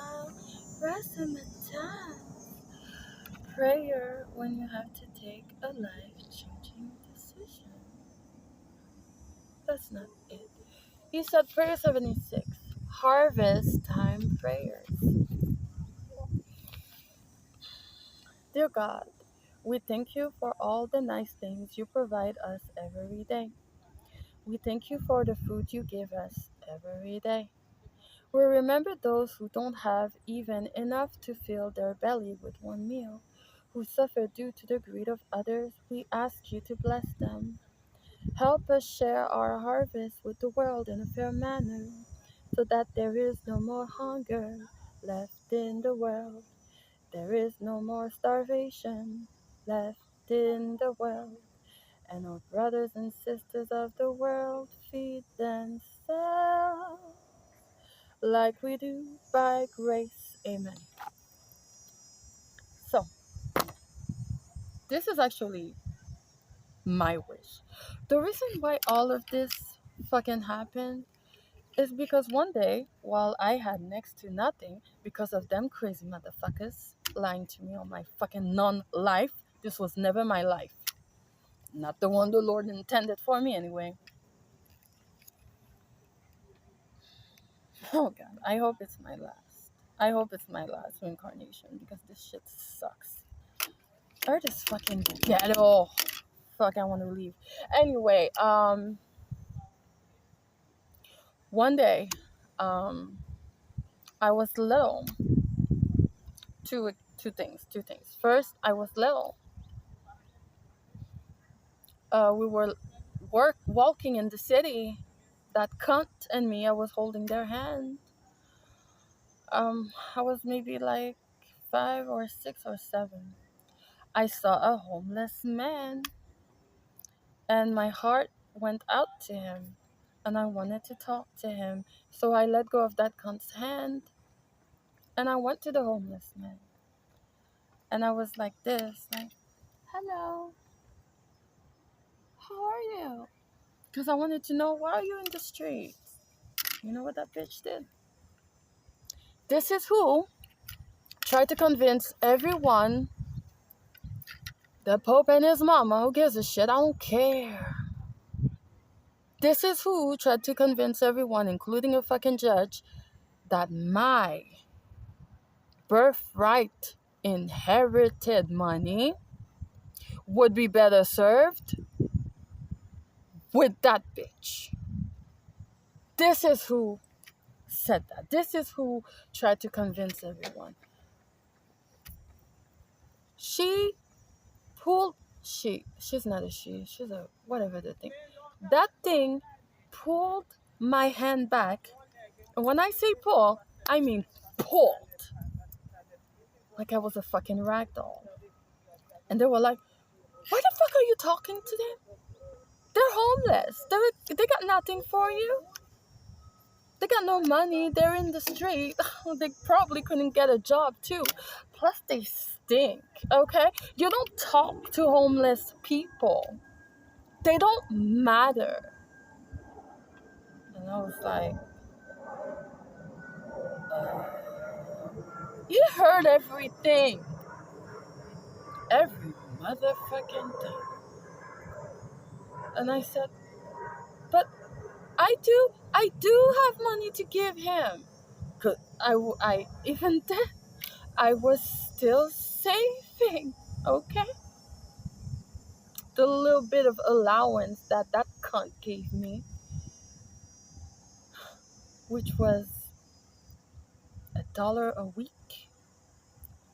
Rasamatan. Prayer when you have to take a life-changing decision. That's not it. He said prayer 76. Harvest time prayers. Dear God, we thank you for all the nice things you provide us every day. We thank you for the food you give us every day. We remember those who don't have even enough to fill their belly with one meal, who suffer due to the greed of others. We ask you to bless them. Help us share our harvest with the world in a fair manner, so that there is no more hunger left in the world. There is no more starvation left in the world. And our brothers and sisters of the world feed themselves like we do by grace. Amen. So, this is actually my wish. The reason why all of this fucking happened is because one day, while I had next to nothing because of them crazy motherfuckers lying to me on my fucking non life, this was never my life. Not the one the Lord intended for me, anyway. Oh God, I hope it's my last. I hope it's my last reincarnation because this shit sucks. Earth is fucking ghetto. Fuck, I want to leave. Anyway, one day, um, I was little. Two things. First, I was little. We were walking in the city. That cunt and me, I was holding their hand. I was maybe like 5 or 6 or 7. I saw a homeless man, and my heart went out to him, and I wanted to talk to him. So I let go of that cunt's hand, and I went to the homeless man, and I was like this, like, "Hello, how are you?" Because I wanted to know, why are you in the street? You know what that bitch did? This is who tried to convince everyone, the Pope and his mama, who gives a shit, I don't care. This is who tried to convince everyone, including a fucking judge, that my birthright inherited money would be better served with that bitch. This is who said that. This is who tried to convince everyone. She pulled she's not a she's a whatever the thing. That thing pulled my hand back. And when I say pull, I mean pulled. Like I was a fucking rag doll. And they were like, why the fuck are you talking to them? They're homeless. They got nothing for you. They got no money. They're in the street. They probably couldn't get a job too. Plus, they stink. Okay, you don't talk to homeless people. They don't matter. And I was like, you heard everything, every motherfucking thing. And I said, but I do have money to give him. Cause I even then, I was still saving, okay? the little bit of allowance that that cunt gave me, which was $1 a week,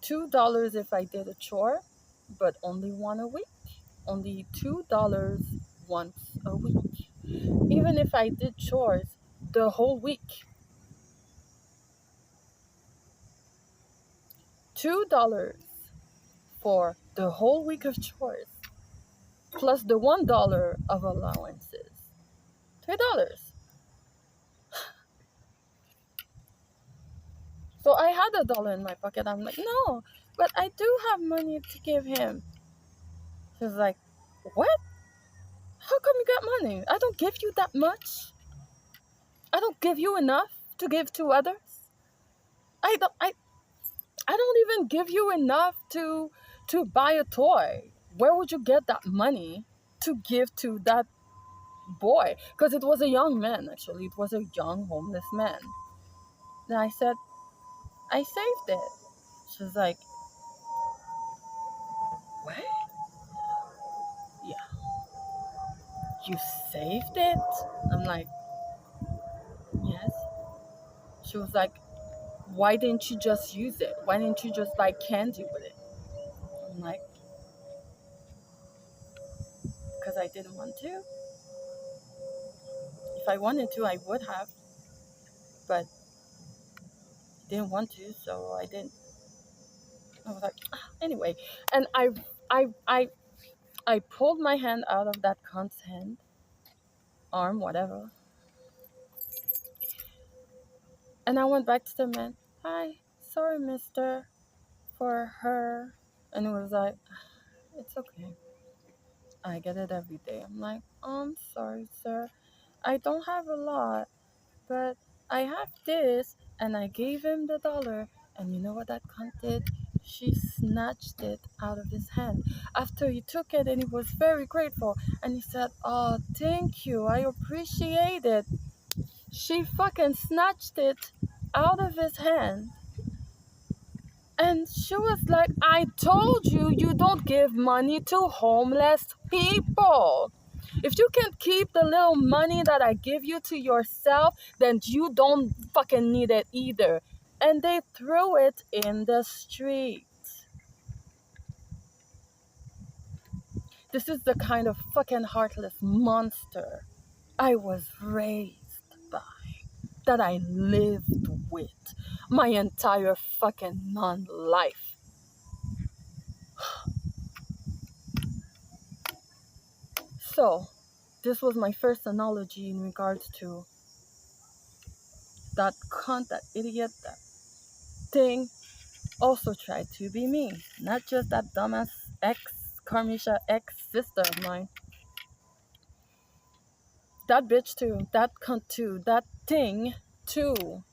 $2 if I did a chore, but only one a week. Only $2 once a week. Even if I did chores the whole week, $2 for the whole week of chores, plus the $1 of allowances. $3. So I had $1 in my pocket. I'm like, no, but I do have money to give him. She's like, what? How come you got money? I don't give you that much. I don't give you enough to give to others. I don't I I don't even give you enough to buy a toy. Where would you get that money to give to that boy? Because it was a young man, actually. It was a young homeless man. And I said, I saved it. She's like, what? Yeah, you saved it? I'm like, yes. She was like, why didn't you just use it? Why didn't you just buy candy with it? I'm like, because I didn't want to. If I wanted to, I would have, but didn't want to, so I didn't. I was like, anyway, and I, I, I pulled my hand out of that cunt's hand, arm, whatever, and I went back to the man. Hi, sorry, mister, for her, and it was like, it's okay. I get it every day. I'm like, I'm sorry, sir. I don't have a lot, but I have this, and I gave him the $1. And you know what that cunt did? She snatched it out of his hand. After he took it, and he was very grateful, and he said, "Oh, thank you, I appreciate it." She fucking snatched it out of his hand, and she was like, "I told you, you don't give money to homeless people. If you can keep the little money that I give you to yourself, then you don't fucking need it either." And they threw it in the street. This is the kind of fucking heartless monster I was raised by, that I lived with my entire fucking non-life. So, this was my first analogy in regards to that cunt, that idiot, that thing also tried to be me. Not just that dumbass ex, Carmisha ex sister of mine. That bitch too. That cunt too. That thing too.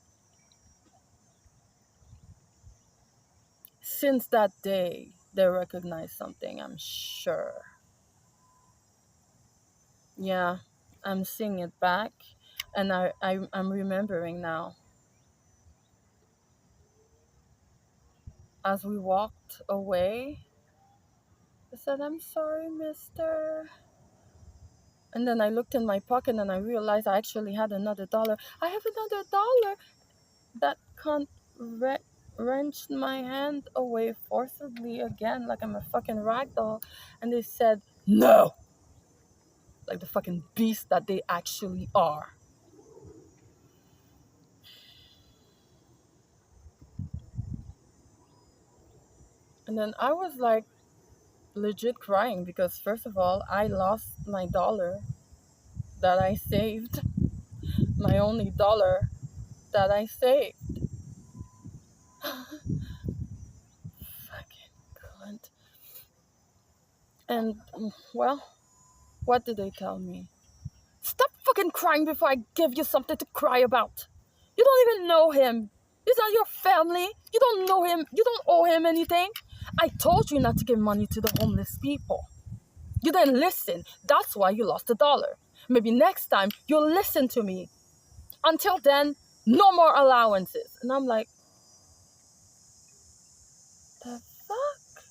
Since that day, they recognized something, I'm sure. Yeah, I'm seeing it back, and I'm remembering now. As we walked away, I said, I'm sorry, mister. And then I looked in my pocket and I realized I actually had another $1. I have another $1. That cunt wrenched my hand away forcibly again, like I'm a fucking rag doll. And they said, no! Like the fucking beast that they actually are. And then I was like legit crying because, first of all, I lost my $1 that I saved. My only $1 that I saved. Fucking cunt. And, well, what did they tell me? Stop fucking crying before I give you something to cry about. You don't even know him. He's not your family. You don't know him. You don't owe him anything. I told you not to give money to the homeless people. You didn't listen. That's why you lost $1. Maybe next time you'll listen to me. Until then, no more allowances. And I'm like, the fuck?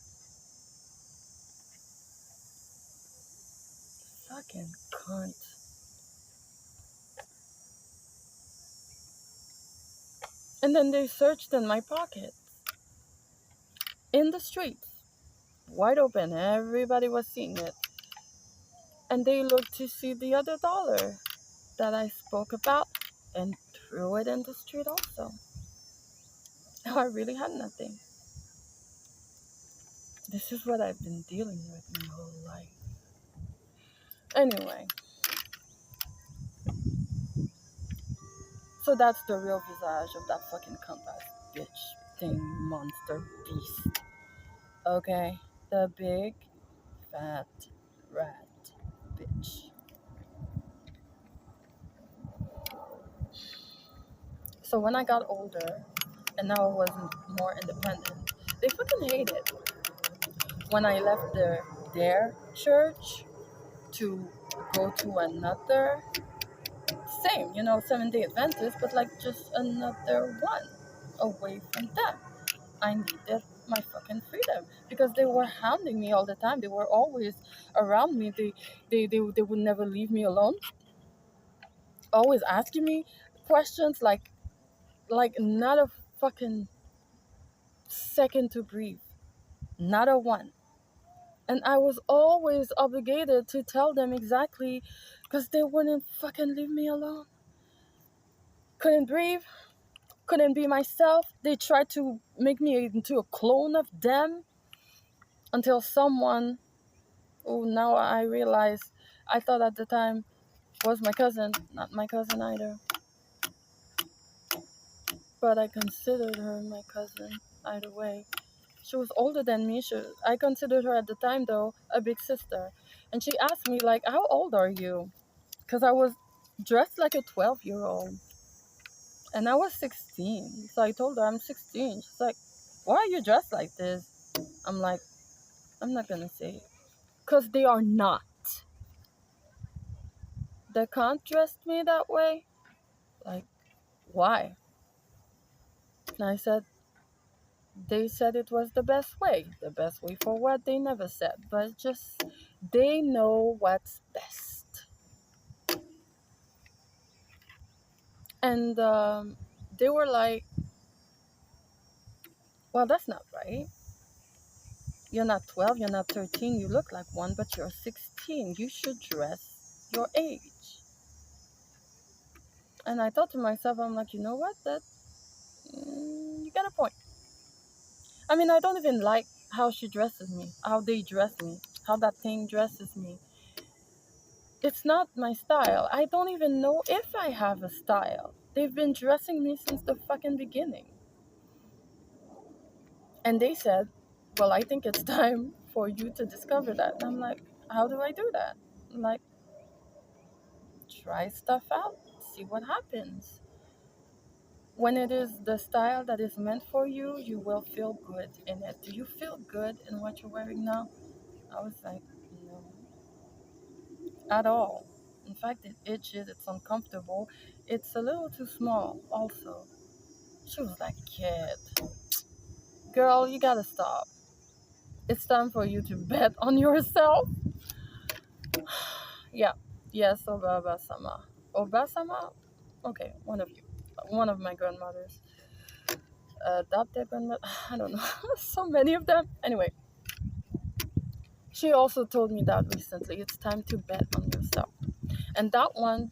Fucking cunt. And then they searched in my pockets, in the streets, wide open. Everybody was seeing it. And they looked to see the other dollar that I spoke about and threw it in the street also. Now I really had nothing. This is what I've been dealing with my whole life. Anyway, so that's the real visage of that fucking compass bitch thing, monster beast. Okay? The big, fat rat bitch. So when I got older and now I was more independent, they fucking hated when I left their church to go to another, same, 7-day Adventist, but like just another one away from them. I needed my fucking freedom because they were hounding me all the time. They were always around me. They would never leave me alone. Always asking me questions like not a fucking second to breathe. Not a one. And I was always obligated to tell them exactly because they wouldn't fucking leave me alone. Couldn't breathe, couldn't be myself. They tried to make me into a clone of them until someone, oh, now I realize, I thought at the time was my cousin, not my cousin either. But I considered her my cousin either way. She was older than me. I considered her at the time, though, a big sister. And she asked me, like, how old are you? Because I was dressed like a 12-year-old. And I was 16. So I told her I'm 16. She's like, why are you dressed like this? I'm like, I'm not going to say. Because they are not. They can't dress me that way. Like, why? And I said, they said it was the best way. The best way for what? They never said. But just, they know what's best. And they were like, well, that's not right. You're not 12, you're not 13, you look like one, but you're 16. You should dress your age. And I thought to myself, I'm like, you know what? You got a point. I mean, I don't even like how she dresses me, how they dress me, how that thing dresses me. It's not my style. I don't even know if I have a style. They've been dressing me since the fucking beginning. And they said, well, I think it's time for you to discover that. And I'm like, how do I do that? I'm like, try stuff out, see what happens. When it is the style that is meant for you, you will feel good in it. Do you feel good in what you're wearing now? I was like, no, at all. In fact, it itches, it's uncomfortable, it's a little too small, also. She was like, kid, girl, you gotta stop. It's time for you to bet on yourself. Yeah, yes, Obama-sama. Obama? Okay, one of you. One of my grandmothers. Adopted grandmother. I don't know. So many of them. Anyway, she also told me that recently. It's time to bet on yourself. And that one,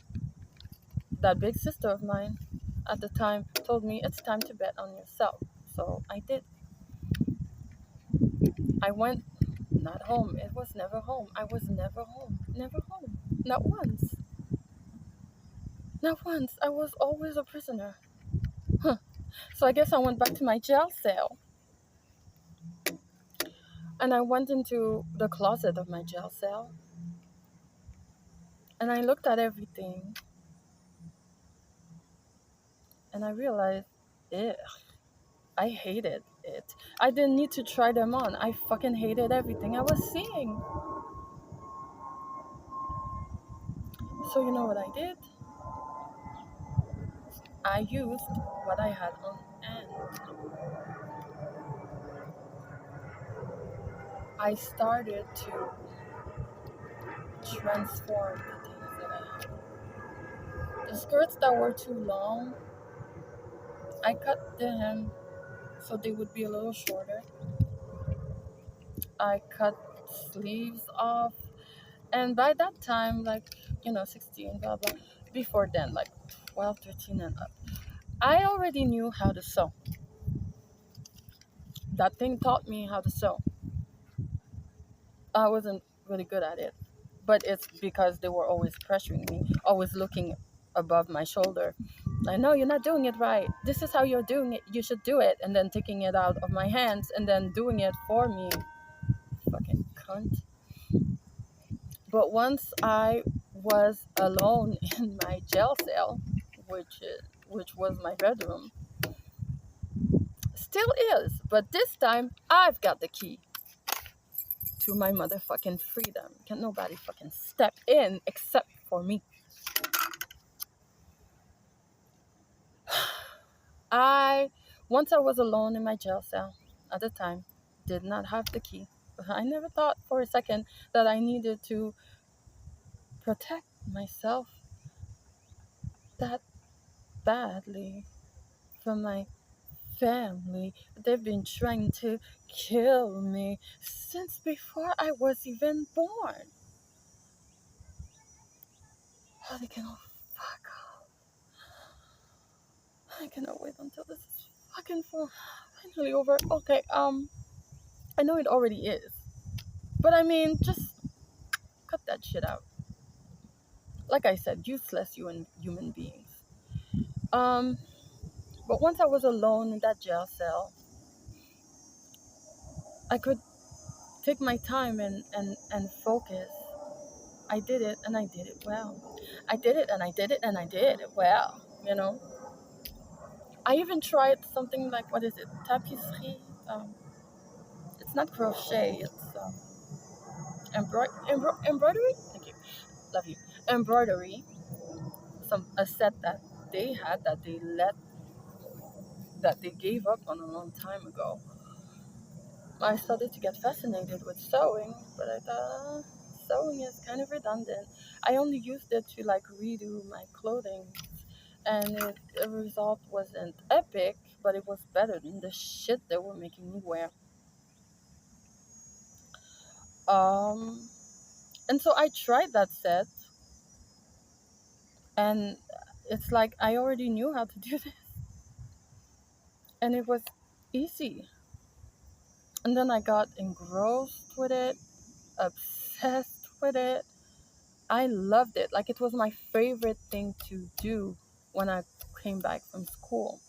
that big sister of mine at the time, told me it's time to bet on yourself. So I did. I went, not home. It was never home. I was never home. Never home. Not once. Not once. I was always a prisoner. Huh. So I guess I went back to my jail cell. And I went into the closet of my jail cell. And I looked at everything. And I realized, ugh, I hated it. I didn't need to try them on. I fucking hated everything I was seeing. So you know what I did? I used what I had on hand. I started to transformed the things that I had. The skirts that were too long, I cut them so they would be a little shorter. I cut sleeves off, and by that time, like, 16, blah blah. Before then, like 12, 13, and up, I already knew how to sew. That thing taught me how to sew. I wasn't really good at it, but it's because they were always pressuring me, always looking above my shoulder. I know you're not doing it right. This is how you're doing it. You should do it. And then taking it out of my hands and then doing it for me. Fucking cunt. But once I was alone in my jail cell, which was my bedroom, still is, but this time I've got the key to my motherfucking freedom. Can't nobody fucking step in except for me. I Once I was alone in my jail cell at the time, did not have the key. I never thought for a second that I needed to protect myself that badly from my family. They've been trying to kill me since before I was even born. Oh, they cannot fuck off. I cannot wait until this is fucking finally over. Okay, I know it already is. But I mean, just cut that shit out. Like I said, useless human beings. Um, but once I was alone in that jail cell, I could take my time and focus. I did it and I did it well. I did it and I did it and I did it well. You know. I even tried something like, what is it? Tapisserie. It's not crochet. It's embroidery. Thank you. Love you. Embroidery. A set that they had that they gave up on a long time ago. I started to get fascinated with sewing, but I thought sewing is kind of redundant. I only used it to like redo my clothing, and the result wasn't epic, but it was better than the shit they were making me wear. Um, and so I tried that set, and it's like I already knew how to do this, and it was easy. And then I got engrossed with it, obsessed with it. I loved it. Like, it was my favorite thing to do when I came back from school.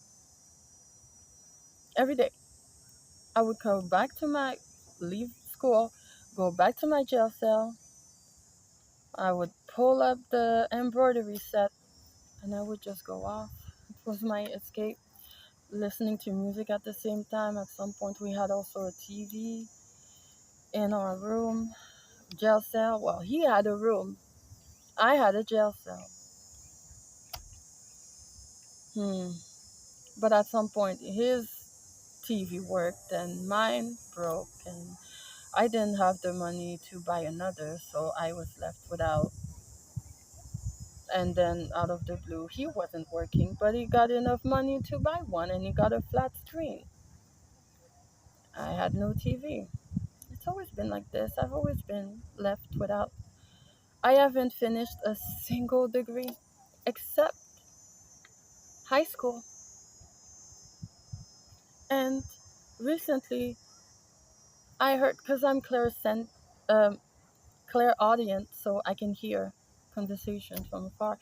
Every day, I would go back to leave school, go back to my jail cell. I would pull up the embroidery set and I would just go off. It was my escape. Listening to music at the same time. At some point, we had also a TV in our room. Jail cell. Well, he had a room. I had a jail cell. Hmm. But at some point, his TV worked and mine broke, and I didn't have the money to buy another, so I was left without. And then out of the blue, he wasn't working, but he got enough money to buy one, and he got a flat screen. I had no TV. It's always been like this. I've always been left without. I haven't finished a single degree except high school. And recently, I heard, because I'm um, clairaudient, so I can hear conversations from afar.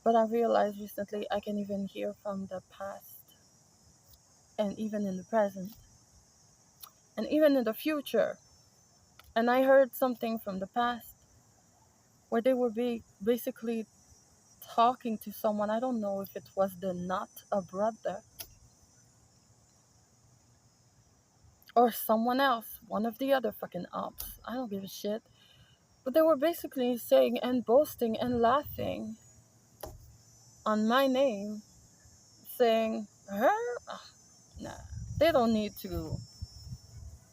But I realized recently I can even hear from the past, and even in the present, and even in the future. And I heard something from the past where they were basically talking to someone. I don't know if it was the not a brother or someone else, one of the other fucking ops. I don't give a shit. But they were basically saying and boasting and laughing on my name, saying, her? Nah, they don't need to.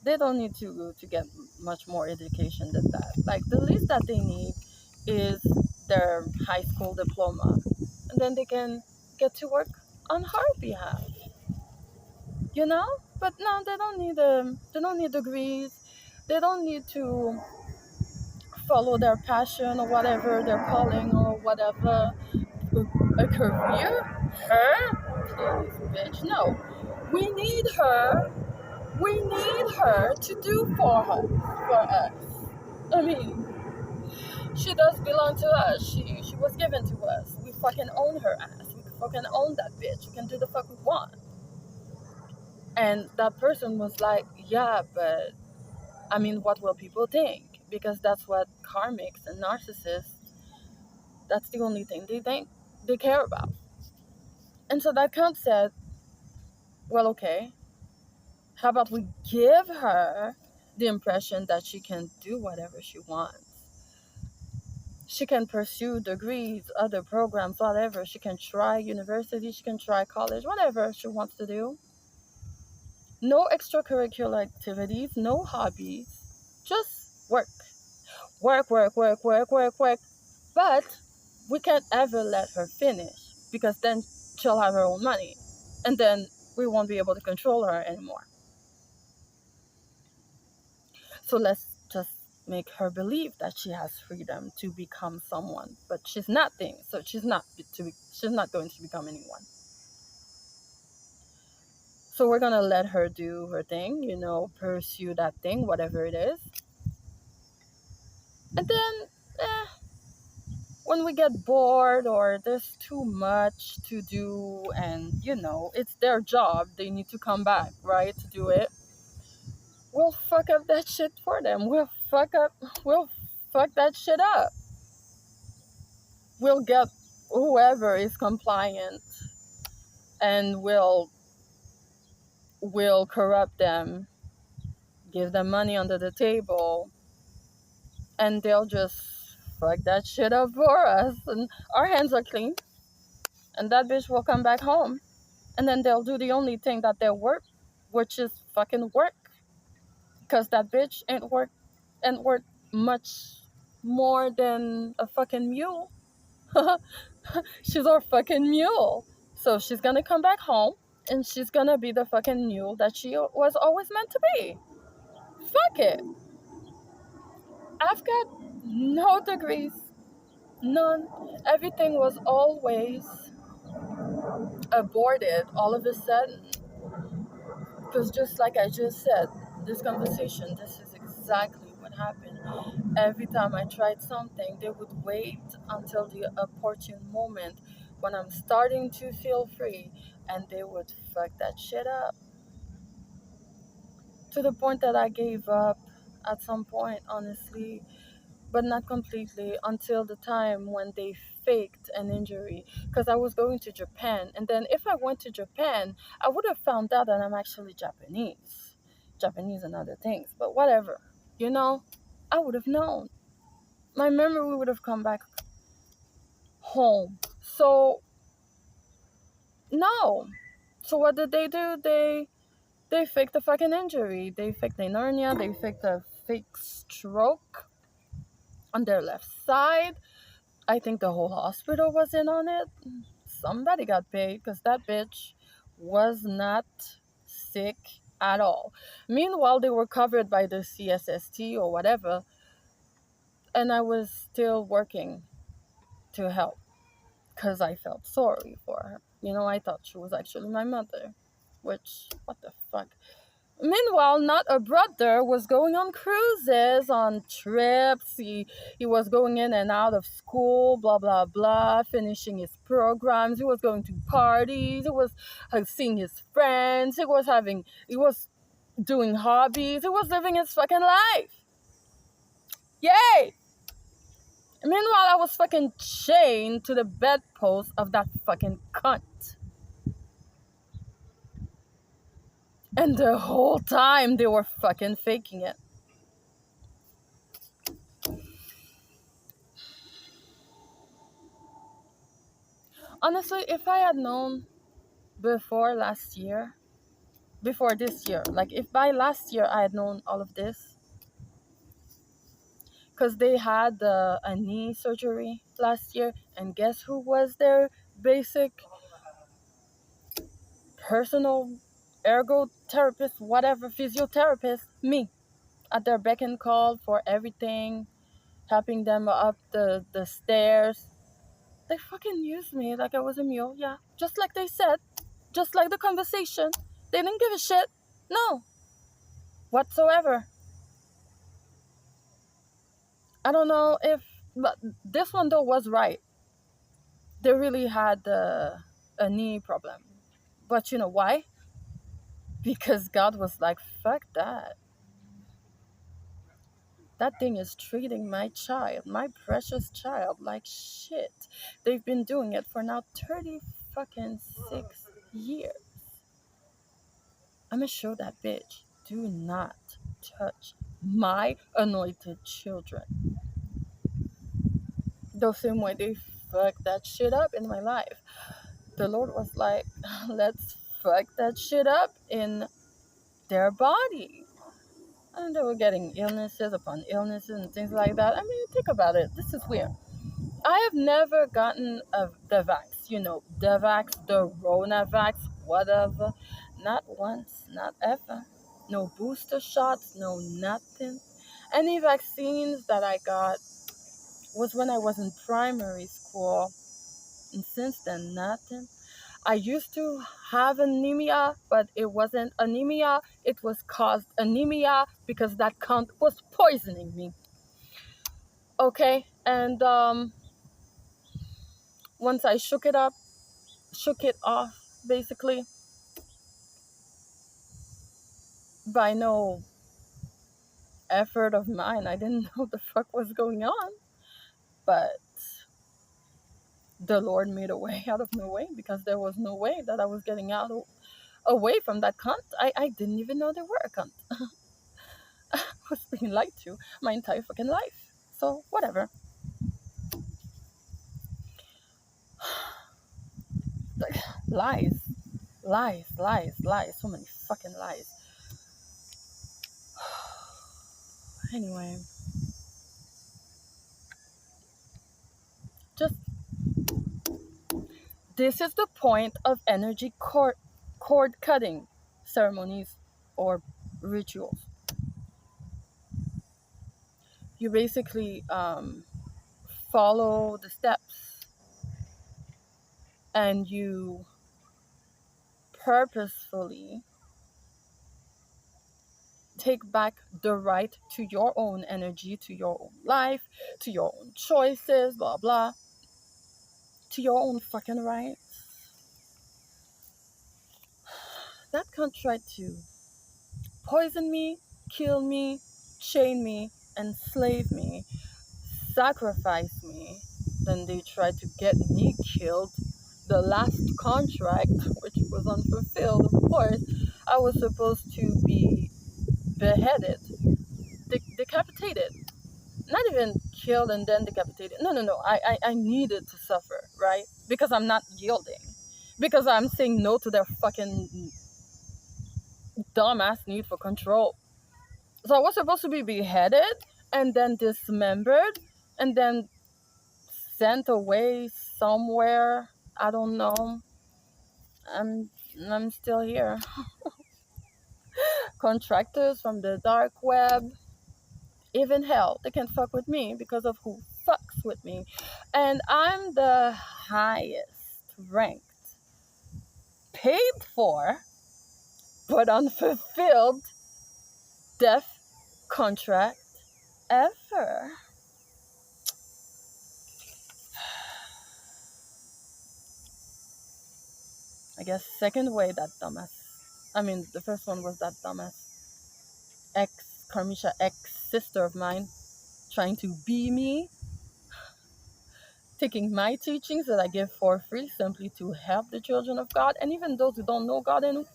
They don't need to get much more education than that. Like, the least that they need is their high school diploma, and then they can get to work on her behalf, you know. But no, they don't need degrees, they don't need to follow their passion or whatever, their calling or whatever, a career. Her, please, bitch, no. We need her. We need her to do for us. I mean, she does belong to us. She was given to us. We fucking own her ass. We fucking own that bitch. We can do the fuck we want. And that person was like, yeah, but I mean, what will people think? Because that's what karmics and narcissists, that's the only thing they think they care about. And so that cunt said, well, okay, how about we give her the impression that she can do whatever she wants? She can pursue degrees, other programs, whatever. She can try university, she can try college, whatever she wants to do. No extracurricular activities, no hobbies, just work. Work, work, work, work, work, work. But we can't ever let her finish because then she'll have her own money. And then we won't be able to control her anymore. So let's just make her believe that she has freedom to become someone, but she's nothing. So she's not going to become anyone. So we're gonna let her do her thing, pursue that thing, whatever it is. And then, eh, when we get bored or there's too much to do, and it's their job, they need to come back, right, to do it. We'll fuck up that shit for them. We'll fuck that shit up. We'll get whoever is compliant, and we'll corrupt them, give them money under the table, and they'll just fuck that shit up for us, and our hands are clean, and that bitch will come back home, and then they'll do the only thing that they work, which is fucking work, because that bitch ain't worth much more than a fucking mule. She's our fucking mule. So she's gonna come back home and she's gonna be the fucking mule that she was always meant to be. Fuck it. I've got no degrees. None. Everything was always aborted all of a sudden. Because just like I just said, this conversation, this is exactly what happened. Every time I tried something, they would wait until the opportune moment when I'm starting to feel free, and they would fuck that shit up. To the point that I gave up at some point, honestly, but not completely until the time when they faked an injury. Because I was going to Japan, and then if I went to Japan, I would have found out that I'm actually Japanese and other things, but whatever, I would have known. My memory would have come back home. So no. So what did they do? They faked the fucking injury. They faked an hernia. They faked a fake stroke on their left side. I think the whole hospital was in on it. Somebody got paid because that bitch was not sick at all. Meanwhile, they were covered by the CSST or whatever, and I was still working to help because I felt sorry for her. I thought she was actually my mother, which, what the fuck? Meanwhile, not a brother was going on cruises, on trips. He was going in and out of school, blah, blah, blah, finishing his programs. He was going to parties. He was seeing his friends. He was doing hobbies. He was living his fucking life. Yay! Meanwhile, I was fucking chained to the bedpost of that fucking cunt. And the whole time they were fucking faking it. Honestly, if I had known before this year, like if by last year I had known all of this, because they had a knee surgery last year, and guess who was their basic personal ergotherapist, whatever, physiotherapist? Me, at their beck and call for everything, helping them up the stairs. They fucking used me like I was a mule, yeah, just like they said, just like the conversation. They didn't give a shit, no, whatsoever. I don't know if, but this one though was right. They really had a knee problem. But you know why? Because God was like, fuck that. That thing is treating my child, my precious child, like shit. They've been doing it for now 30 fucking 6 years. I'm gonna show that bitch. Do not touch my anointed children. The same way they fucked that shit up in my life. The Lord was like, let's fuck that shit up in their body. And they were getting illnesses upon illnesses and things like that. I mean, think about it. This is weird. I have never gotten the vax, the vax, the Rona vax, whatever. Not once, not ever. No booster shots, no nothing. Any vaccines that I got was when I was in primary school. And since then, nothing. I used to have anemia, but it wasn't anemia. It was caused anemia because that cunt was poisoning me. Okay, and once I shook it off, basically, by no effort of mine. I didn't know what the fuck was going on, but the Lord made a way out of no way because there was no way that I was getting away from that cunt. I didn't even know there were a cunt. I was being lied to my entire fucking life. So, whatever. Like, lies. Lies, lies, lies. So many fucking lies. Anyway. Just, this is the point of energy cord cutting ceremonies or rituals. You basically follow the steps and you purposefully take back the right to your own energy, to your own life, to your own choices, blah blah, to your own fucking rights. That can't try to poison me, kill me, chain me, enslave me, sacrifice me. Then they tried to get me killed. The last contract, which was unfulfilled, of course, I was supposed to be beheaded, decapitated. Not even killed and then decapitated. No, no, no. I needed to suffer, right? Because I'm not yielding. Because I'm saying no to their fucking dumbass need for control. So I was supposed to be beheaded and then dismembered and then sent away somewhere. I don't know. I'm I'm still here. Contractors from the dark web, even hell, they can fuck with me because of who fucks with me. And I'm the highest ranked, paid for, but unfulfilled death contract ever. I guess second way that dumbass. I mean, the first one was that dumbass Carmisha ex sister of mine trying to be me, taking my teachings that I give for free simply to help the children of God, and even those who don't know God and who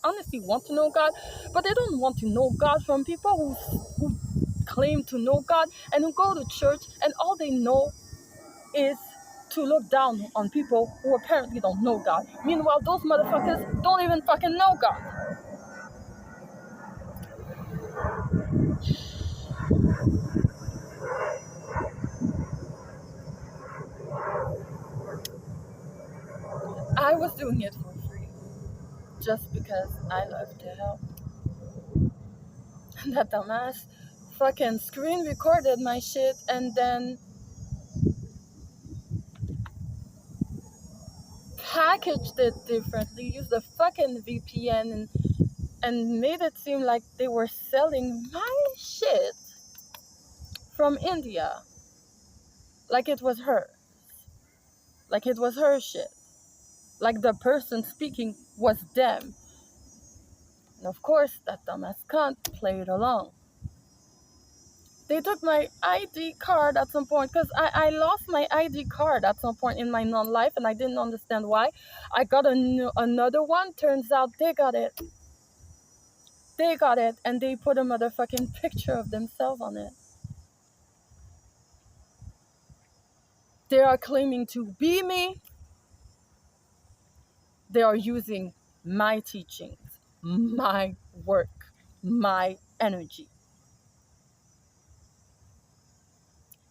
honestly want to know God, but they don't want to know God from people who claim to know God and who go to church and all they know is to look down on people who apparently don't know God. Meanwhile, those motherfuckers don't even fucking know God. I was doing it for free just because I love to help. And that dumbass fucking screen recorded my shit and then packaged it differently, used a fucking VPN and made it seem like they were selling my shit from India. Like it was her. Like it was her shit. Like the person speaking was them. And of course, that dumbass cunt played along. They took my ID card at some point because I lost my ID card at some point in my non-life and I didn't understand why. I got another one. Turns out they got it. They got it and they put a motherfucking picture of themselves on it. They are claiming to be me. They are using my teachings, my work, my energy.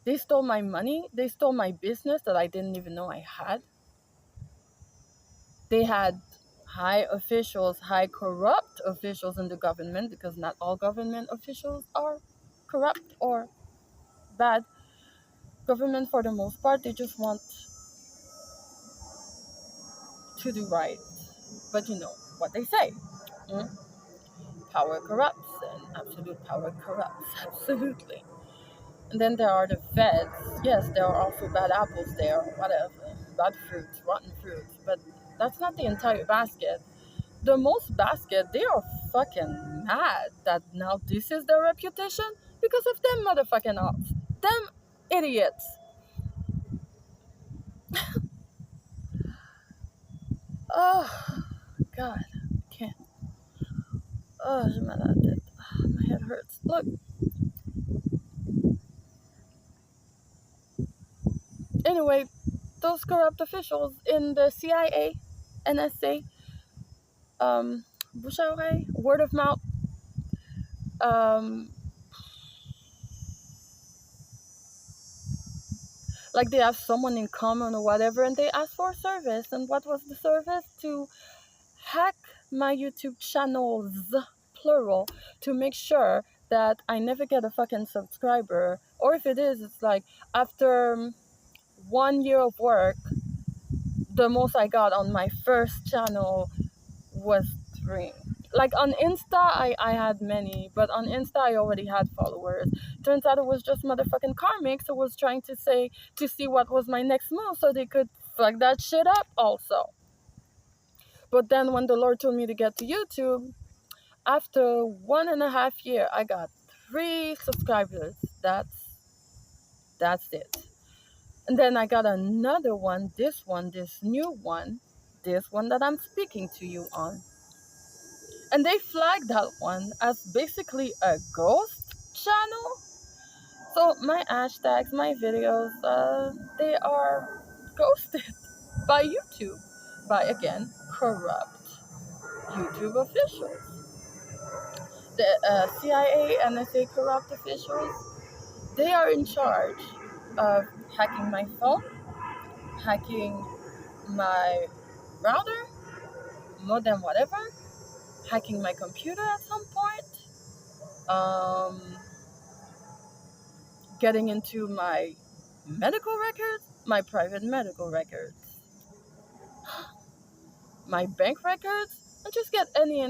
They stole my money. They stole my business that I didn't even know I had. They had high officials, high corrupt officials in the government, because not all government officials are corrupt or bad. Government, for the most part, they just want to do right. But you know what they say. Mm? Power corrupts, and absolute power corrupts. Absolutely. And then there are the feds. Yes, there are also bad apples there, whatever. Bad fruits, rotten fruits. But that's not the entire basket. The most basket, they are fucking mad that now this is their reputation because of them motherfucking ops. Them idiots. Oh, God. Can't. Oh, j'ai mal à la tête. My head hurts. Look. Anyway, those corrupt officials in the CIA, NSA, bouche à oreille, word of mouth, um, like they have someone in common or whatever, and they ask for a service. And what was the service? To hack my YouTube channels, plural, to make sure that I never get a fucking subscriber. Or if it is, it's like after 1 year of work, the most I got on my first channel was 3. Like on Insta, I had many, but on Insta I already had followers. Turns out it was just motherfucking karmic, so was trying to see what was my next move so they could fuck that shit up also. But then when the Lord told me to get to YouTube, after 1.5 years, I got 3 subscribers. That's it. And then I got another one, this new one, this one that I'm speaking to you on. And they flagged that one as basically a ghost channel. So my hashtags, my videos, they are ghosted by YouTube, by again corrupt YouTube officials. The CIA, NSA corrupt officials, they are in charge of hacking my phone, hacking my router, modem, whatever, hacking my computer at some point, um, getting into my medical records, my private medical records, my bank records, and just get any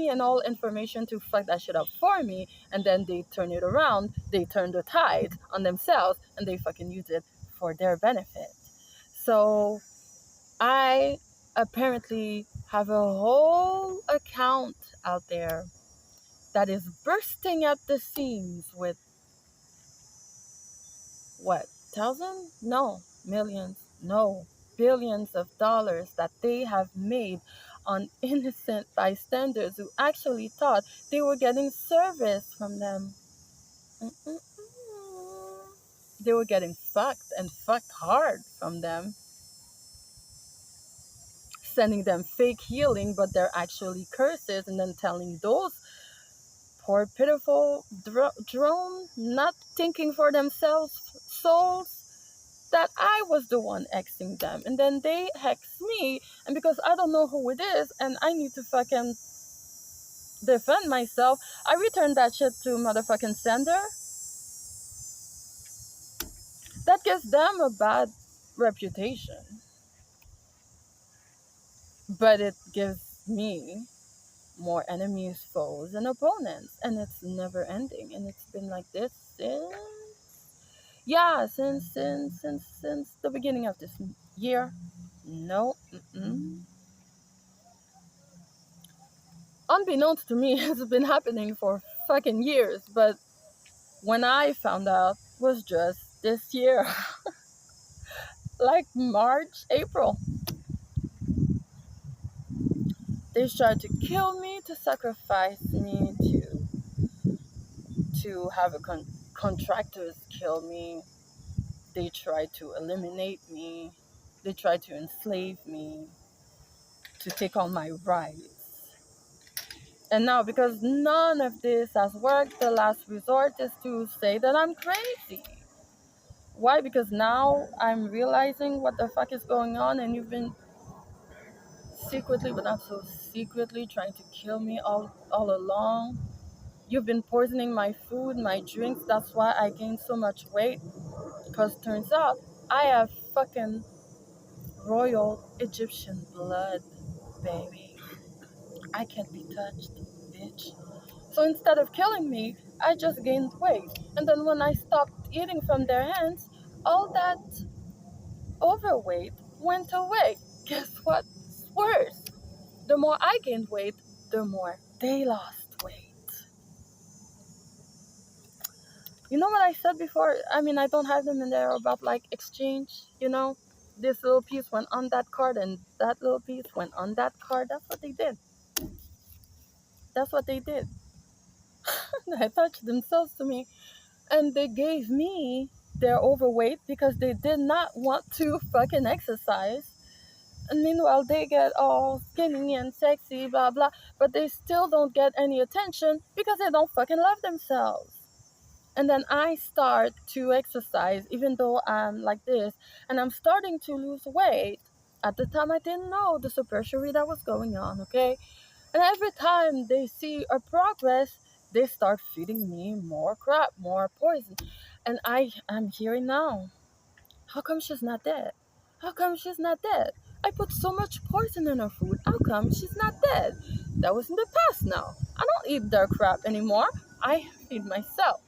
and all information to fuck that shit up for me, and then they turn it around, they turn the tide on themselves, and they fucking use it for their benefit. So I apparently have a whole account out there that is bursting at the seams with what, thousands? No, millions, no, billions of dollars that they have made on innocent bystanders who actually thought they were getting service from them. Mm-mm-mm. They were getting fucked and fucked hard from them, sending them fake healing, but they're actually curses, and then telling those poor, pitiful drone, not thinking for themselves souls that I was the one Xing them. And then they hex me, and because I don't know who it is and I need to fucking defend myself, I return that shit to motherfucking sender. That gives them a bad reputation. But it gives me more enemies, foes, and opponents. And it's never ending. And it's been like this since, yeah, since the beginning of this year. No, unbeknownst to me, it's been happening for fucking years. But when I found out, was just this year, like March, April. They tried to kill me, to sacrifice me, to have contractors kill me. They tried to eliminate me. They tried to enslave me, to take on my rights. And now, because none of this has worked, the last resort is to say that I'm crazy. Why? Because now I'm realizing what the fuck is going on, and you've been secretly, but not so secretly, trying to kill me all along. You've been poisoning my food, my drinks. That's why I gained so much weight. Because turns out I have fucking royal Egyptian blood, baby. I can't be touched, bitch. So instead of killing me, I just gained weight. And then when I stopped eating from their hands, all that overweight went away. Guess what's worse? The more I gained weight, the more they lost weight. You know what I said before? I mean, I don't have them in there about like exchange. This little piece went on that card and that little piece went on that card. That's what they did. That's what they did. They attached themselves to me and they gave me their overweight because they did not want to fucking exercise. And meanwhile, they get all skinny and sexy, blah blah, but they still don't get any attention because they don't fucking love themselves. And then I start to exercise, even though I'm like this, and I'm starting to lose weight. At the time, I didn't know the superchery that was going on, okay? And every time they see a progress, they start feeding me more crap, more poison. And I'm hearing now, how come she's not dead? How come she's not dead? I put so much poison in her food. How come she's not dead? That was in the past now. I don't eat their crap anymore. I feed myself.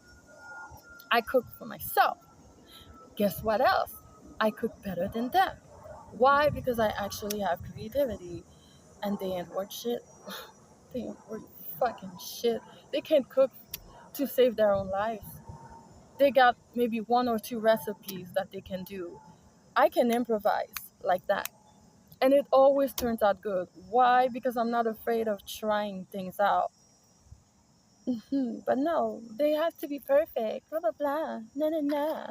I cook for myself. Guess what else? I cook better than them. Why? Because I actually have creativity and they ain't worth shit. They ain't worth fucking shit. They can't cook to save their own lives. They got maybe one or two recipes that they can do. I can improvise like that. And it always turns out good. Why? Because I'm not afraid of trying things out. But no, they have to be perfect. Blah, blah, blah. Nah, nah, nah.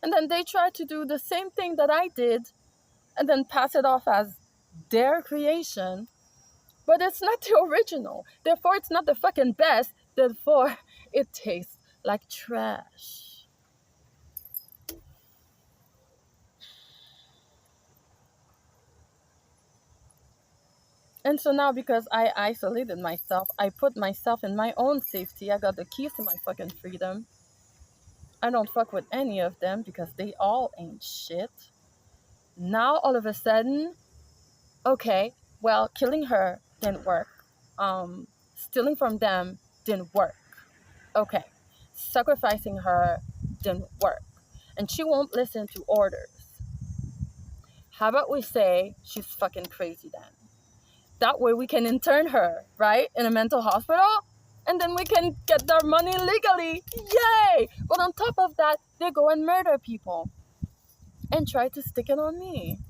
And then they try to do the same thing that I did and then pass it off as their creation. But it's not the original. Therefore, it's not the fucking best. Therefore, it tastes like trash. And so now, because I isolated myself, I put myself in my own safety. I got the keys to my fucking freedom. I don't fuck with any of them because they all ain't shit. Now, all of a sudden, okay, well, killing her didn't work. Stealing from them didn't work. Okay, sacrificing her didn't work. And she won't listen to orders. How about we say she's fucking crazy then? That way we can intern her, right? In a mental hospital? And then we can get their money legally. Yay! But on top of that, they go and murder people and try to stick it on me.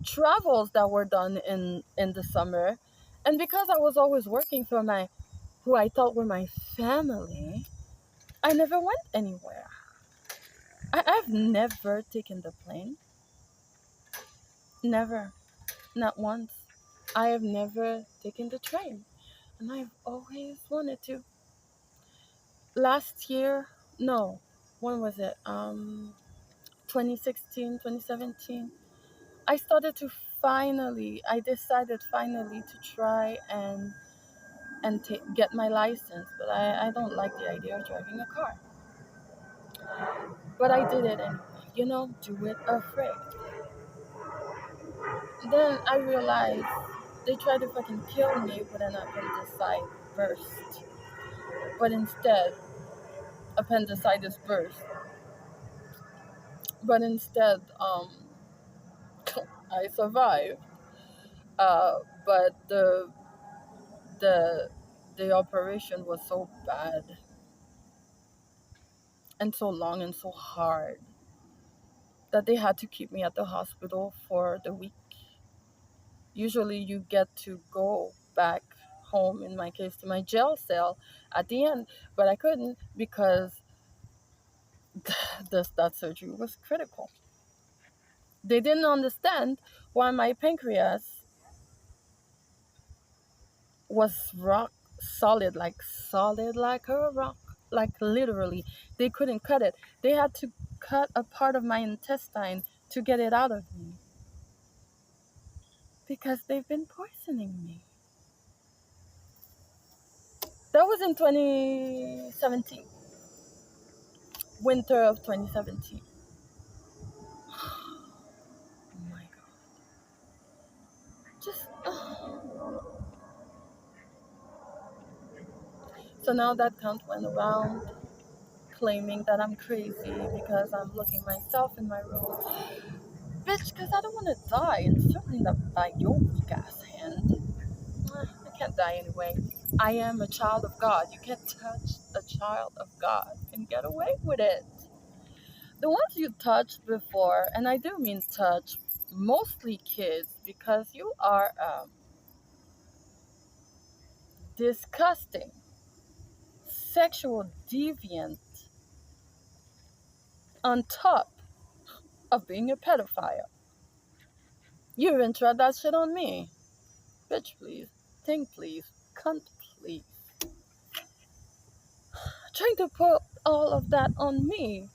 Travels that were done in the summer. And because I was always working for my who I thought were my family, I never went anywhere. I've never taken the plane. Never. Not once. I have never taken the train. And I've always wanted to. Last year, no, when was it? 2016, 2017, I decided finally to try and get my license, but I don't like the idea of driving a car. But I did it anyway. Do it afraid. Then I realized they tried to fucking kill me with an appendicitis burst. But instead, appendicitis burst. But instead, I survived. But the the operation was so bad and so long and so hard that they had to keep me at the hospital for the week. Usually, you get to go back home, in my case, to my jail cell at the end, but I couldn't because that surgery was critical. They didn't understand why my pancreas was rock solid like a rock, like literally. They couldn't cut it. They had to cut a part of my intestine to get it out of me because they've been poisoning me. That was in 2017, winter of 2017. Oh my god. Just So now that count went around claiming that I'm crazy because I'm looking myself in my room. Bitch, because I don't want to die, and certainly not by your weak ass hand. I can't die anyway. I am a child of God. You can't touch a child of God and get away with it. The ones you touched before, and I do mean touch, mostly kids, because you are disgusting, sexual deviant on top of being a pedophile. You even tried that shit on me. Bitch, please. Think, please. Cunt, please. Trying to put all of that on me.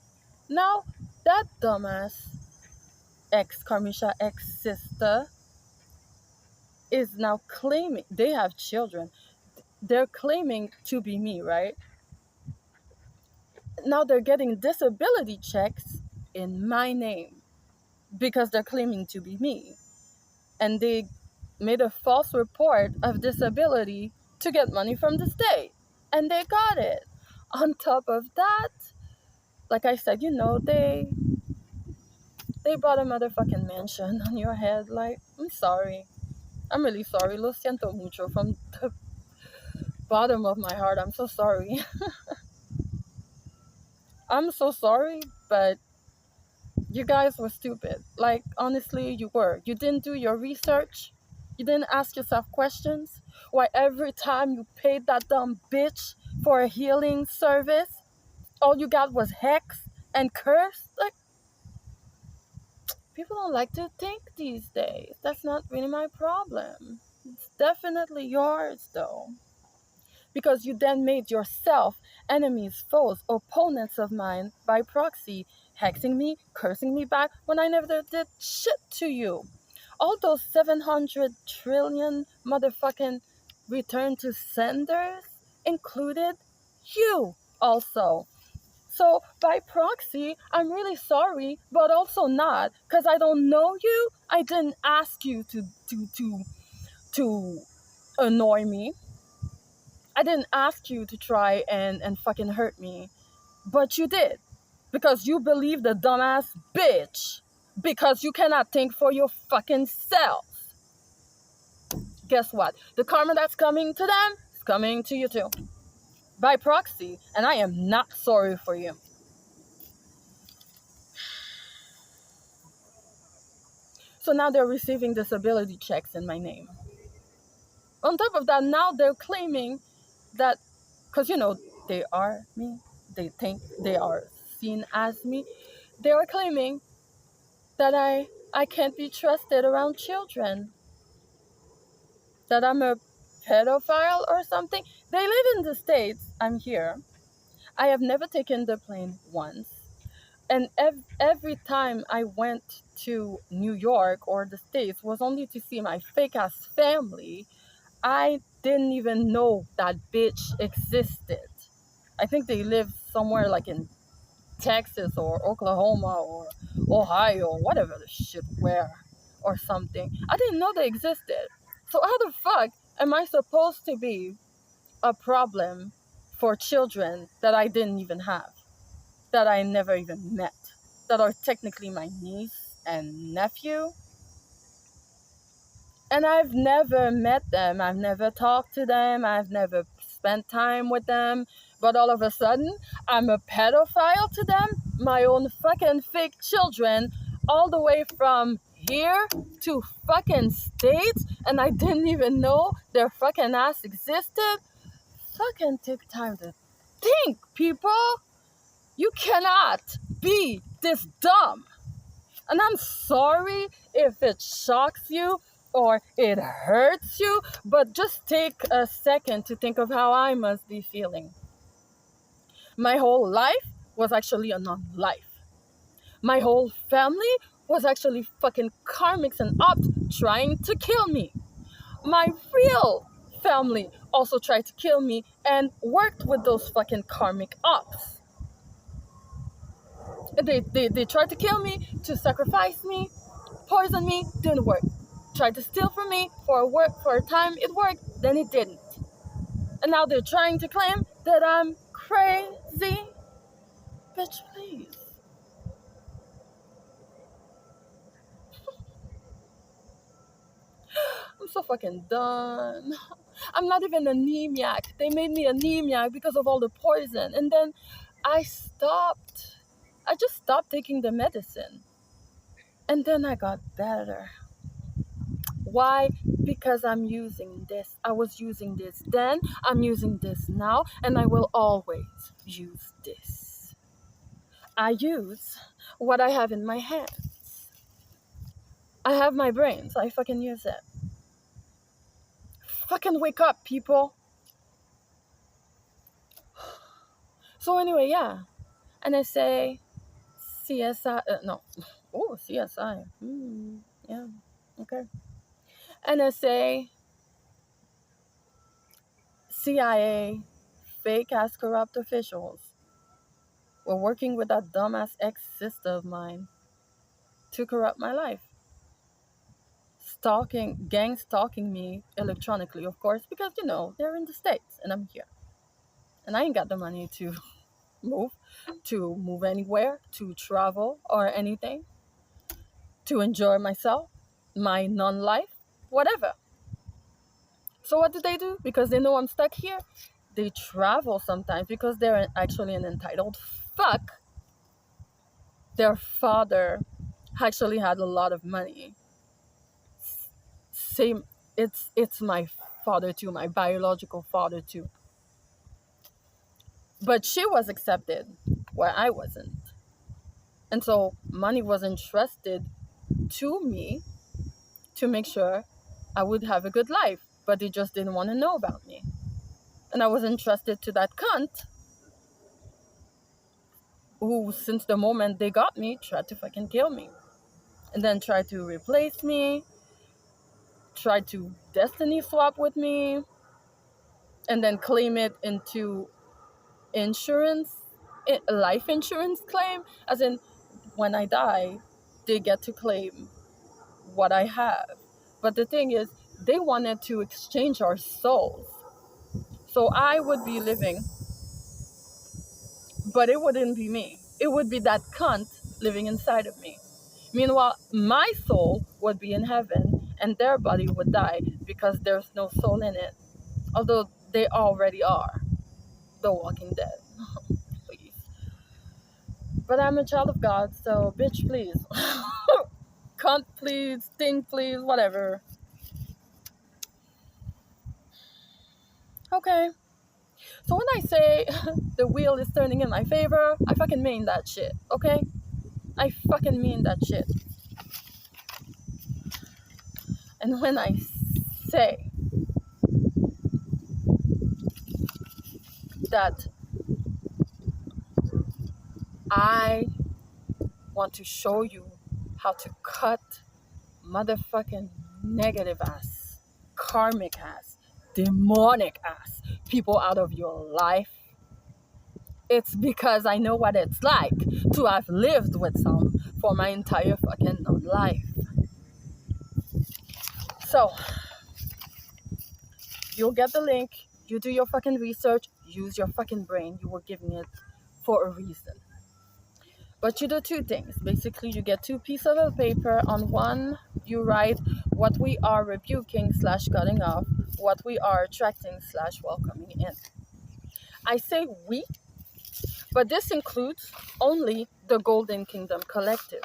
Now, that dumbass ex-Carmisha ex-sister is now claiming, they have children. They're claiming to be me, right? Now they're getting disability checks in my name because they're claiming to be me. And they made a false report of disability to get money from the state. And they got it. On top of that, like I said, they bought a motherfucking mansion on your head. Like, I'm sorry. I'm really sorry. Lo siento mucho from the bottom of my heart. I'm so sorry. I'm so sorry, but you guys were stupid. Like, honestly, you were. You didn't do your research. You didn't ask yourself questions. Why every time you paid that dumb bitch for a healing service, all you got was hex and curse? Like, people don't like to think these days. That's not really my problem. It's definitely yours, though. Because you then made yourself enemies, foes, opponents of mine by proxy, hexing me, cursing me back when I never did shit to you. All those 700 trillion motherfucking return to senders included you also. So by proxy, I'm really sorry, but also not, because I don't know you. I didn't ask you to annoy me. I didn't ask you to try and fucking hurt me. But you did. Because you believe the dumbass bitch. Because you cannot think for your fucking self. Guess what? The karma that's coming to them is coming to you too. By proxy. And I am not sorry for you. So now they're receiving disability checks in my name. On top of that, now they're claiming that, because they are me, they think they are seen as me, they are claiming that I can't be trusted around children, that I'm a pedophile or something. They live in the States. I'm here. I have never taken the plane once. And every time I went to New York or the States was only to see my fake ass family. I didn't even know that bitch existed. I think they live somewhere like in Texas or Oklahoma or Ohio, whatever the shit where or something. I didn't know they existed. So how the fuck am I supposed to be a problem for children that I didn't even have, that I never even met, that are technically my niece and nephew? And I've never met them. I've never talked to them. I've never spent time with them. But all of a sudden, I'm a pedophile to them? My own fucking fake children, all the way from here to fucking States, and I didn't even know their fucking ass existed? Fucking take time to think, people. You cannot be this dumb. And I'm sorry if it shocks you or it hurts you, but just take a second to think of how I must be feeling. My whole life was actually a non life. My whole family was actually fucking karmics and ops trying to kill me. My real family also tried to kill me and worked with those fucking karmic ops. They tried to kill me, to sacrifice me, poison me, didn't work. Tried to steal from me for a time, it worked, then it didn't. And now they're trying to claim that I'm crazy. Bitch, please. I'm so fucking done. I'm not even anemic. They made me anemic because of all the poison. And then I stopped. I just stopped taking the medicine. And then I got better. Why? Because I'm using this. I was using this then, I'm using this now, and I will always use this. I use what I have in my hands. I have my brain, so I fucking use it. Fucking wake up, people. So anyway, yeah. And I say CSI, no. Oh, CSI. Yeah, okay. And I say CIA, fake ass corrupt officials were working with that dumbass ex-sister of mine to corrupt my life. Gang stalking me electronically, of course, because, they're in the States and I'm here. And I ain't got the money to move, anywhere, to travel or anything, to enjoy myself, my non life, whatever. So what do? Because they know I'm stuck here, they travel sometimes because they're actually an entitled fuck. Their father actually had a lot of money. Same, it's my father too, my biological father too. But she was accepted where I wasn't. And so money was entrusted to me to make sure I would have a good life. But they just didn't want to know about me. And I was entrusted to that cunt who, since the moment they got me, tried to fucking kill me. And then tried to replace me, tried to destiny swap with me, and then claim it into insurance, life insurance claim, as in when I die, they get to claim what I have. But the thing is, they wanted to exchange our souls. So I would be living, but it wouldn't be me. It would be that cunt living inside of me. Meanwhile, my soul would be in heaven and their body would die because there's no soul in it. Although they already are. The Walking Dead. Please. But I'm a child of God, so bitch, please. Cunt, please. Thing, please. Whatever. Okay. So when I say the wheel is turning in my favor, I fucking mean that shit, okay? I fucking mean that shit. And when I say that I want to show you how to cut motherfucking negative ass, karmic ass, demonic ass people out of your life, it's because I know what it's like to have lived with some for my entire fucking life. So, you'll get the link, you do your fucking research, use your fucking brain, you were giving it for a reason. But you do two things. Basically, you get two pieces of paper. On one, you write what we are rebuking / cutting off, what we are attracting / welcoming in. I say we, but this includes only the Golden Kingdom Collective.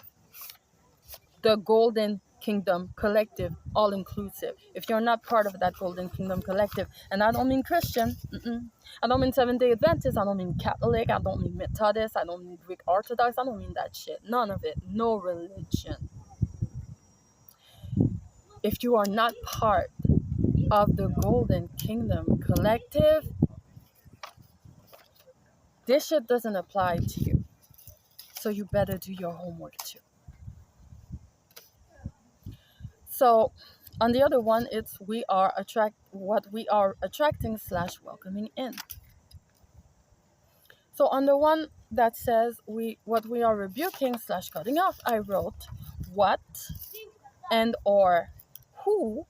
The Golden Kingdom Collective, all inclusive. If you're not part of that Golden Kingdom Collective, and I don't mean Christian, I don't mean Seventh-day Adventist, I don't mean Catholic, I don't mean Methodist, I don't mean Greek Orthodox, I don't mean that shit. None of it. No religion. If you are not part of the Golden Kingdom Collective, this shit doesn't apply to you. So you better do your homework too. So on the other one, it's what we are attracting / welcoming in. So on the one that says what we are rebuking / cutting off, I wrote what and or who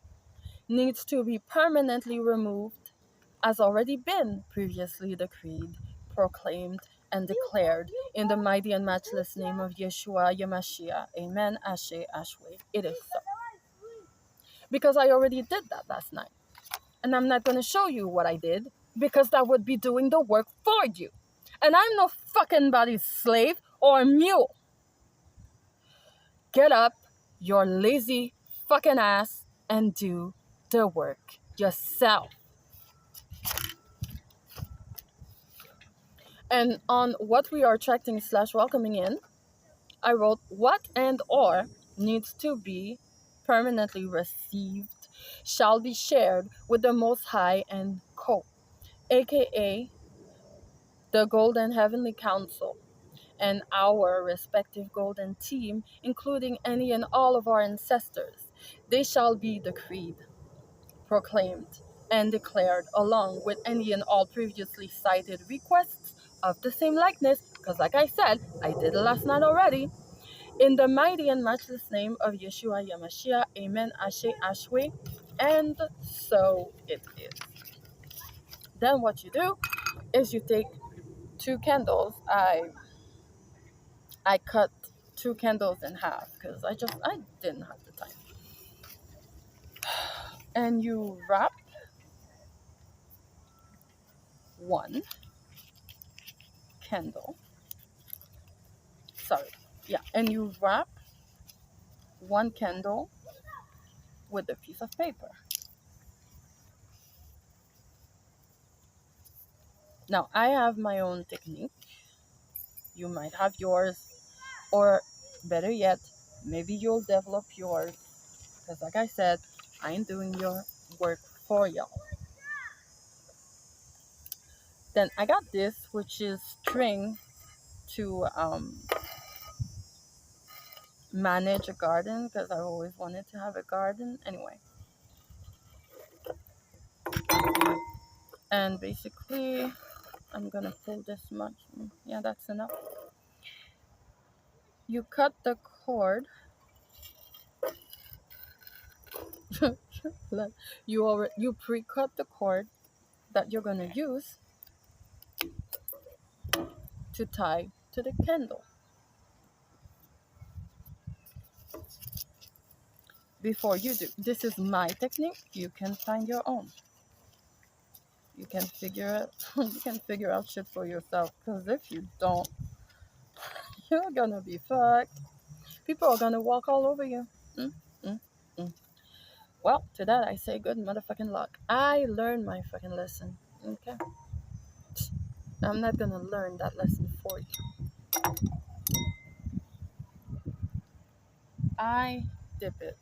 needs to be permanently removed has already been previously decreed, proclaimed, and declared in the mighty and matchless name of Yeshua Yamashiach. Amen. Ashe, Ashwe. It is so. Because I already did that last night. And I'm not going to show you what I did because that would be doing the work for you. And I'm no fucking body's slave or mule. Get up, your lazy fucking ass, and do the work yourself. And on what we are attracting / welcoming in, I wrote what and or needs to be permanently received shall be shared with the Most High and Co, aka the Golden Heavenly Council, and our respective golden team, including any and all of our ancestors. They shall be decreed, proclaimed, and declared along with any and all previously cited requests of the same likeness, because like I said, I did it last night already. In the mighty and matchless name of Yeshua Yamashiach, Amen, Ashe, Ashwe, and so it is. Then what you do is you take two candles. I cut two candles in half because I didn't have the time. And you wrap one candle. Sorry. Yeah. And you wrap one candle with a piece of paper. Now, I have my own technique. You might have yours, or better yet, maybe you'll develop yours. Because, like I said, I ain't doing your work for y'all. Then I got this, which is string to manage a garden because I always wanted to have a garden. Anyway. And basically, I'm gonna pull this much. Yeah, that's enough. You cut the cord. You pre-cut the cord that you're gonna use to tie to the candle. Before you do, this is my technique. You can find your own. You can figure it. You can figure out shit for yourself. Because if you don't, you're gonna be fucked. People are gonna walk all over you. Mm, mm, mm. Well, to that I say good motherfucking luck. I learned my fucking lesson. Okay? I'm not gonna learn that lesson for you. I dip it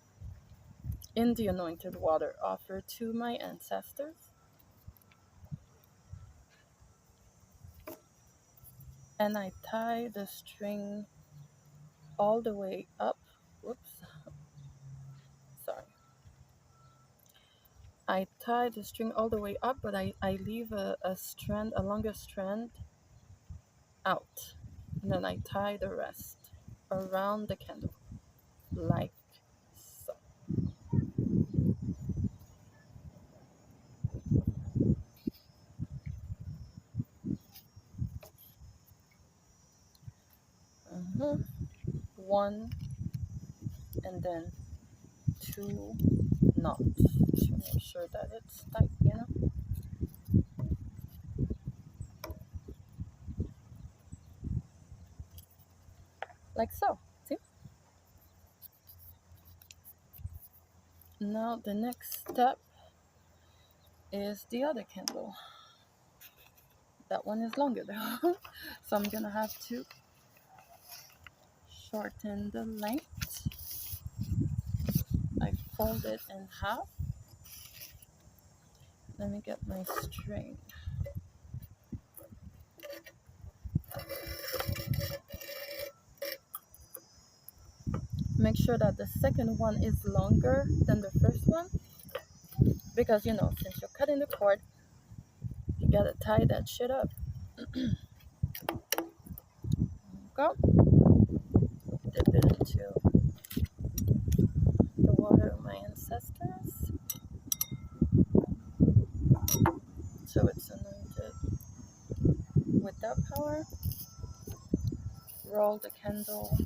in the anointed water offered to my ancestors. And I tie the string all the way up. Whoops, sorry. I tie the string all the way up, but I leave a strand, a longer strand out. And then I tie the rest around the candle, like so. Mhm. One, and then two knots to make sure that it's tight, you know? Like so. See? Now the next step is the other candle. That one is longer though. So I'm gonna have to shorten the length. I fold it in half. Let me get my string. Make sure that the second one is longer than the first one, because you know, since you're cutting the cord, you gotta tie that shit up. Go. Dip it into the water of my ancestors so it's anointed with that power. Roll the candle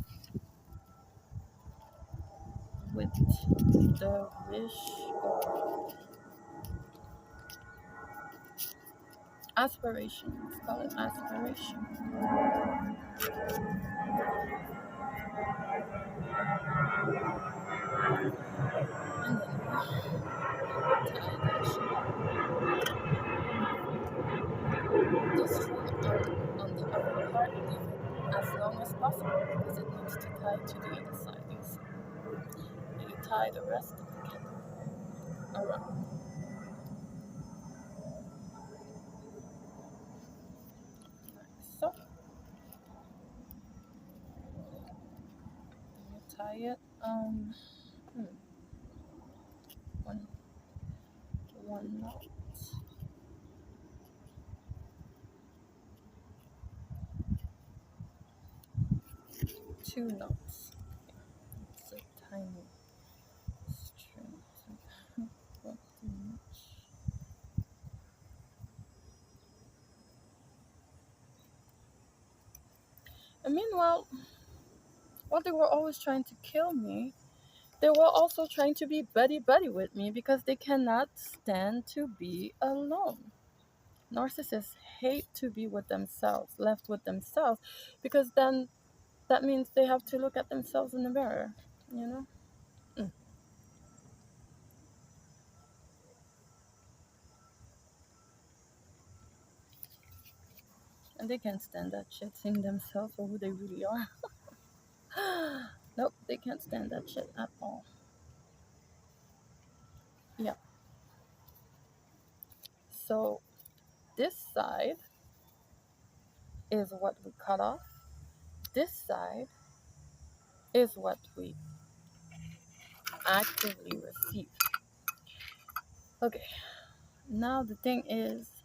with the wish or aspiration. Let's call it aspiration. And then tie that shit up. The string on the upper part, leave it as long as possible because it needs to tie to the other side. You tie the rest of the candle around. Like so. You tie it. One, one knot, two knots. It's a tiny string. Not too much. And meanwhile, while they were always trying to kill me, they were also trying to be buddy buddy with me because they cannot stand to be alone. Narcissists hate to be with themselves, left with themselves, because then that means they have to look at themselves in the mirror, you know? Mm. And they can't stand that shit, seeing themselves for who they really are. Nope, they can't stand that shit at all. Yeah. So this side is what we cut off. This side is what we actively receive. Okay, now the thing is,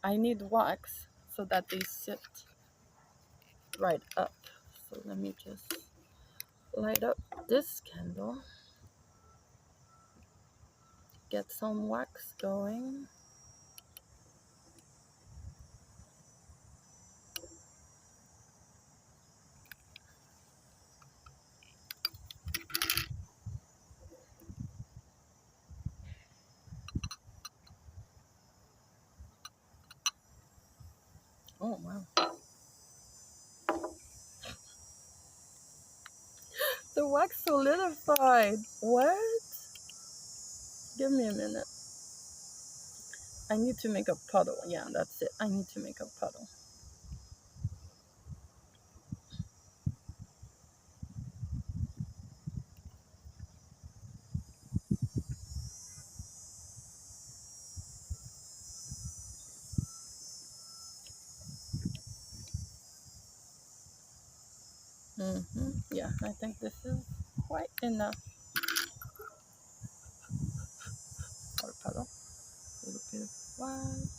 I need wax so that they sit right up. So let me just light up this candle, get some wax going. Oh wow. The wax solidified. What? Give me a minute. I need to make a puddle. Yeah, that's it. I need to make a puddle. yeah, I think this is quite enough. Water puddle. A little bit of white.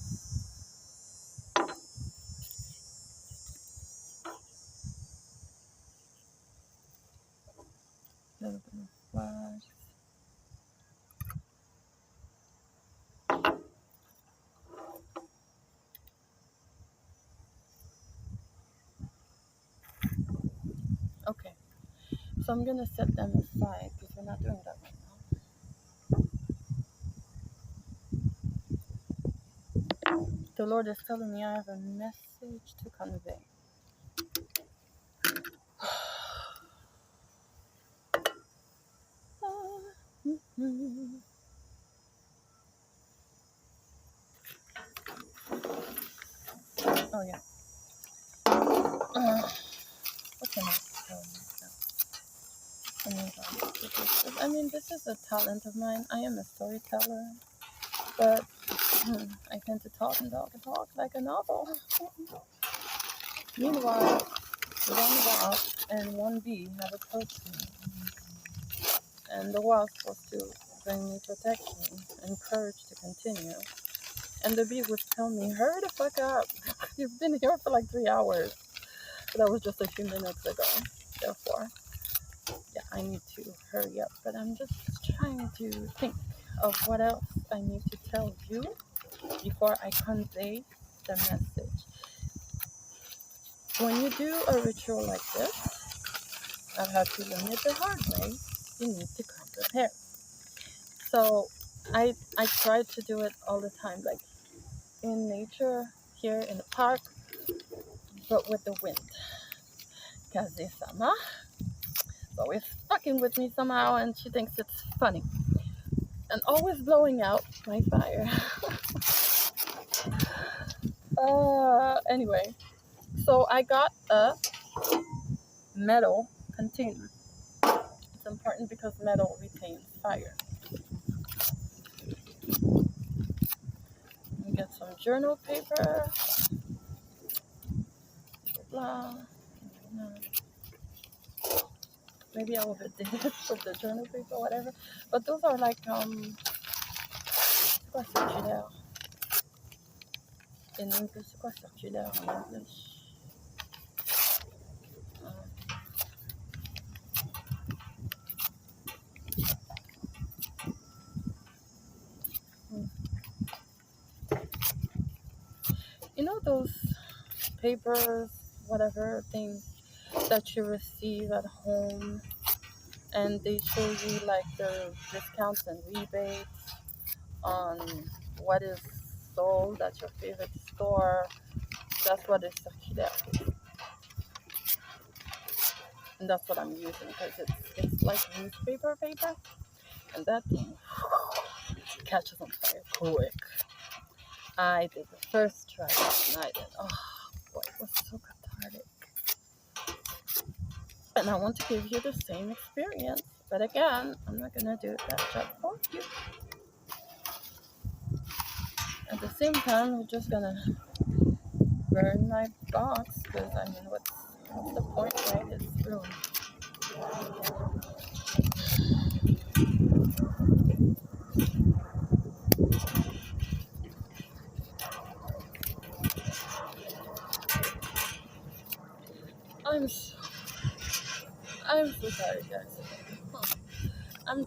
A little bit of white. Okay, so I'm gonna set them aside because we're not doing that right now. The Lord is telling me I have a message to convey. Oh yeah. What can I tell myself? I mean, this is a talent of mine. I am a storyteller, but I tend to talk and talk and talk like a novel. Meanwhile, one wasp and one bee have approached me, and the wasp was to bring me protection and courage to continue. And the bee would tell me, hurry the fuck up. You've been here for like 3 hours. But that was just a few minutes ago. Therefore, yeah, I need to hurry up. But I'm just trying to think of what else I need to tell you before I convey the message. When you do a ritual like this, I've had to learn it the hard way. You need to come prepared. So I try to do it all the time, like in nature, here in the park, but with the wind. Because this summer, is always fucking with me somehow, and she thinks it's funny. And always blowing out my fire. Anyway, so I got a metal container. It's important because metal retains fire. You get some journal paper. Blah. Maybe I will hit this with the journal paper, whatever. But those are like quoi circulaire? In English, quoi circulaire in English? You know those papers, whatever things that you receive at home, and they show you like the discounts and rebates on what is sold at your favorite store. That's what is circulaire, and that's what I'm using because it's like newspaper paper, and that thing catches on fire quick. I did the first try last night, and oh boy, it was so cathartic. And I want to give you the same experience, but again, I'm not gonna do that job for you. At the same time, we're just gonna burn my box because I mean, what's the point, right? It's ruined. I'm so, I'm so sorry, guys. I'm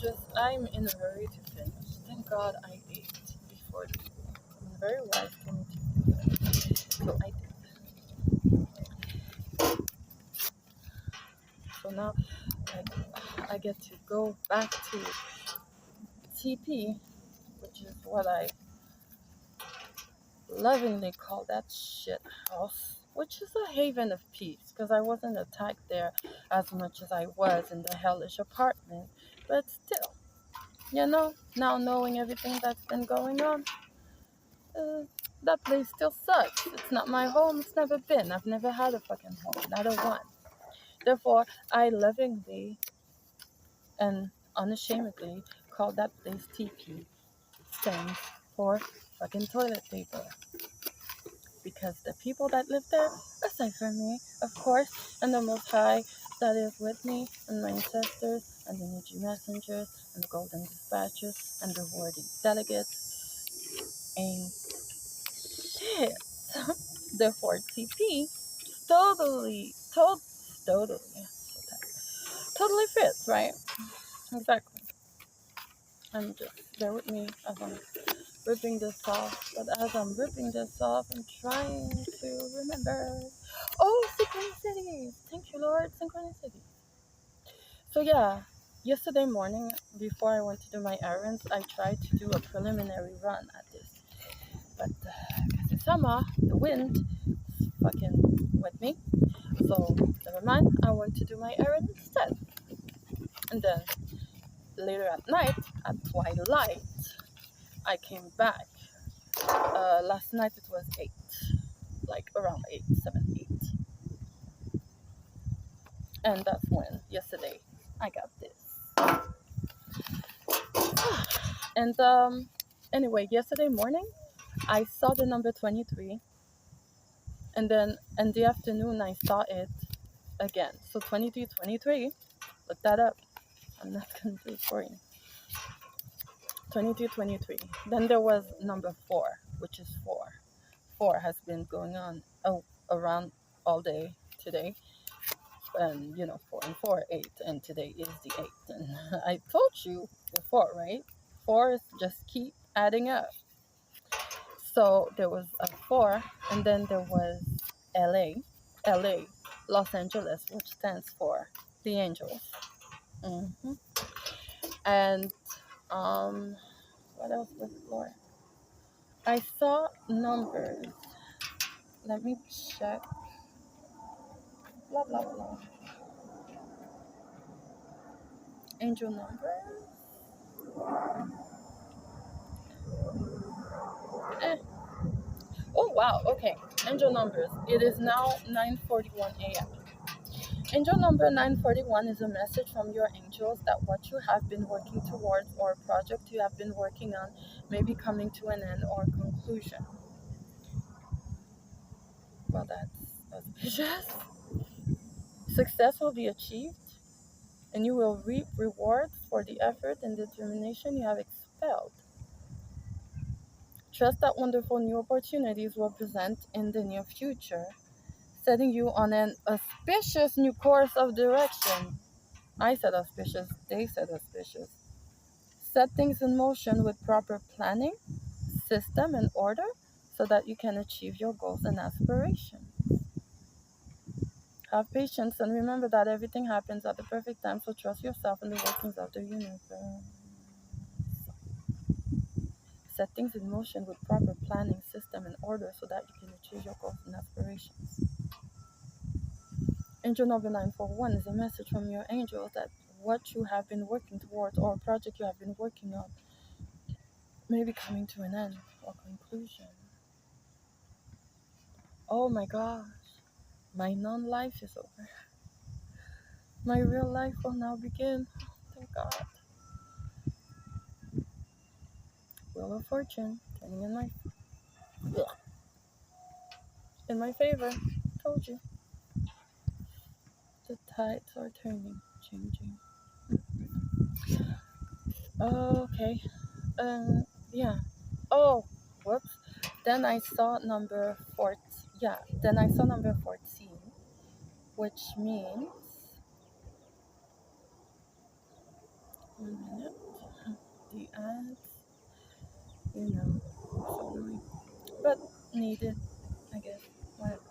in a hurry to finish. Thank God I ate before the school. I'm very wise to me to do that. So I did. So now I get to go back to TP, which is what I lovingly call that shit house, which is a haven of peace because I wasn't attacked there as much as I was in the hellish apartment. But still, now knowing everything that's been going on, that place still sucks. It's not my home. It's never been. I've never had a fucking home, not a one. Therefore, I lovingly and unashamedly call that place TP, stands for fucking toilet paper. Because the people that live there, aside from me, of course, and the Most High that is with me, and my ancestors, and the energy messengers, and the golden dispatchers, and the worthy delegates, ain't shit. The 4TP totally, totally fits, right? Exactly. I'm just, bear with me as I'm ripping this off. But as I'm ripping this off, I'm trying to remember. Oh, synchronicities! Thank you, Lord, synchronicities. So yeah, yesterday morning, before I went to do my errands, I tried to do a preliminary run at this. But because it's summer, the wind is fucking with me. So never mind, I went to do my errand instead. And then later at night, at twilight, I came back. Last night it was 8, like around 8, 7, 8. And that's when, yesterday, I got this. And anyway, yesterday morning, I saw the number 23. And then in the afternoon, I saw it again. So 23, 23, look that up. I'm not going to do it for you. 22, 23. Then there was number 4, which is 4. 4 has been going on around all day today. And 4 and 4, 8. And today is the 8th. And I told you before, right? 4s just keep adding up. So there was a 4, and then there was LA, LA, Los Angeles, which stands for the angels. hmm And what else was it, Lord? I saw numbers. Let me check. Blah blah blah. Angel numbers. Eh. Oh wow. Okay. Angel numbers. It is now 9:41 a.m. Angel number 941 is a message from your angels that what you have been working towards or a project you have been working on may be coming to an end or conclusion. Well, that's auspicious. Success will be achieved, and you will reap rewards for the effort and determination you have expelled. Trust that wonderful new opportunities will present in the near future, setting you on an auspicious new course of direction. I said auspicious, they said auspicious. Set things in motion with proper planning, system, and order so that you can achieve your goals and aspirations. Have patience and remember that everything happens at the perfect time, so trust yourself in the workings of the universe. Set things in motion with proper planning, system, and order so that you can achieve your goals and aspirations. Angel number 941 is a message from your angels that what you have been working towards or a project you have been working on may be coming to an end or conclusion. Oh my gosh, my non-life is over. My real life will now begin. Thank God. Wheel of Fortune turning in my favor. Told you. The tides are turning, changing. Okay. Yeah. Oh, whoops. Then I saw number 14. Yeah. Then I saw number 14, which means 1 minute. The ads, so annoying, but needed, I guess. Whatever.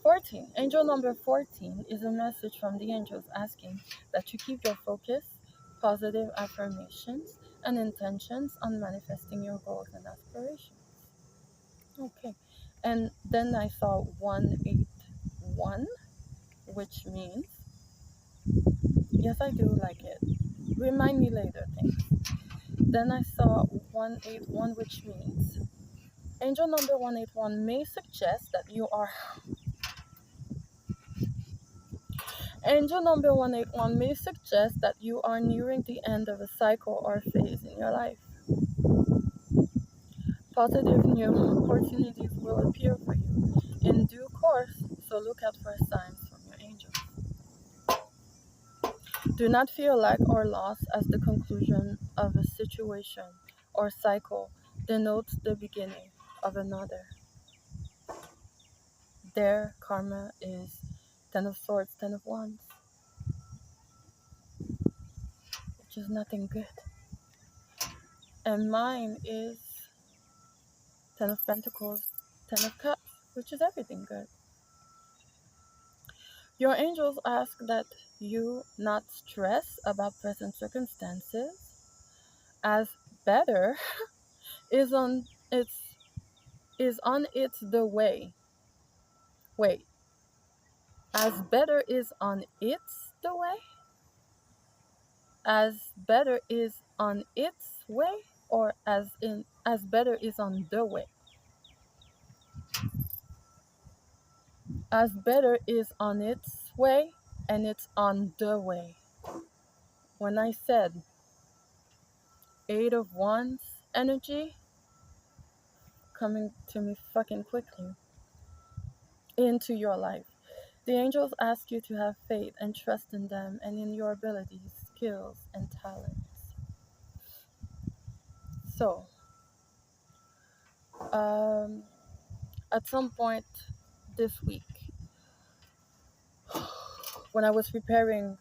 14. Angel number 14 is a message from the angels asking that you keep your focus, positive affirmations, and intentions on manifesting your goals and aspirations. Okay. And then I saw 181, which means, yes, I do like it. Remind me later, thanks. Then I saw 181, which means angel number 181 may suggest that you are Angel number 181 may suggest that you are nearing the end of a cycle or phase in your life. Positive new opportunities will appear for you in due course, so look out for signs from your angels. Do not feel lack or loss as the conclusion of a situation or cycle denotes the beginning of another. Their karma is Ten of Swords, Ten of Wands, which is nothing good. And mine is Ten of Pentacles, Ten of Cups, which is everything good. Your angels ask that you not stress about present circumstances, as better is on its the way. Wait, as better is on its the way? As better is on its way, or as better is on the way? As better is on its way, and it's on the way. When I said Eight of Wands energy coming to me fucking quickly into your life, the angels ask you to have faith and trust in them and in your abilities, skills, and talents. So, at some point this week, as I was preparing